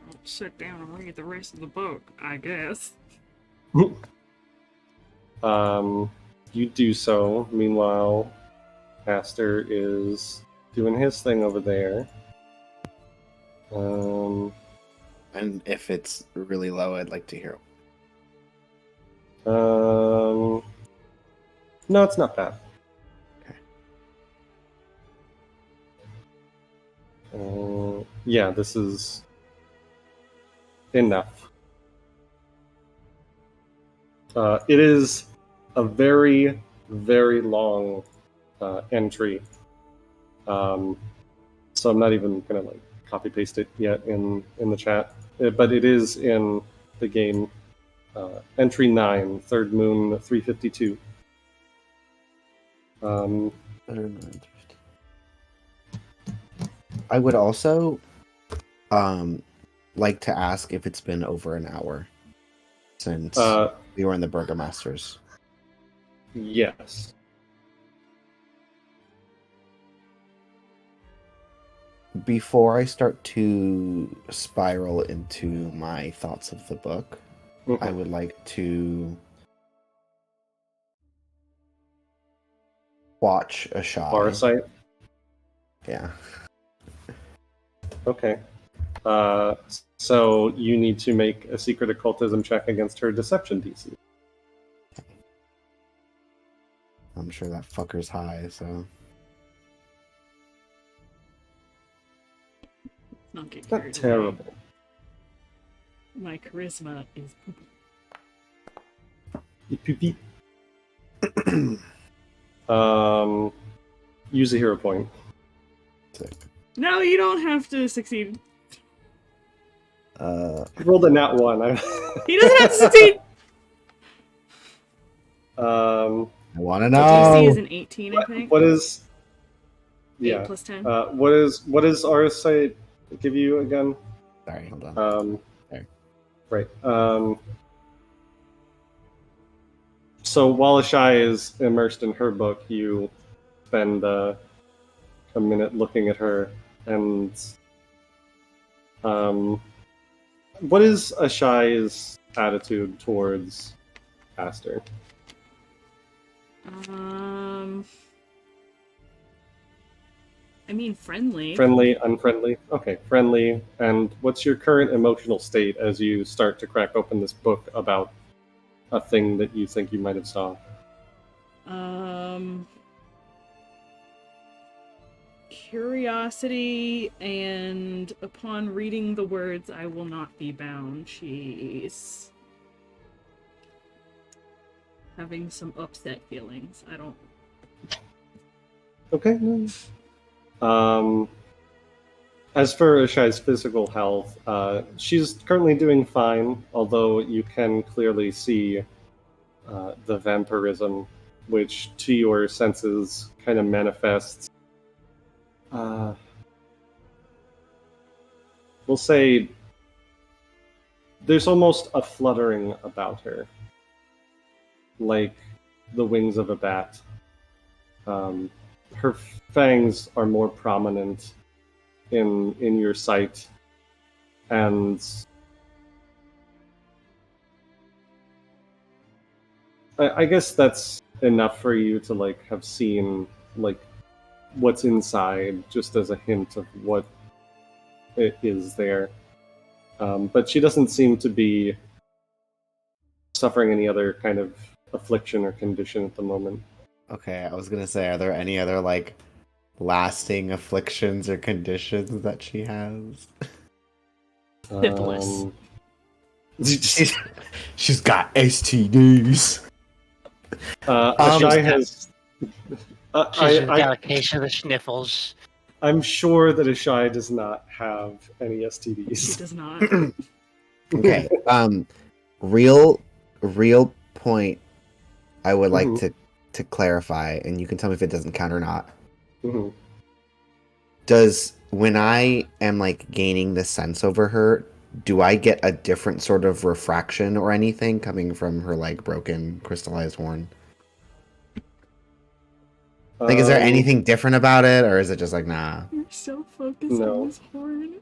I'll sit down and read the rest of the book, I guess. You do so. Meanwhile, Aster is doing his thing over there. And if it's really low, I'd like to hear it. No, it's not bad. Okay. Yeah, this is enough. It is a very, very long entry. So I'm not even gonna like copy paste it yet in the chat, but it is in the game. Entry 9, Third Moon 352. I would also like to ask if it's been over an hour since we were in the Burgomasters. Yes. Before I start to spiral into my thoughts of the book, I would like to watch a shot. Parasite? Yeah. Okay. So you need to make a secret occultism check against her deception DC. I'm sure that fucker's high, so... Not get Not carried terrible. away. My charisma is Beep, beep, beep. Use a hero point. Sick. No, you don't have to succeed. Rolled a nat 1. He doesn't have to succeed! I want to DC know! is an 18, I think. What is... 8 Yeah. plus 10. What is our site give you again? Sorry, hold on. There. Right. So while Ashai is immersed in her book, you spend a minute looking at her, and what is Ashai's attitude towards Aster? I mean, friendly. Friendly, unfriendly? Okay, friendly. And what's your current emotional state as you start to crack open this book about a thing that you think you might have saw? Curiosity, and upon reading the words, I will not be bound. She's having some upset feelings. I don't. Okay. As for Ashai's physical health, she's currently doing fine, although you can clearly see the vampirism, which to your senses kind of manifests. We'll say there's almost a fluttering about her, like the wings of a bat. Her fangs are more prominent in your sight, and I guess that's enough for you to like have seen like what's inside, just as a hint of what it is there. But she doesn't seem to be suffering any other kind of affliction or condition at the moment. Okay, I was gonna say, are there any other like lasting afflictions or conditions that she has? Syphilis. She's got STDs. Ashai has. She's got a case of the sniffles. I'm sure that Ashai does not have any She STDs. does not. Okay. Real point. I would like Mhm. to clarify, and you can tell me if it doesn't count or not. Mhm. Does when I am like gaining the sense over her, do I get a different sort of refraction or anything coming from her like broken crystallized horn? Like, is there anything different about it, or is it just like, nah? You're so focused No. on this horn.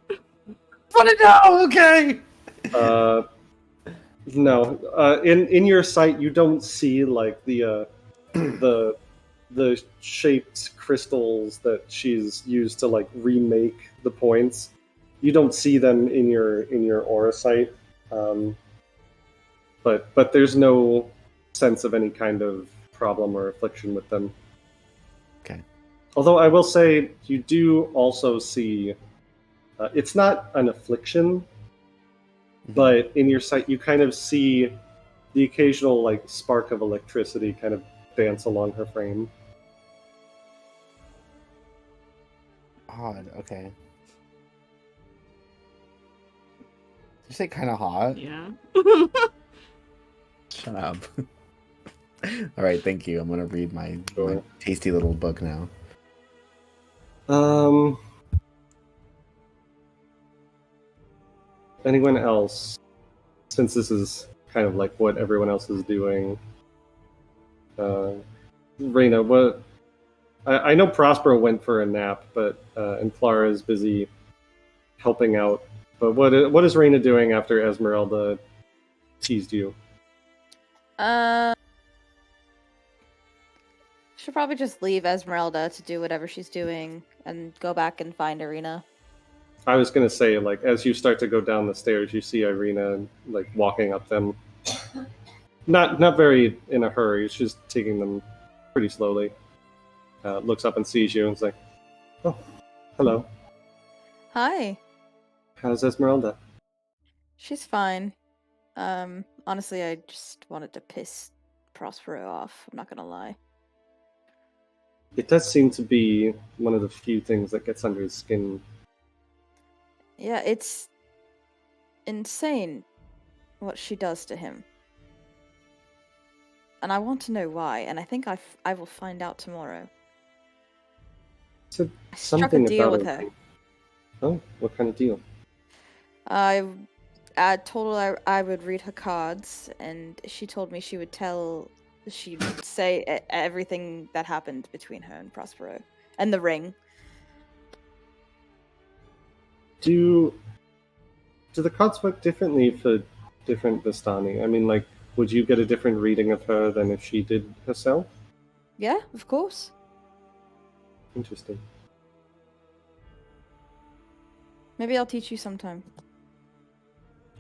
Want to know? Okay. No. In your sight, you don't see like the shaped crystals that she's used to like remake the points. You don't see them in your aura sight, but there's no sense of any kind of problem or affliction with them. Okay. Although I will say you do also see, it's not an affliction, but in your sight you kind of see the occasional like spark of electricity kind of dance along her frame. Odd. Okay. Did you say kind of hot? Yeah. Shut up. All right, thank you. I'm gonna read my tasty little book now. Anyone else? Since this is kind of like what everyone else is doing. Ireena, what? I know Prospero went for a nap, but and Clara is busy helping out. But what is Ireena doing after Ezmerelda teased you? She'll probably just leave Ezmerelda to do whatever she's doing and go back and find Ireena. I was gonna say, like, as you start to go down the stairs, you see Ireena like walking up them. Not very in a hurry. She's taking them pretty slowly. Looks up and sees you and is like, "Oh, hello. Hi. How's Ezmerelda?" She's fine. Honestly, I just wanted to piss Prospero off. I'm not gonna lie. It does seem to be one of the few things that gets under his skin. Yeah, it's insane what she does to him. And I want to know why, and I think I will find out tomorrow. So I struck a something deal about with it. her. Oh, what kind of deal? I told her I would read her cards, and she told me she'd say everything that happened between her and Prospero, and the ring. Do the cards work differently for different Vistani? I mean, like, would you get a different reading of her than if she did herself? Yeah, of course. Interesting. Maybe I'll teach you sometime.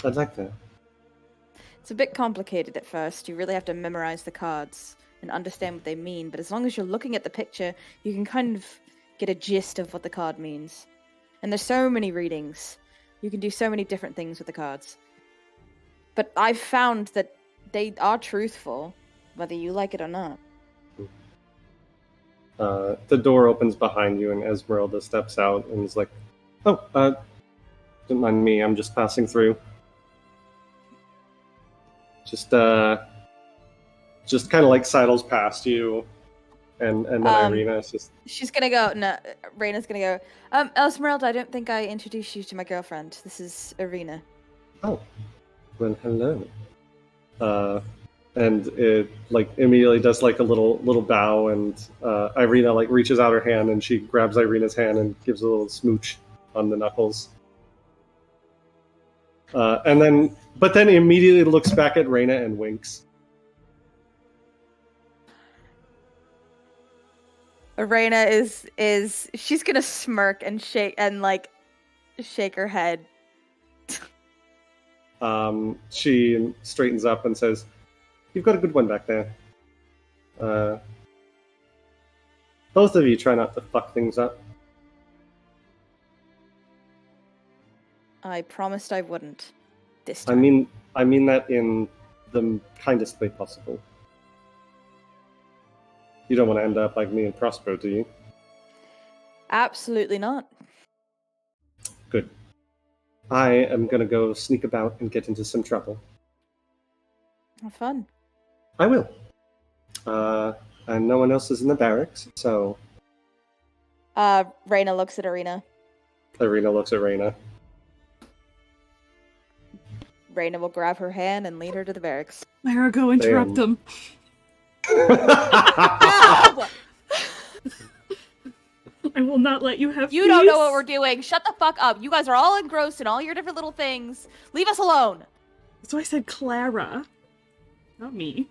I'd like that. It's a bit complicated at first. You really have to memorize the cards and understand what they mean, but as long as you're looking at the picture, you can kind of get a gist of what the card means. And there's so many readings. You can do so many different things with the cards. But I've found that they are truthful, whether you like it or not. The door opens behind you, and Ezmerelda steps out and is like, "Oh, don't mind me. I'm just passing through. Just kind of like sidles past you, and then Ireena is just." She's gonna go. No, Reyna's gonna go. Ezmerelda, I don't think I introduced you to my girlfriend. This is Ireena. Oh, well, hello. And it like immediately does like a little bow, and Ireena like reaches out her hand and she grabs Ireena's hand and gives a little smooch on the knuckles. But then immediately looks back at Reyna and winks. Ireena is she's gonna smirk and shake her head. She straightens up and says, "You've got a good one back there. Both of you try not to fuck things up." I promised I wouldn't. This time. I mean that in the kindest way possible. You don't want to end up like me and Prospero, do you? Absolutely not. Good. I am gonna go sneak about and get into some trouble. Have fun. I will. And no one else is in the barracks, so... Reyna looks at Ireena. Ireena looks at Reyna. Reyna will grab her hand and lead her to the barracks. Myra, go interrupt them. No! I will not let you have You peace. don't know what we're doing. Shut the fuck up. You guys are all engrossed in all your different little things. Leave us alone. That's why I said Clara. Not me.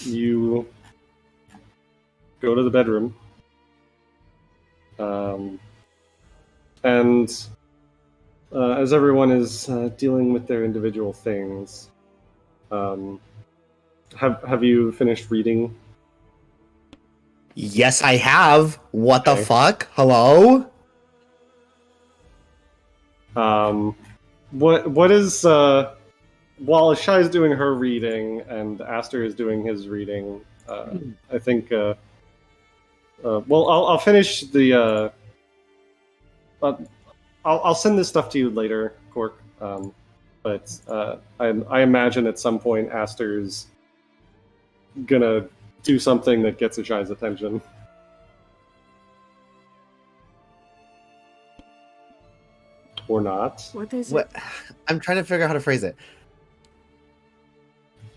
You go to the bedroom. And as everyone is dealing with their individual things, have you finished reading? Yes, I have. What Okay. the fuck? Hello? What is while Shai's doing her reading and Aster is doing his reading, I think well I'll finish the I'll send this stuff to you later, Cork. But I imagine at some point Aster's gonna do something that gets Shai's attention. Or not. What is What? it? I'm trying to figure out how to phrase it.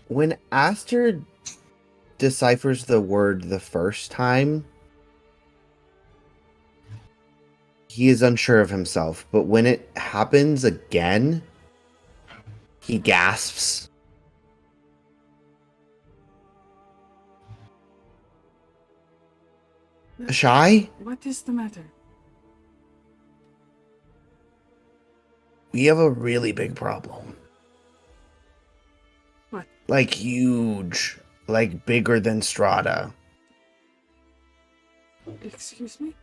When Aster deciphers the word the first time, he is unsure of himself, but when it happens again, he gasps. Shy? What is the matter? We have a really big problem. What? Like huge. Like bigger than Strahda. Excuse me?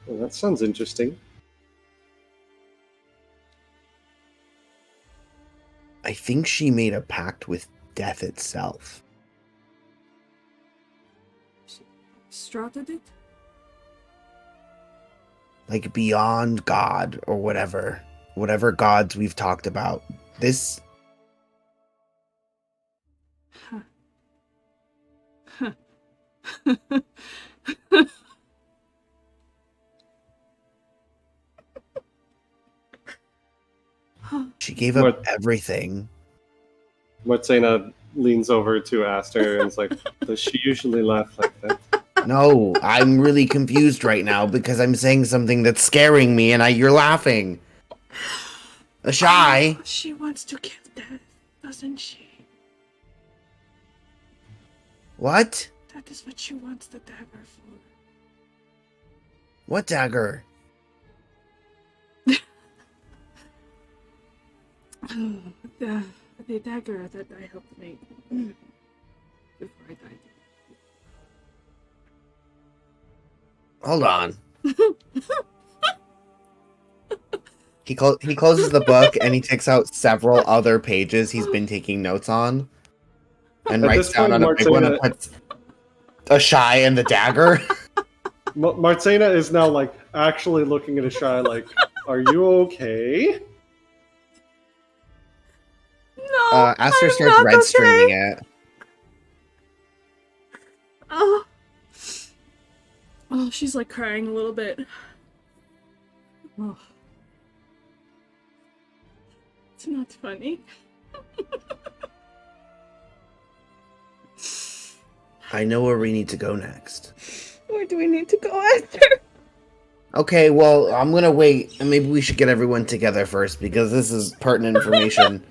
Well, that sounds interesting. I think she made a pact with death itself. Strahda did? Like beyond God or whatever. Whatever gods we've talked about. This... She gave up What? everything. Martina leans over to Aster and is like, "Does she usually laugh like that?" No, I'm really confused right now because I'm saying something that's scaring me and you're laughing. Shy. She wants to kill death, doesn't she? What? That is what she wants the dagger for. What dagger? The dagger that I helped make before I died. Hold on. He closes the book and he takes out several other pages he's been taking notes on, and At writes this down point, on a big one and puts a shy and the dagger. Martina is now like actually looking at a shy like, "Are you okay?" No, Aster I'm starts not red stringing okay. it. Oh, she's like crying a little bit. Oh. It's not funny. I know where we need to go next. Where do we need to go after? Okay, well, I'm gonna wait, and maybe we should get everyone together first, because this is pertinent information.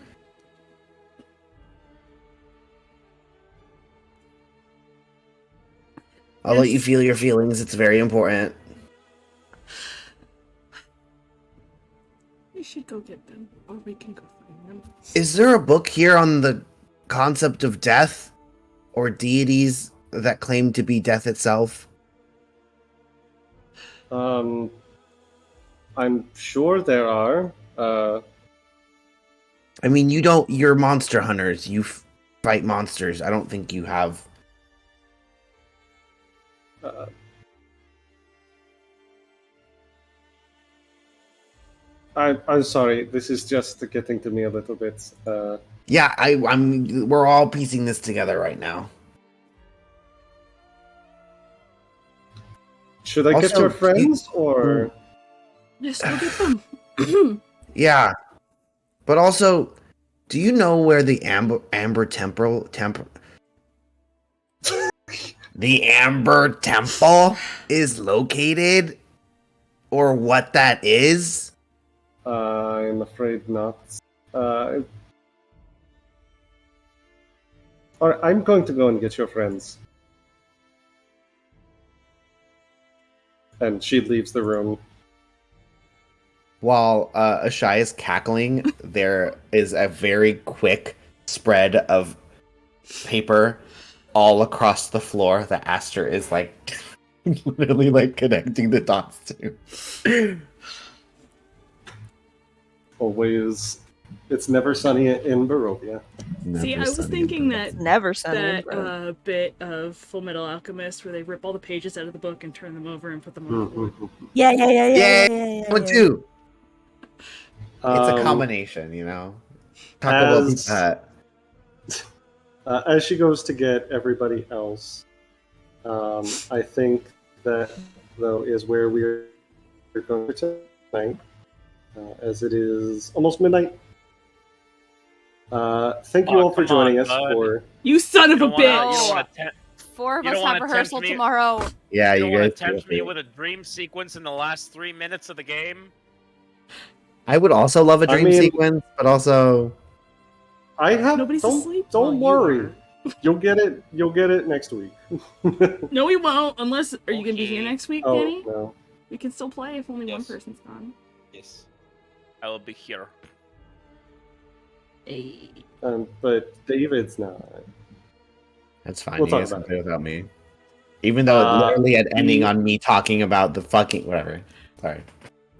I'll let you feel your feelings, it's very important. We should go get them, or we can go find them. Is there a book here on the concept of death? Or deities that claim to be death itself? I'm sure there are. I mean, you're monster hunters. You fight monsters. I don't think you have... I'm sorry. This is just getting to me a little bit. Yeah, we're all piecing this together right now. Should I get Also, your friends or? Yes, go get them. Yeah, but also, do you know where the Amber Temple is located, or what that is? I'm afraid not. Alright, I'm going to go and get your friends. And she leaves the room. While Ashai is cackling, there is a very quick spread of paper all across the floor that Aster is like literally like connecting the dots to. Always, it's never sunny in Barovia. See, I was thinking that Never sunny. that bit of Full Metal Alchemist where they rip all the pages out of the book and turn them over and put them on the board. Yeah. One, two. It's a Um, combination, you know. Taco Bell Pizza Hut. as she goes to get everybody else, I think that though is where we're going to tonight, as it is almost midnight. Thank you all for joining us for. You son of a You bitch! don't wanna Four of You us don't have wanna rehearsal tempt me? tomorrow. Yeah, you you don't want guys. to tempt me with a dream sequence in the last 3 minutes of the game? I would also love a dream sequence, but also I have. Nobody's asleep? Don't Well, worry. you You'll get it. You'll get it next week. No, we won't. Unless, are you gonna be here next week, Oh Danny? no. We can still play if only one Yes. person's gone. Yes. I will be here. Hey. But David's not. that's fine. We'll You talk guys can about play without me. Even though it literally had ending on me talking about the fucking whatever. Sorry.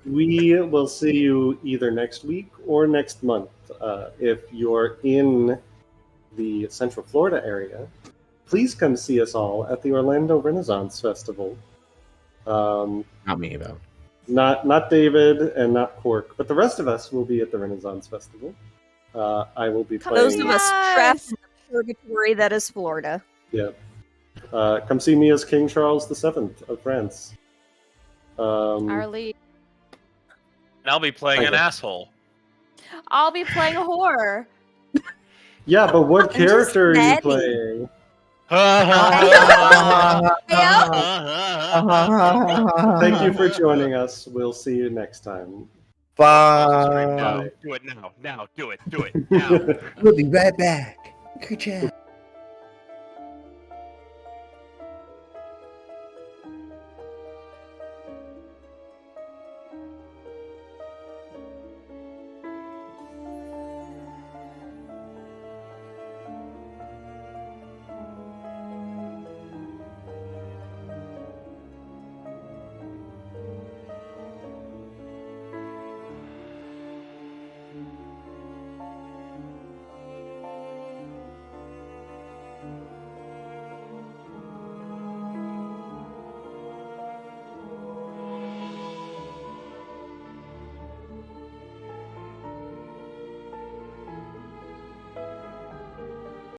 We will see you either next week or next month. If you're in the Central Florida area, please come see us all at the Orlando Renaissance Festival. Not me though. Not David and not Cork, but the rest of us will be at the Renaissance Festival. I will be playing. Those of us trapped in the purgatory that is Florida. Yeah. Come see me as King Charles VII of France. Our lead. And I'll be playing an Okay. asshole. I'll be playing a whore. Yeah, but what I'm character are you just playing? Thank you for joining us. We'll see you next time. Bye. Now, do it now. Now, do it. Do it now. We'll be right back. Good job.